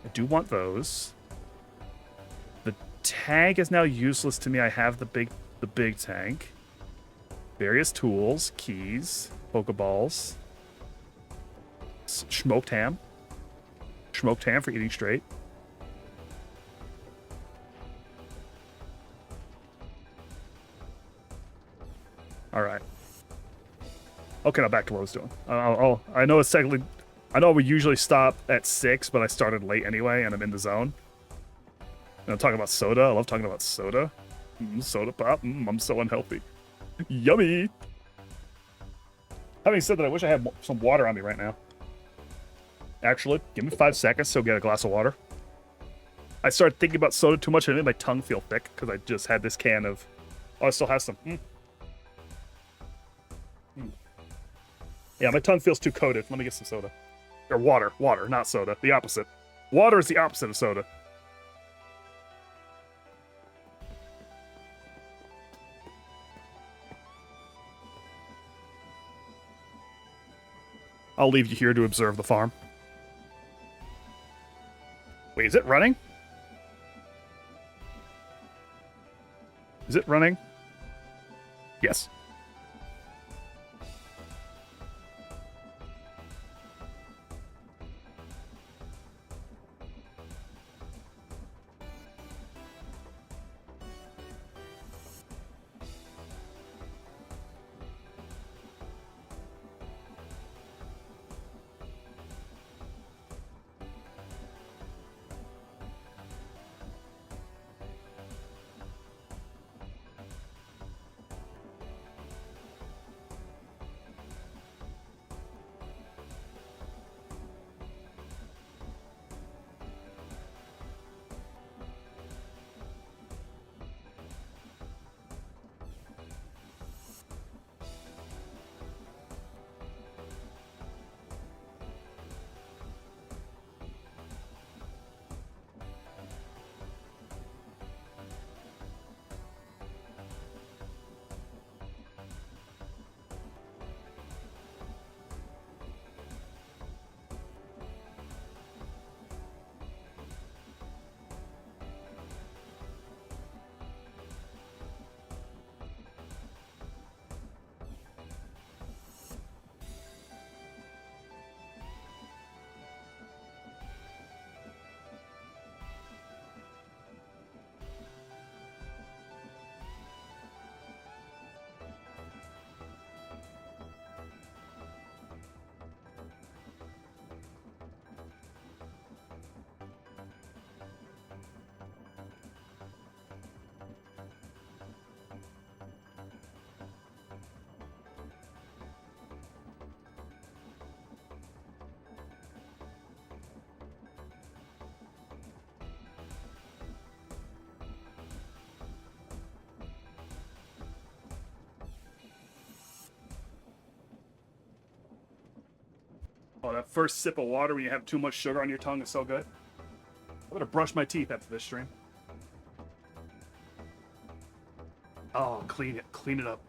I do want those. The tank is now useless to me. I have the big tank. Various tools, keys, Pokeballs. Smoked ham. Smoked ham for eating straight. Alright. Okay, now back to what I was doing. I know it's technically... I know we usually stop at 6, but I started late anyway, and I'm in the zone. And I'm talking about soda. I love talking about soda. Soda pop. I'm so unhealthy. Yummy! Having said that, I wish I had some water on me right now. Actually, give me 5 seconds to get a glass of water. I started thinking about soda too much and it made my tongue feel thick because I just had this can of... Oh, I still have some. Yeah, my tongue feels too coated. Let me get some soda. Or water. Water, not soda. The opposite. Water is the opposite of soda. I'll leave you here to observe the farm. Wait, is it running? Is it running? Yes. Oh, that first sip of water when you have too much sugar on your tongue is so good. I'm gonna brush my teeth after this stream. Oh, clean it up.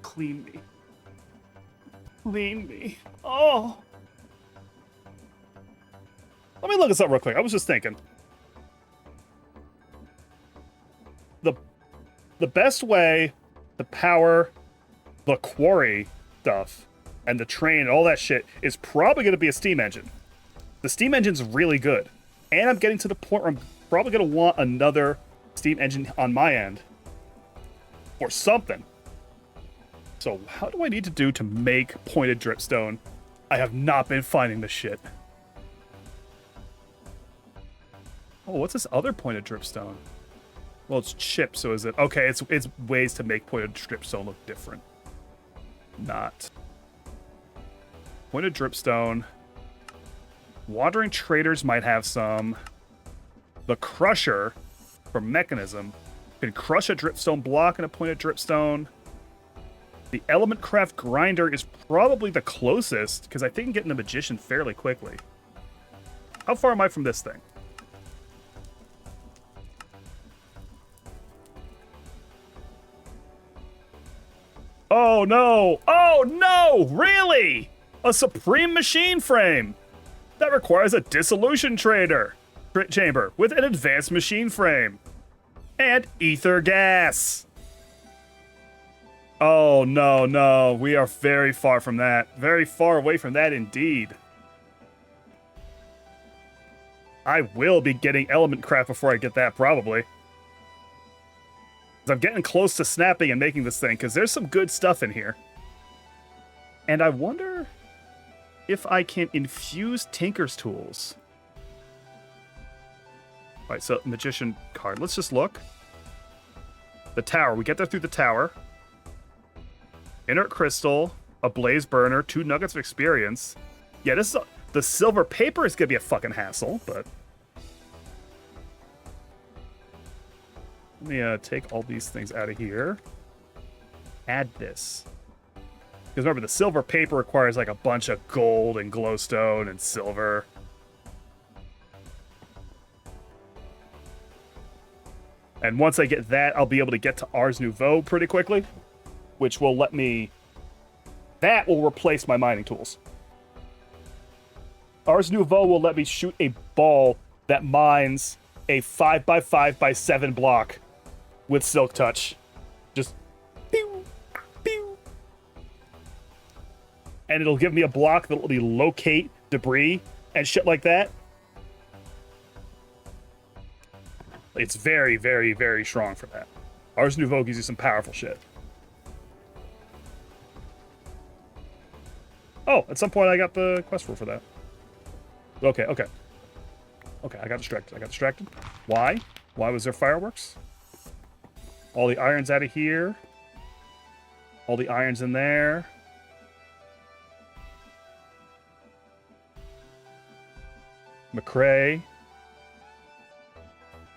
Clean me. Clean me. Oh. Let me look this up real quick. I was just thinking. The best way to power the quarry stuff and the train and all that shit is probably going to be a steam engine. The steam engine's really good. And I'm getting to the point where I'm probably going to want another steam engine on my end. Or something. So how do I need to do to make pointed dripstone? I have not been finding this shit. Oh, what's this other pointed dripstone? Well, it's chipped, so is it... Okay, it's ways to make pointed dripstone look different. Not. Pointed dripstone. Wandering traders might have some. The crusher from Mechanism can crush a dripstone block in a pointed dripstone. The element craft grinder is probably the closest, because I think I'm getting the magician fairly quickly. How far am I from this thing? Oh no! Oh no! Really? A supreme machine frame! That requires a dissolution chamber with an advanced machine frame. And ether gas! Oh no, no. We are very far from that. Very far away from that indeed. I will be getting element craft before I get that, probably. I'm getting close to snapping and making this thing, because there's some good stuff in here. And I wonder if I can infuse Tinker's tools. Alright, so magician card. Let's just look. The tower. We get there through the tower. Inert crystal, a blaze burner, 2 nuggets of experience. Yeah, this is the silver paper is gonna be a fucking hassle, but... Let me take all these things out of here. Add this. Because remember, the silver paper requires like a bunch of gold and glowstone and silver. And once I get that, I'll be able to get to Ars Nouveau pretty quickly. Which will let me... That will replace my mining tools. Ars Nouveau will let me shoot a ball that mines a 5x5x7 block with Silk Touch. Just pew, pew. And it'll give me a block that will be locate debris and shit like that. It's very, very, very strong for that. Ars Nouveau gives you some powerful shit. Oh, at some point I got the quest for that. Okay, okay. Okay, I got distracted. Why? Why was there fireworks? All the iron's out of here. All the iron's in there. McCrae.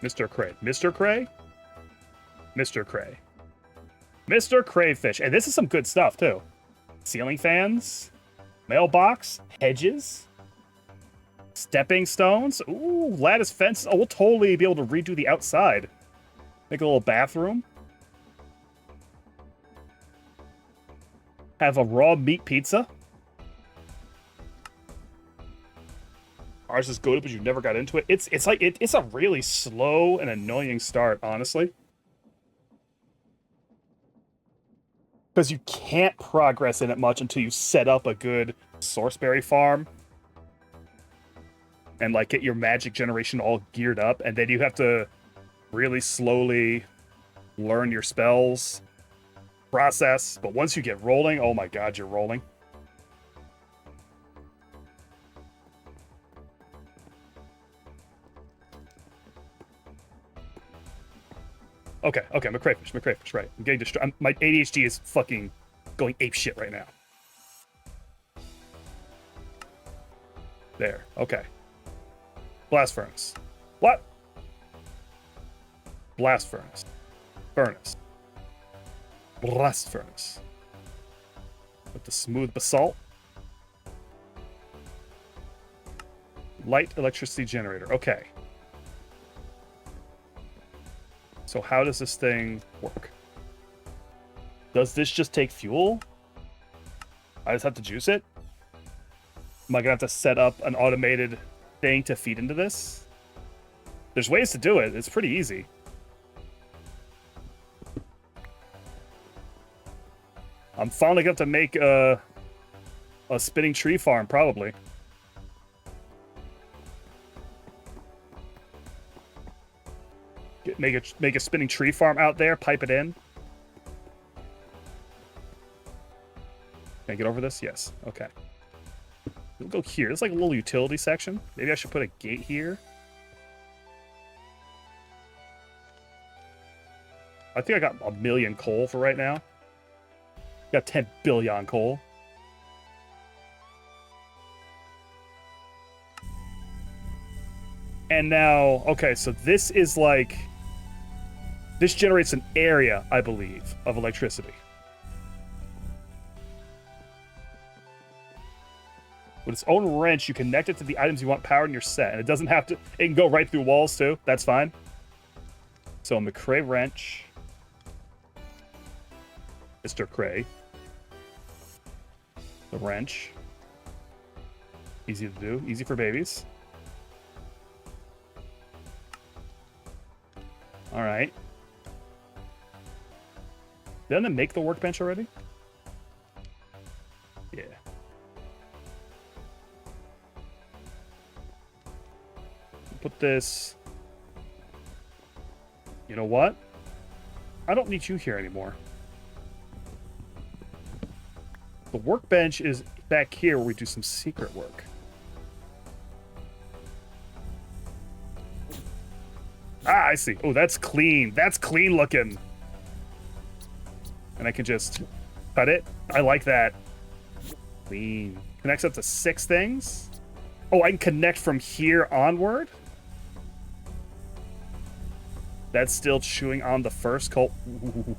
Mr. Cray. Mr. Cray? Mr. Cray. Mr. Crayfish. And this is some good stuff, too. Ceiling fans. Mailbox. Hedges. Stepping stones. Ooh, lattice fence. Oh, we'll totally be able to redo the outside. Make a little bathroom. Have a raw meat pizza. Ours is good, but you never got into it. It's a really slow and annoying start, honestly. Because you can't progress in it much until you set up a good sourceberry farm. And, like, get your magic generation all geared up. And then you have to really slowly learn your spells. Process. But once you get rolling, oh my god, you're rolling. Okay, McCrayfish, right. I'm getting distracted. My ADHD is fucking going ape shit right now. There, okay. Blast furnace. What? Blast furnace. Furnace. Blast furnace. With the smooth basalt. Light electricity generator. Okay. So how does this thing work? Does this just take fuel? I just have to juice it? Am I gonna have to set up an automated thing to feed into this? There's ways to do it. It's pretty easy. I'm finally gonna have to make a spinning tree farm, probably. Make a spinning tree farm out there, pipe it in. Can I get over this? Yes. Okay. We'll go here. It's like a little utility section. Maybe I should put a gate here. I think I got 1 million coal for right now. Got 10 billion coal. And now, okay, so this is like... This generates an area, I believe, of electricity. With its own wrench, you connect it to the items you want powered in your set. And it doesn't have to... It can go right through walls, too. That's fine. So, McCrae wrench. Mr. Cray. The wrench. Easy to do. Easy for babies. Alright. Didn't it make the workbench already? Yeah. Put this... You know what? I don't need you here anymore. The workbench is back here where we do some secret work. Ah, I see. Oh, that's clean. That's clean looking. And I can just cut it. I like that. Clean. Connects up to 6 things. Oh, I can connect from here onward. That's still chewing on the first coal. Ooh,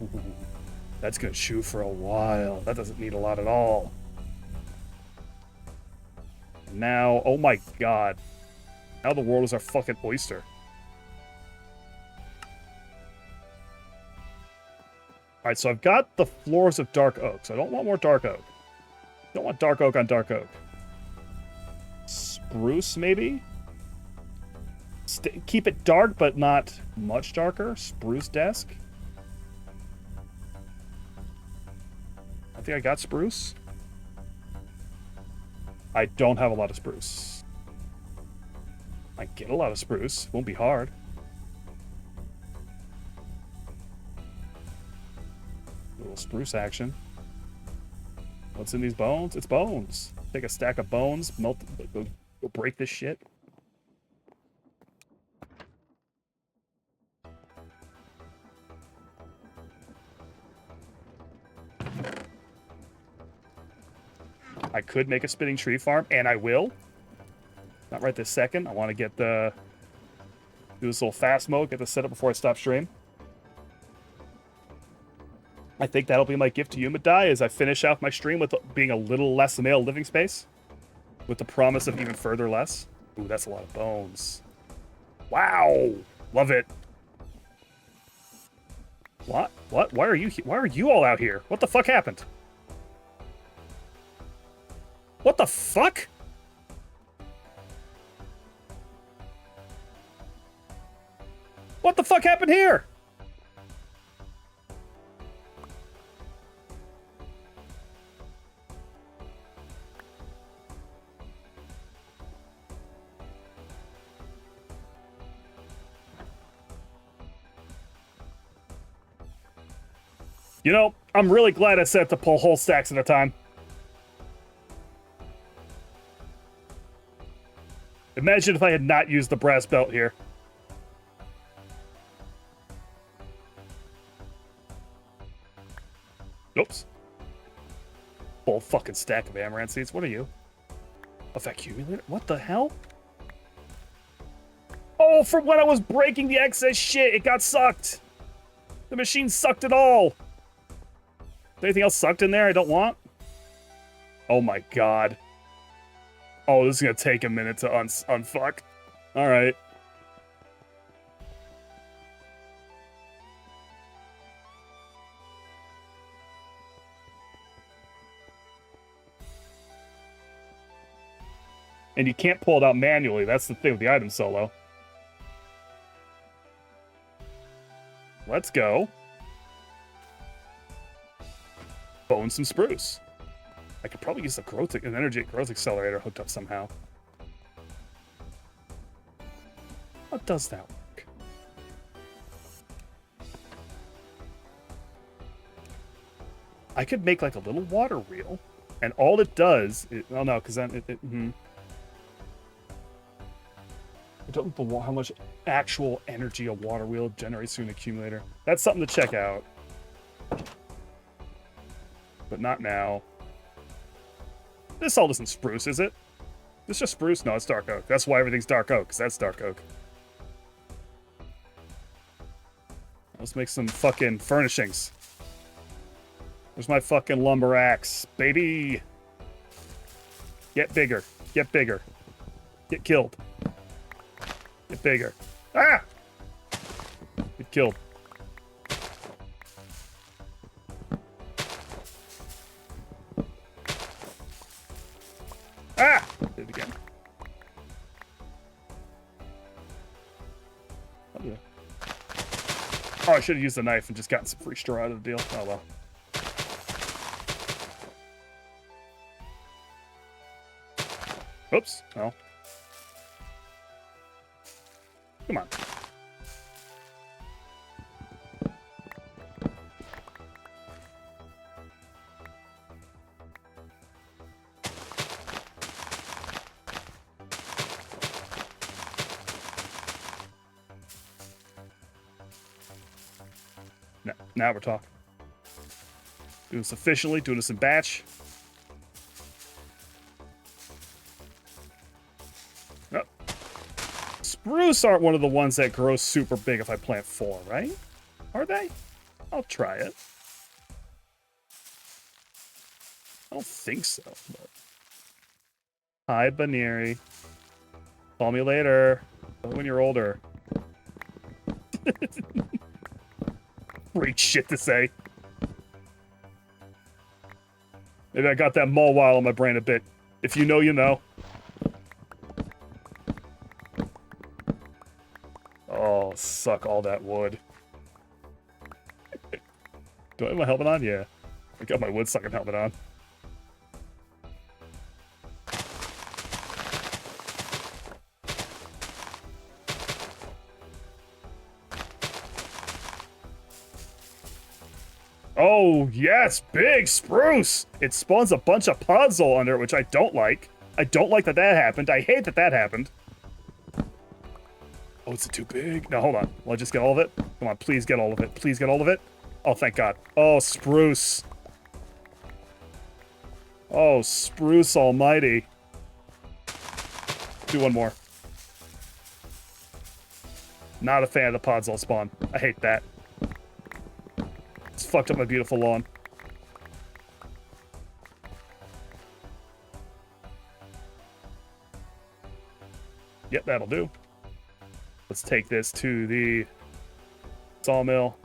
that's gonna chew for a while. That doesn't need a lot at all. Now, oh my god. Now the world is our fucking oyster. Alright, so I've got the floors of dark oak, so I don't want more dark oak. Don't want dark oak on dark oak. spruce, maybe? Keep it dark, but not much darker. Spruce desk. I think I got spruce. I don't have a lot of spruce. I get a lot of spruce. Won't be hard. A little spruce action. What's in these bones? It's bones. Take a stack of bones, melt, go break this shit. I could make a spinning tree farm, and I will. Not right this second. I want to get the... do this little fast mode, get this set up before I stop stream. I think that'll be my gift to you, Madai, as I finish out my stream with being a little less male living space. With the promise of even further less. Ooh, that's a lot of bones. Wow! Love it. What? What? Why are you all out here? What the fuck happened? What the fuck? What the fuck happened here? You know, I'm really glad I set to pull whole stacks at a time. Imagine if I had not used the brass belt here. Oops. Full fucking stack of amaranth seeds. What are you? A accumulator? What the hell? Oh, from when I was breaking the excess shit, it got sucked. The machine sucked it all. Is anything else sucked in there I don't want? Oh my god. Oh, this is gonna take a minute to unfuck. Alright. And you can't pull it out manually. That's the thing with the item solo. Let's go. Bone some spruce. I could probably use an energy growth accelerator hooked up somehow. How does that work? I could make like a little water wheel, and all it does is, oh no, because then I don't know how much actual energy a water wheel generates through an accumulator. That's something to check out. But not now. This all isn't spruce, is it? This just spruce? No, it's dark oak. That's why everything's dark oak, because that's dark oak. Let's make some fucking furnishings. Where's my fucking lumber axe, baby? Get bigger. Get bigger. Get killed. Get bigger. Ah! Get killed. Ah! Did it again. Oh, yeah. Oh, I should have used the knife and just gotten some free straw out of the deal. Oh, well. Oops. No. Come on. Now we're talking. Doing this efficiently, doing this in batch. Oh. Spruce aren't one of the ones that grow super big if I plant 4, right? Are they? I'll try it. I don't think so. But... Hi, Baneri. Call me later. When you're older. Great shit to say. Maybe I got that Mulwile on my brain a bit. If you know, you know. Fuck all that wood. Do I have my helmet on? Yeah. I got my wood sucking helmet on. Oh, yes, big spruce! It spawns a bunch of puzzle under it, which I don't like. I don't like that that happened. I hate that that happened. Oh, is it too big? No, hold on. Will I just get all of it? Come on, please get all of it. Please get all of it. Oh, thank God. Oh, spruce. Oh, spruce almighty. Do one more. Not a fan of the pods all spawn. I hate that. It's fucked up my beautiful lawn. Yep, that'll do. Let's take this to the sawmill.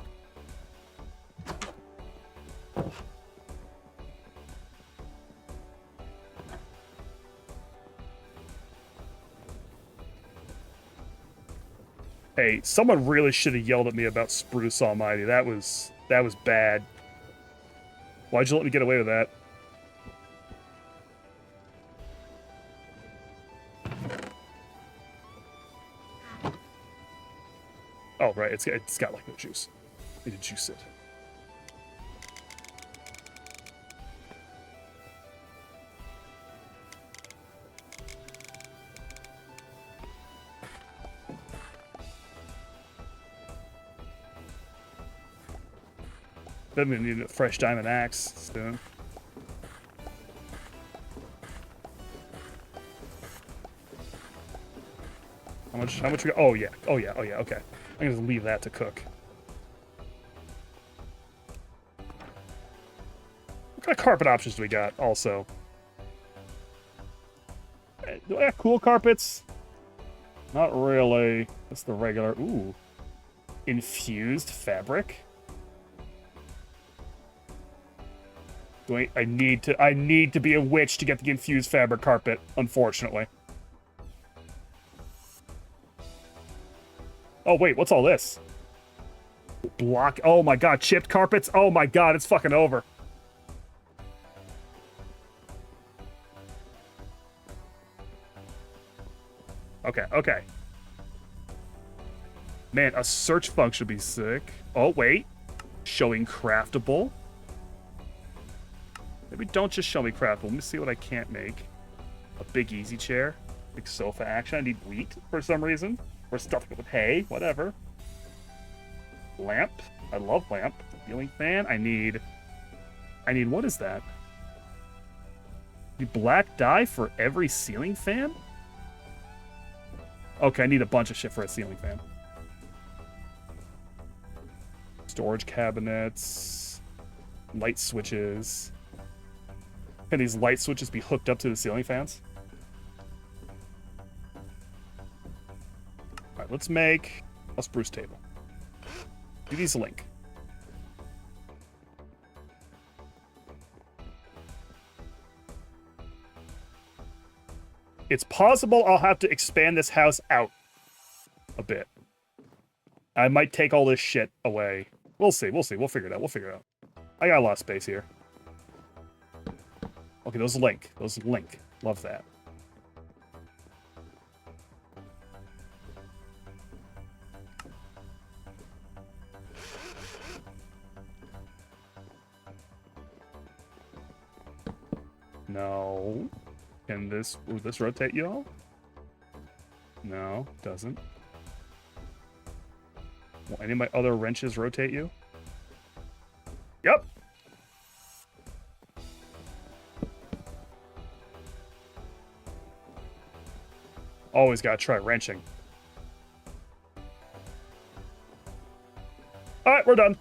Hey, someone really should have yelled at me about Spruce Almighty. That was bad. Why'd you let me get away with that? Oh, right, it's got like no juice. I need to juice it. Then we need a fresh diamond axe soon. How much we got? Oh yeah, okay. I'm gonna just leave that to cook. What kind of carpet options do we got also? Do I have cool carpets? Not really. That's the regular. Ooh. Infused fabric? I need to be a witch to get the infused fabric carpet, unfortunately. Oh wait, what's all this? Block. Oh my God, chipped carpets. Oh my God, it's fucking over. Okay. Man, a search function would be sick. Oh wait, showing craftable. Maybe don't just show me craftable. Let me see what I can't make. A big easy chair, big sofa action. I need wheat for some reason. Or stuff with hay, whatever. Lamp. I love lamp. Ceiling fan. I need what is that? The black dye for every ceiling fan? Okay, I need a bunch of shit for a ceiling fan. Storage cabinets. Light switches. Can these light switches be hooked up to the ceiling fans? Alright, let's make a spruce table. Do these link. It's possible I'll have to expand this house out a bit. I might take all this shit away. We'll see. We'll figure it out. I got a lot of space here. Okay, those link. Love that. No. Can this... Will this rotate you all? No, doesn't. Will any of my other wrenches rotate you? Yep. Always gotta try wrenching. Alright, we're done.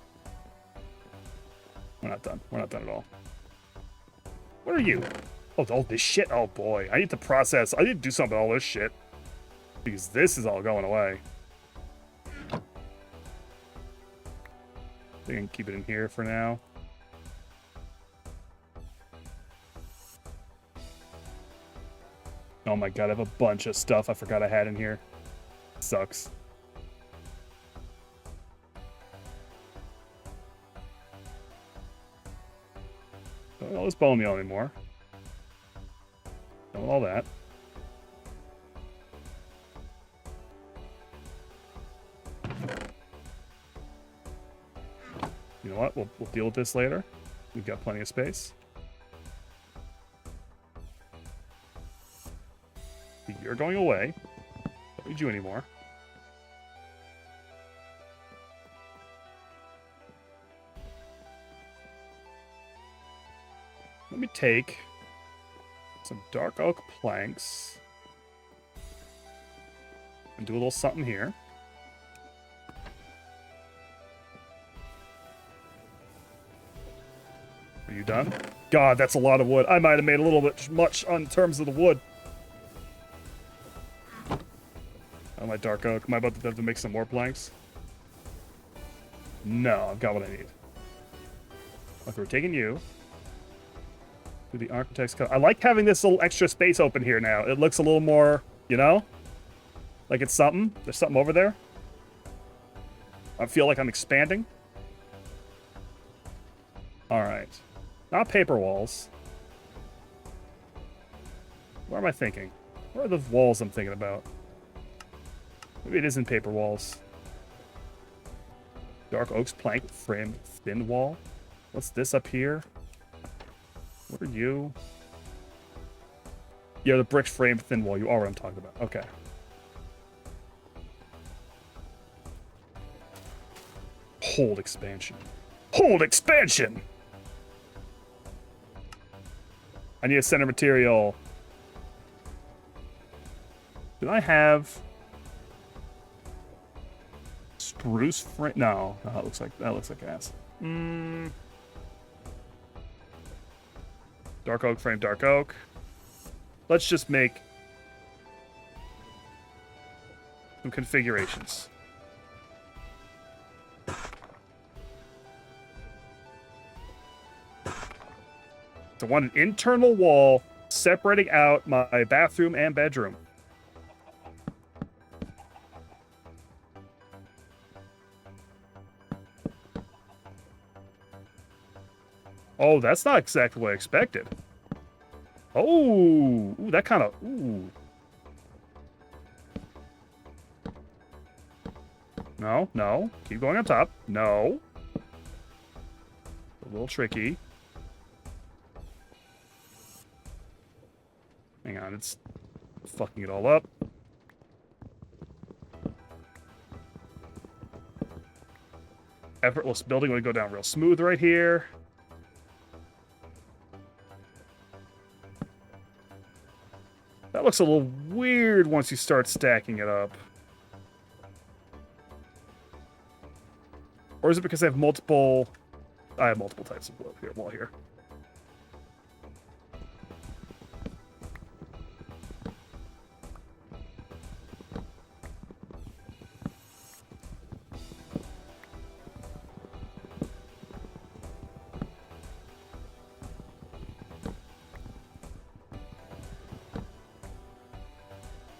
We're not done. We're not done at all. What are you? Oh, all this shit? Oh boy. I need to process. I need to do something with all this shit. Because this is all going away. I think I can keep it in here for now. Oh my God, I have a bunch of stuff I forgot I had in here. Sucks. Don't want all this bone meal anymore. Don't want all that. You know what? We'll deal with this later. We've got plenty of space. You're going away. Don't need you anymore. Let me take some dark oak planks and do a little something here. Are you done? God, that's a lot of wood. I might have made a little bit much on terms of the wood. Oh, my dark oak. Am I about to have to make some more planks? No, I've got what I need. Okay, we're taking you to the architect's cut. I like having this little extra space open here now. It looks a little more, you know? Like it's something. There's something over there. I feel like I'm expanding. All right. Not paper walls. What am I thinking? What are the walls I'm thinking about? Maybe it isn't paper walls. Dark oak's plank framed thin wall. What's this up here? What are you? Yeah, the brick framed thin wall. You are what I'm talking about. Okay. Hold expansion. Hold expansion! I need a center material. Do I have spruce frame? No, that looks like ass. Dark oak frame, dark oak. Let's just make some configurations. So I want an internal wall separating out my bathroom and bedroom. Oh, that's not exactly what I expected. Oh, ooh, that kind of, ooh. No, no, keep going on top. No. A little tricky. Hang on, it's fucking it all up. Effortless building would go down real smooth right here. That looks a little weird once you start stacking it up. Or is it because I have multiple... I have multiple types of wall here.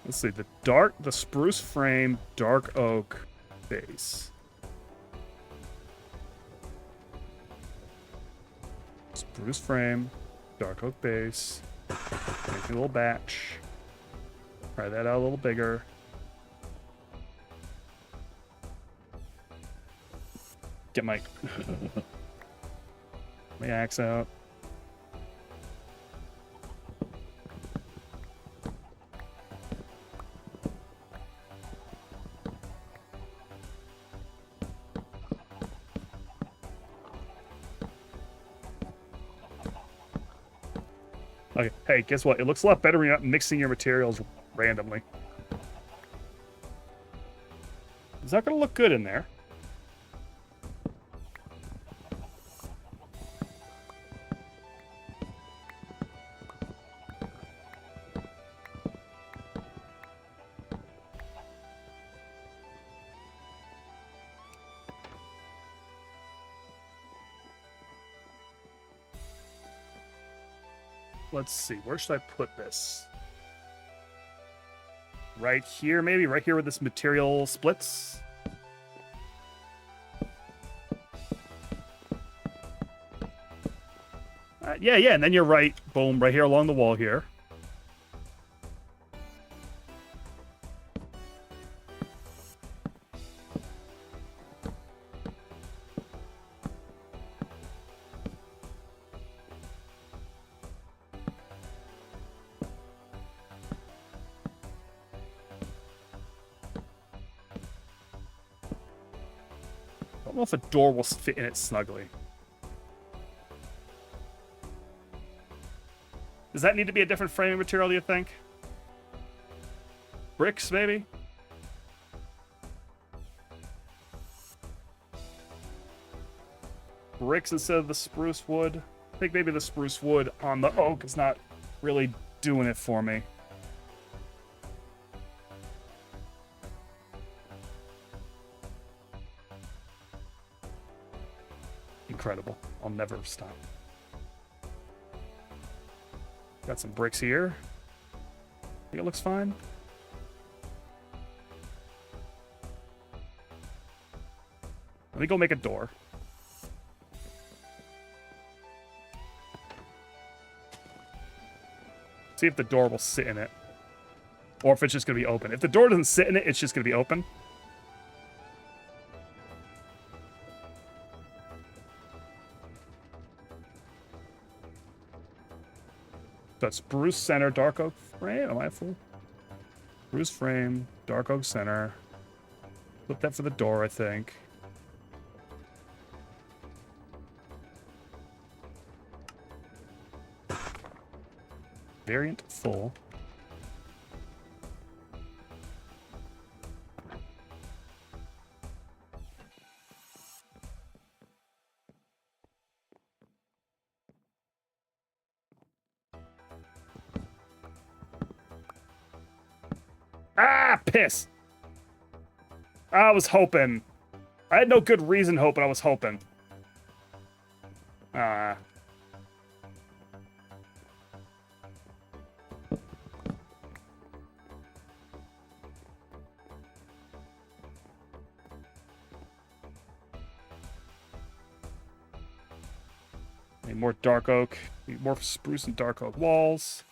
Let's see, the spruce frame, dark oak base. Spruce frame, dark oak base. Make a little batch. Try that out a little bigger. Get my my axe out. Okay, hey, guess what? It looks a lot better when you're not mixing your materials randomly. Is that gonna look good in there? Let's see, where should I put this? Right here, maybe? Right here where this material splits? Yeah, and then you're right. Boom, right here along the wall here. I don't know if a door will fit in it snugly. Does that need to be a different framing material, do you think? Bricks, maybe? Bricks instead of the spruce wood. I think maybe the spruce wood on the oak is not really doing it for me. Incredible. I'll never stop. Got some bricks here. I think it looks fine. Let me go make a door. See if the door will sit in it. Or if it's just going to be open. If the door doesn't sit in it, it's just going to be open. That's spruce center, dark oak frame. Am I full? Spruce frame, dark oak center. Flip that for the door, I think. Variant full. Ah, piss. I was hoping. I had no good reason hoping. I was hoping. Need more dark oak. Need more spruce and dark oak walls.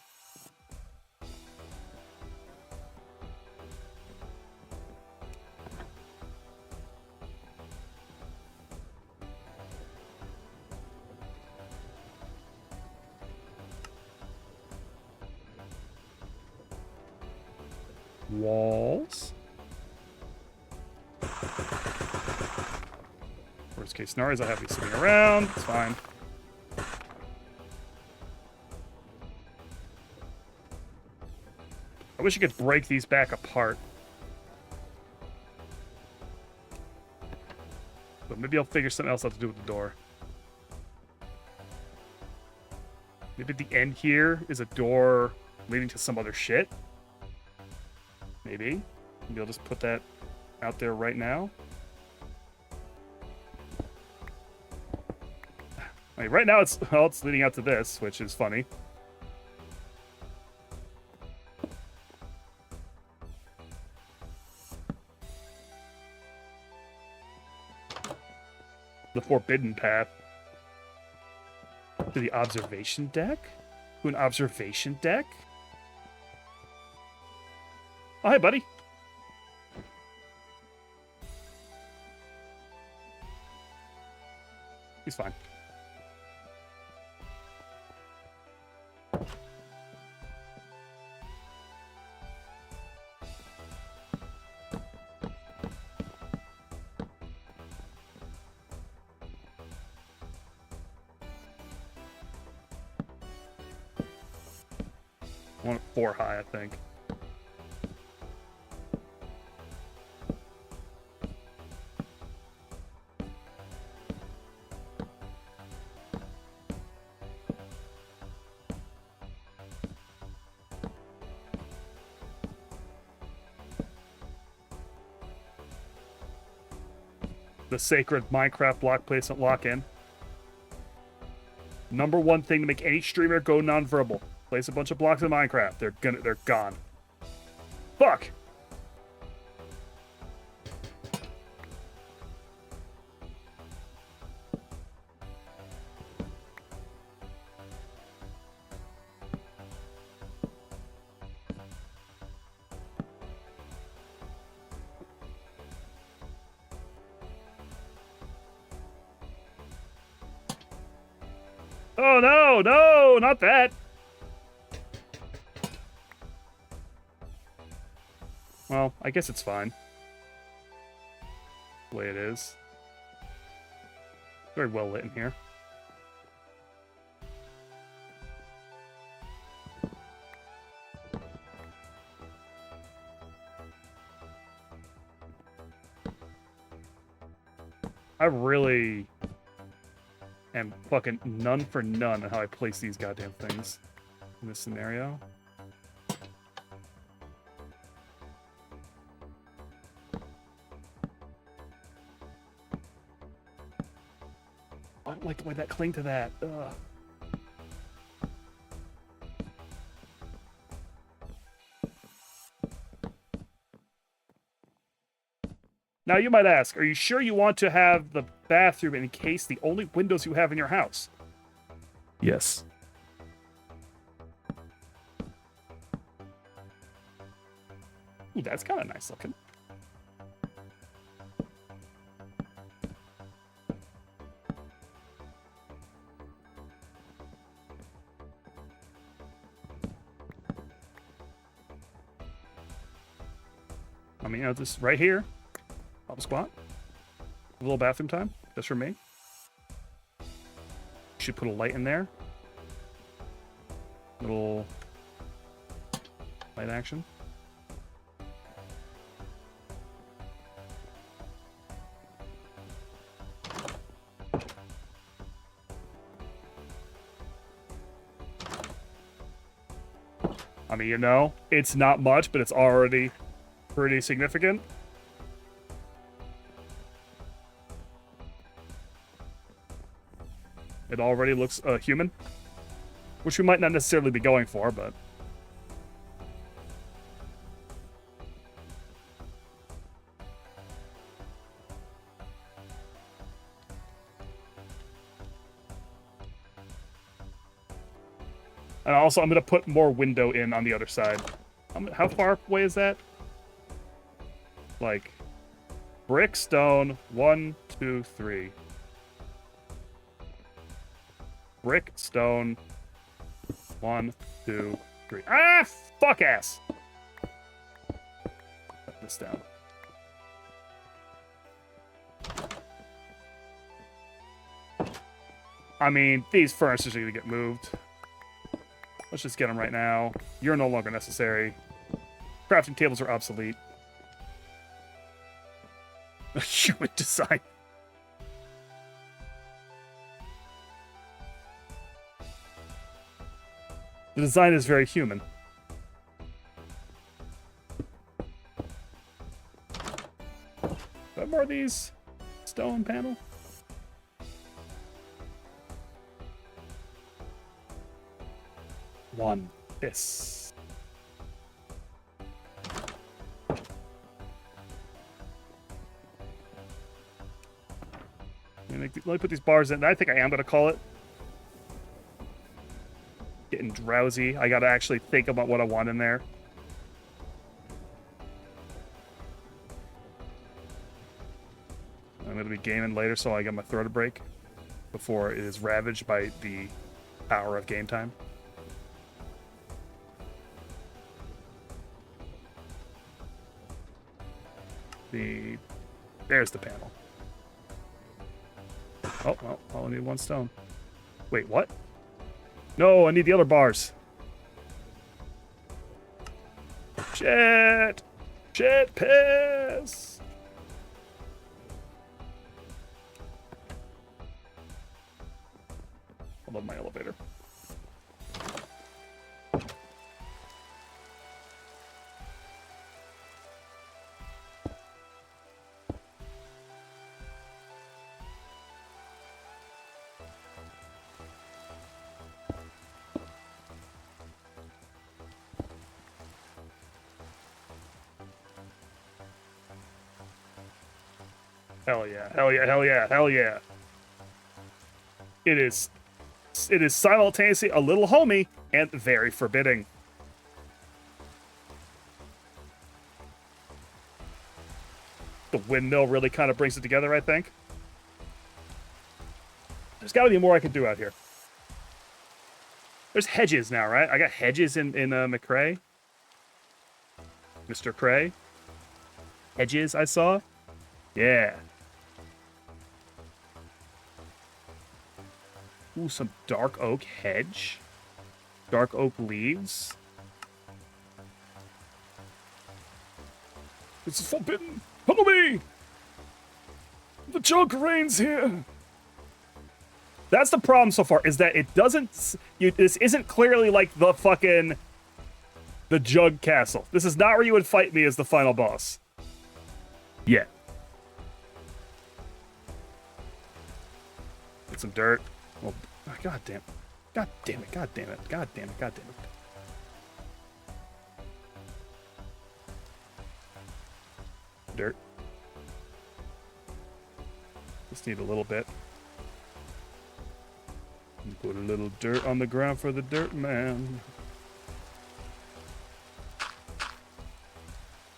Walls. Worst case scenario is I have these sitting around. It's fine. I wish you could break these back apart. But maybe I'll figure something else out to do with the door. Maybe at the end here is a door leading to some other shit. Maybe. Maybe I'll just put that out there right now. I mean, right now it's leading out to this, which is funny. The forbidden path. To the observation deck? To an observation deck? Oh, hi, buddy. He's fine. I want it 4 high, I think. The sacred Minecraft block placement lock-in. Number one thing to make any streamer go non-verbal. Place a bunch of blocks in Minecraft. They're gone. Fuck! Oh, no, no, not that. Well, I guess it's fine. The way it is. Very well lit in here. I really am fucking none for none on how I place these goddamn things in this scenario. I don't like the way that cling to that. Ugh. Now you might ask, are you sure you want to have the bathroom in case the only windows you have in your house? Yes. Ooh, that's kind of nice looking. I mean, you know, this right here. Pop a squat. A little bathroom time, just for me. Should put a light in there. Little light action. I mean, you know, it's not much, but it's already pretty significant. It already looks human, which we might not necessarily be going for, but... And also, I'm going to put more window in on the other side. How far away is that? Like, brick, stone, 1, 2, 3. Brick, stone, 1, 2, 3. Ah, fuck ass! Put this down. I mean, these furnaces are going to get moved. Let's just get them right now. You're no longer necessary. Crafting tables are obsolete. Human design. The design is very human. What more of these? Stone panel? One. This. Let me put these bars in. I think I am going to call it. Getting drowsy. I got to actually think about what I want in there. I'm going to be gaming later, so I got my throat a break before it is ravaged by the power of game time. There's the panel. Oh, well, I only need one stone. Wait, what? No, I need the other bars. Shit! Shit, piss! I love my elevator. Hell yeah, hell yeah, hell yeah, hell yeah. It is simultaneously a little homey and very forbidding. The windmill really kind of brings it together, I think. There's got to be more I can do out here. There's hedges now, right? I got hedges in McCrae. Mr. Cray. Hedges I saw. Yeah. Ooh, some dark oak hedge. Dark oak leaves. This is forbidden. Follow me! The jug reigns here. That's the problem so far, is that it doesn't... this isn't clearly like the fucking... the Jug Castle. This is not where you would fight me as the final boss. Yeah. Get some dirt. Well, god damn it. God damn it, god damn it, god damn it, god damn it. Dirt. Just need a little bit. Put a little dirt on the ground for the dirt man.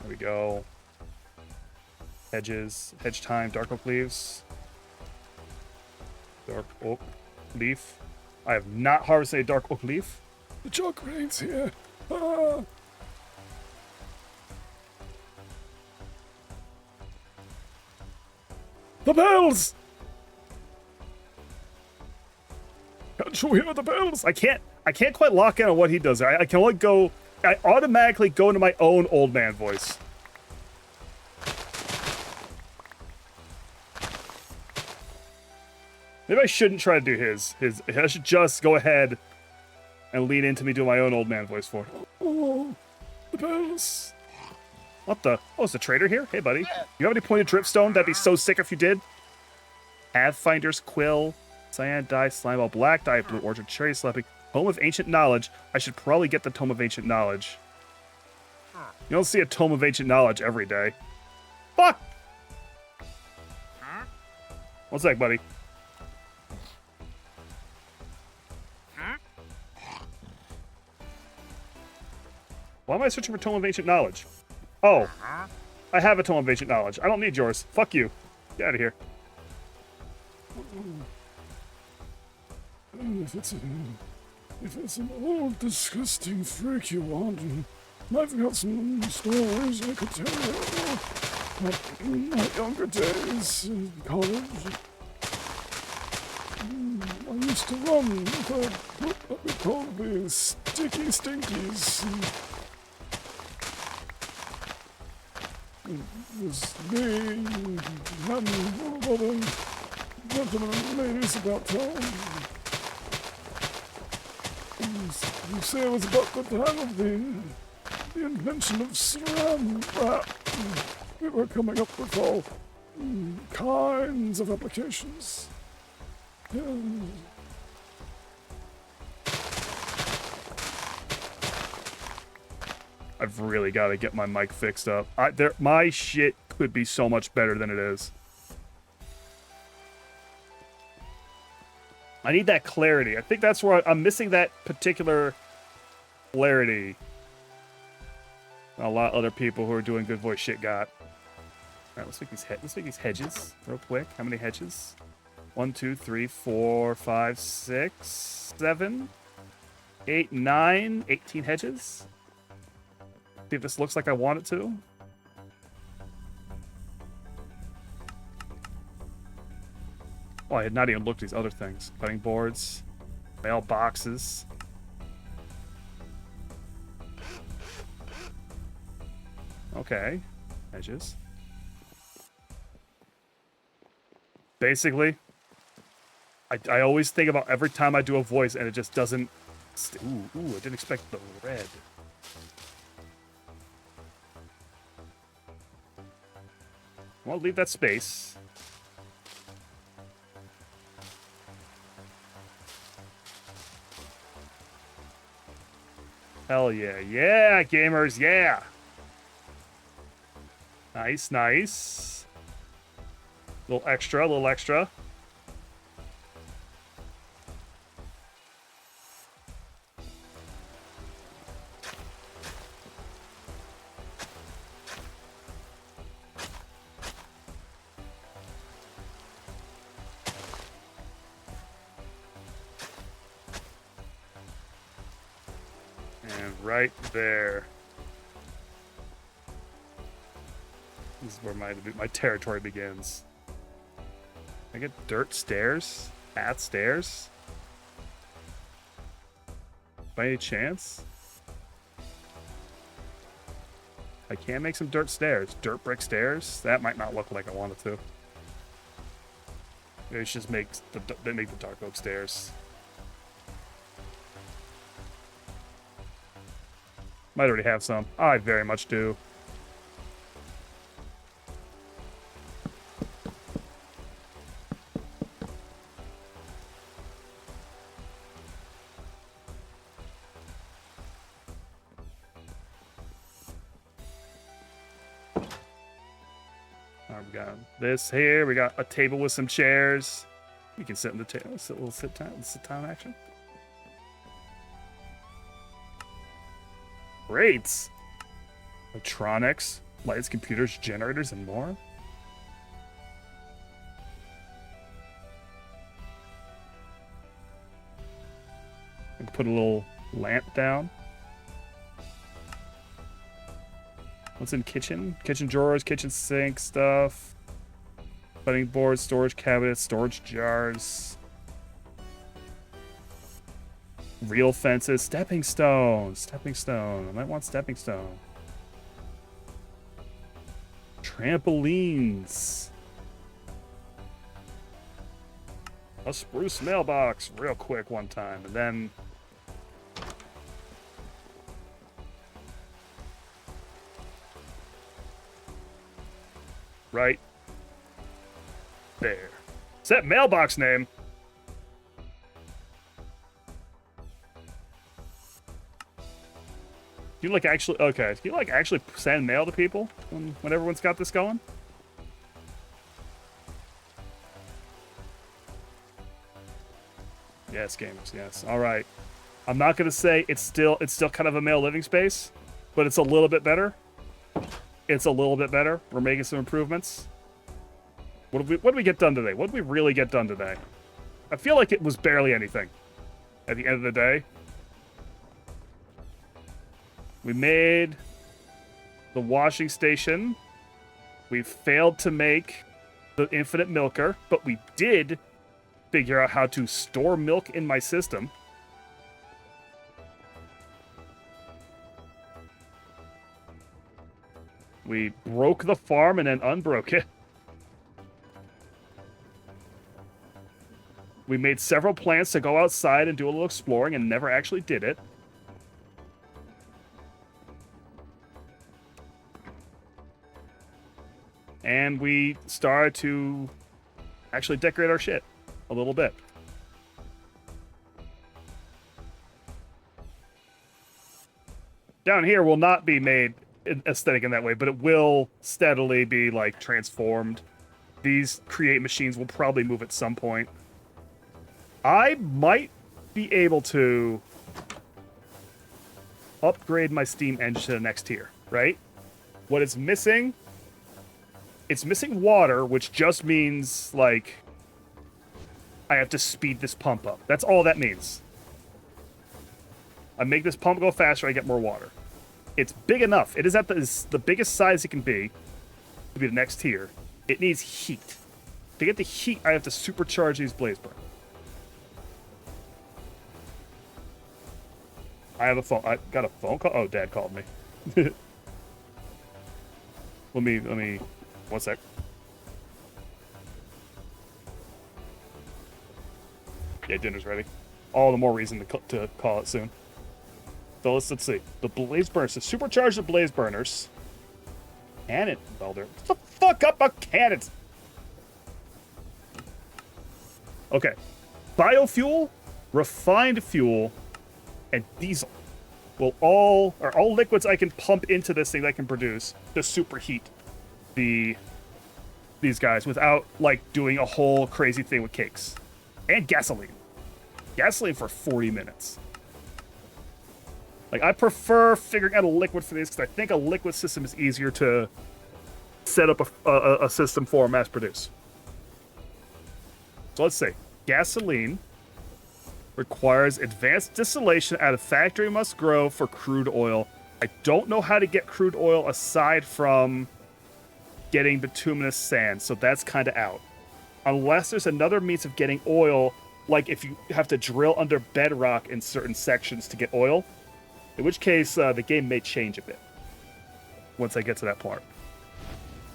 There we go. Hedges. Hedge time. Dark oak leaves. Dark oak leaf. I have not harvested a dark oak leaf. The jug reigns here. Ah. The bells! Can't you hear the bells? I can't quite lock in on what he does. I can only go... I automatically go into my own old man voice. Maybe I shouldn't try to do his. I should just go ahead and lean into me doing my own old man voice for it. Oh, the bells. What the? Oh, is the trader here? Hey, buddy. You have any pointed dripstone? That'd be so sick if you did. Pathfinder's Quill. Cyan dye, slime ball, black dye, blue orchard, cherry slapping. Tome of Ancient Knowledge. I should probably get the Tome of Ancient Knowledge. You don't see a Tome of Ancient Knowledge every day. Fuck! One sec, buddy. Why am I searching for Tome of Ancient Knowledge? Oh. I have a Tome of Ancient Knowledge. I don't need yours. Fuck you. Get out of here. If it's an old, disgusting freak you want, I've got some stories I could tell you about my younger days in college. I used to run with a group that we called the Sticky Stinkies. It was me and all other gentlemen and ladies about town. You say it was about the time of the invention of saran wrap. We were coming up with all kinds of applications. I've really got to get my mic fixed up. My shit could be so much better than it is. I need that clarity. I think that's where I'm missing that particular clarity. A lot of other people who are doing good voice shit got. All right, let's make these hedges real quick. How many hedges? 1, 2, 3, 4, 5, 6, 7, 8, 9, 18 hedges. See if this looks like I want it to. Oh, I had not even looked at these other things. Cutting boards, mailboxes. Okay, edges. Basically, I always think about every time I do a voice and it just doesn't... Ooh, I didn't expect the red. I'll leave that space. Hell yeah. Yeah, gamers, yeah! Nice, nice. Little extra, little extra. And right there. This is where my territory begins. I get dirt stairs? Path stairs? By any chance? I can make some dirt stairs. Dirt brick stairs? That might not look like I want it to. Maybe it's just make the dark oak stairs. Might already have some. I very much do. We got this here. We got a table with some chairs. We can sit in the table. A little sit down action. Great. Electronics, lights, computers, generators, and more. And put a little lamp down. What's in kitchen? Kitchen drawers, kitchen sink stuff. Cutting boards, storage cabinets, storage jars. Real fences, stepping stone. Stepping stone. I might want stepping stone. Trampolines. A spruce mailbox real quick one time, and then right there. Is that mailbox name? You like actually okay? You like actually send mail to people when everyone's got this going? Yes, gamers. Yes. All right. I'm not gonna say it's still kind of a male living space, but it's a little bit better. It's a little bit better. We're making some improvements. What did we get done today? What did we really get done today? I feel like it was barely anything. At the end of the day, we made the washing station. We failed to make the infinite milker, but we did figure out how to store milk in my system. We broke the farm and then unbroke it. We made several plans to go outside and do a little exploring and never actually did it. And we started to actually decorate our shit a little bit. Down here will not be made aesthetic in that way, but it will steadily be like transformed. These create machines will probably move at some point. I might be able to upgrade my Steam engine to the next tier, right? What it's missing water, which just means like I have to speed this pump up. That's all that means. I make this pump go faster, I get more water. It's big enough. It is at the biggest size it can be to be the next tier. It needs heat. To get the heat, I have to supercharge these blaze burn. I have a phone. I got a phone call. Oh, Dad called me. Let me. 1 sec. Yeah, dinner's ready. All the more reason to call it soon. So let's see. The blaze burners. To supercharge the blaze burners. Cannon welder. What the fuck up a cannon? Okay. Biofuel, refined fuel, and diesel will all liquids I can pump into this thing that I can produce to superheat these guys without like doing a whole crazy thing with cakes. And gasoline. Gasoline for 40 minutes. Like, I prefer figuring out a liquid for these because I think a liquid system is easier to set up a system for mass produce. So let's say gasoline, Requires advanced distillation at a factory must grow for crude oil. I don't know how to get crude oil aside from getting bituminous sand, so that's kind of out. Unless there's another means of getting oil, like if you have to drill under bedrock in certain sections to get oil, in which case the game may change a bit once I get to that part.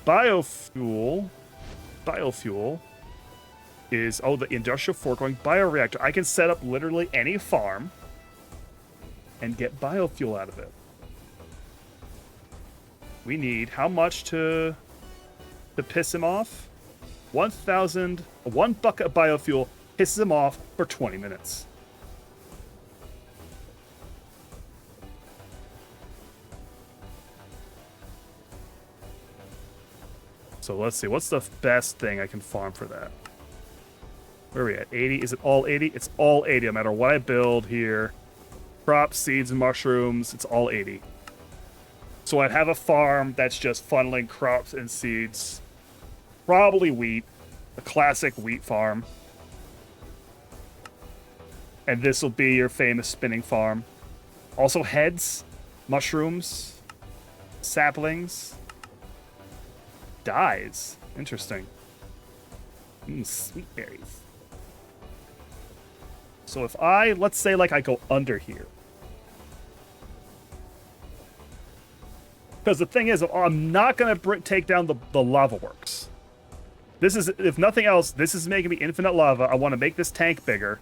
Biofuel is, the industrial foregoing bioreactor. I can set up literally any farm and get biofuel out of it. We need how much to piss him off? 1,000. One bucket of biofuel pisses him off for 20 minutes. So let's see. What's the best thing I can farm for that? Where are we at? 80? Is it all 80? It's all 80, no matter what I build here. Crops, seeds, and mushrooms, it's all 80. So I'd have a farm that's just funneling crops and seeds. Probably wheat. A classic wheat farm. And this will be your famous spinning farm. Also heads, mushrooms, saplings, dyes. Interesting. Sweet berries. So if let's say like I go under here. Because the thing is, I'm not going to take down the lava works. This is, if nothing else, this is making me infinite lava. I want to make this tank bigger.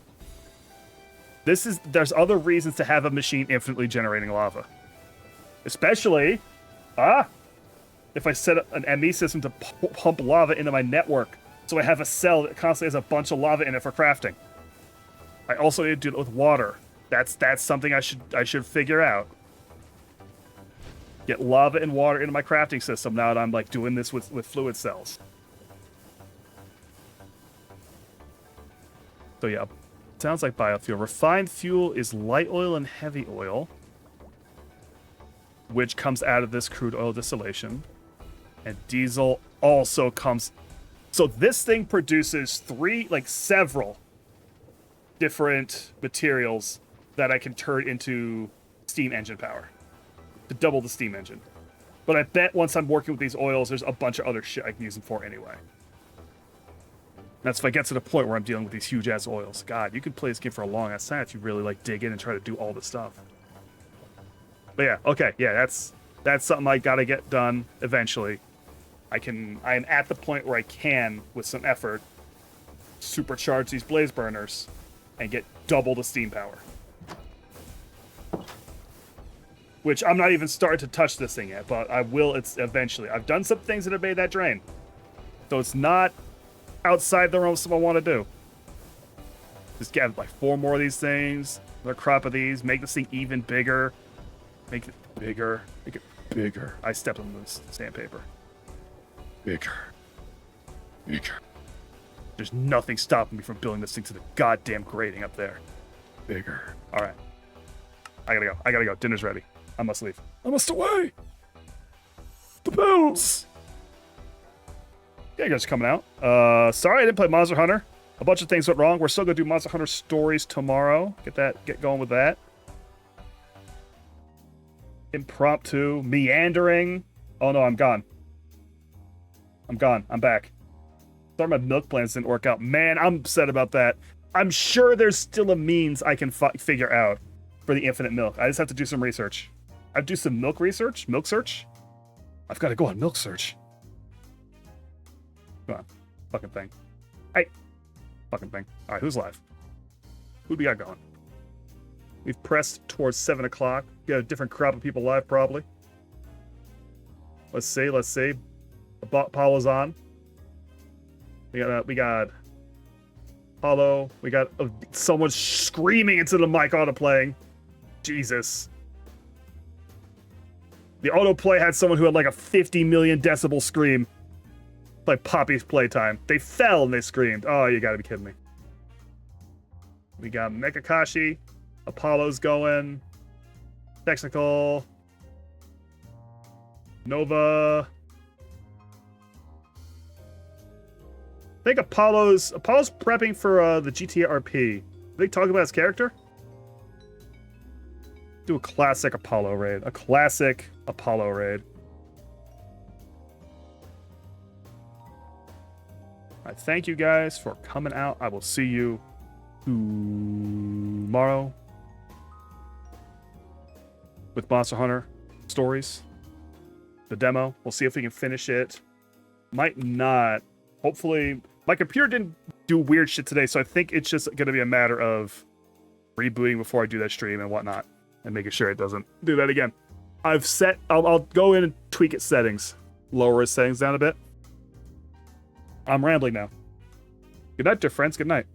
There's other reasons to have a machine infinitely generating lava. Especially, if I set up an ME system to pump lava into my network. So I have a cell that constantly has a bunch of lava in it for crafting. I also need to do it with water. That's something I should figure out. Get lava and water into my crafting system now that I'm like doing this with fluid cells. So yeah, sounds like biofuel. Refined fuel is light oil and heavy oil, which comes out of this crude oil distillation. And diesel also comes. So this thing produces several different materials that I can turn into steam engine power to double the steam engine. But I bet once I'm working with these oils, there's a bunch of other shit I can use them for anyway. That's if I get to the point where I'm dealing with these huge ass oils. God, you could play this game for a long ass time if you really like dig in and try to do all the stuff. But yeah, okay, yeah, that's something I gotta get done eventually. I am at the point where I can, with some effort, supercharge these blaze burners and get double the steam power. Which I'm not even starting to touch this thing yet, but I will. It's eventually. I've done some things that have made that drain, so it's not outside the realm of something I want to do. Just get like 4 more of these things, another crop of these, make this thing even bigger, make it bigger, make it bigger. I stepped on this sandpaper. Bigger. There's nothing stopping me from building this thing to the goddamn grating up there. Bigger. All right. I gotta go. Dinner's ready. I must leave. I must away. The bells. Yeah, you guys are coming out. Sorry I didn't play Monster Hunter. A bunch of things went wrong. We're still gonna do Monster Hunter Stories tomorrow. Get going with that. Impromptu, meandering. Oh no, I'm gone. I'm back. Sorry my milk plans didn't work out. Man, I'm upset about that. I'm sure there's still a means I can figure out for the infinite milk. I just have to do some research. I'd do some milk research? Milk search? I've got to go on milk search. Come on. Fucking thing. Hey. Fucking thing. All right, who's live? Who do we got going? We've pressed towards 7 o'clock. Got a different crop of people live, probably. Let's see. Apollo's on. We got Apollo. We got someone screaming into the mic autoplaying. Jesus. The autoplay had someone who had like a 50 million decibel scream. Like Poppy's playtime. They fell and they screamed. Oh, you gotta be kidding me. We got Mekakashi. Apollo's going. Technical. Nova. I think Apollo's prepping for the GTA RP. they talk about his character? Do a classic Apollo raid. A classic Apollo raid. Alright, thank you guys for coming out. I will see you tomorrow with Monster Hunter Stories. The demo. We'll see if we can finish it. Might not. Hopefully, my computer didn't do weird shit today, so I think it's just going to be a matter of rebooting before I do that stream and whatnot, and making sure it doesn't do that again. I've set. I'll go in and tweak its settings, lower its settings down a bit. I'm rambling now. Good night, dear friends. Good night.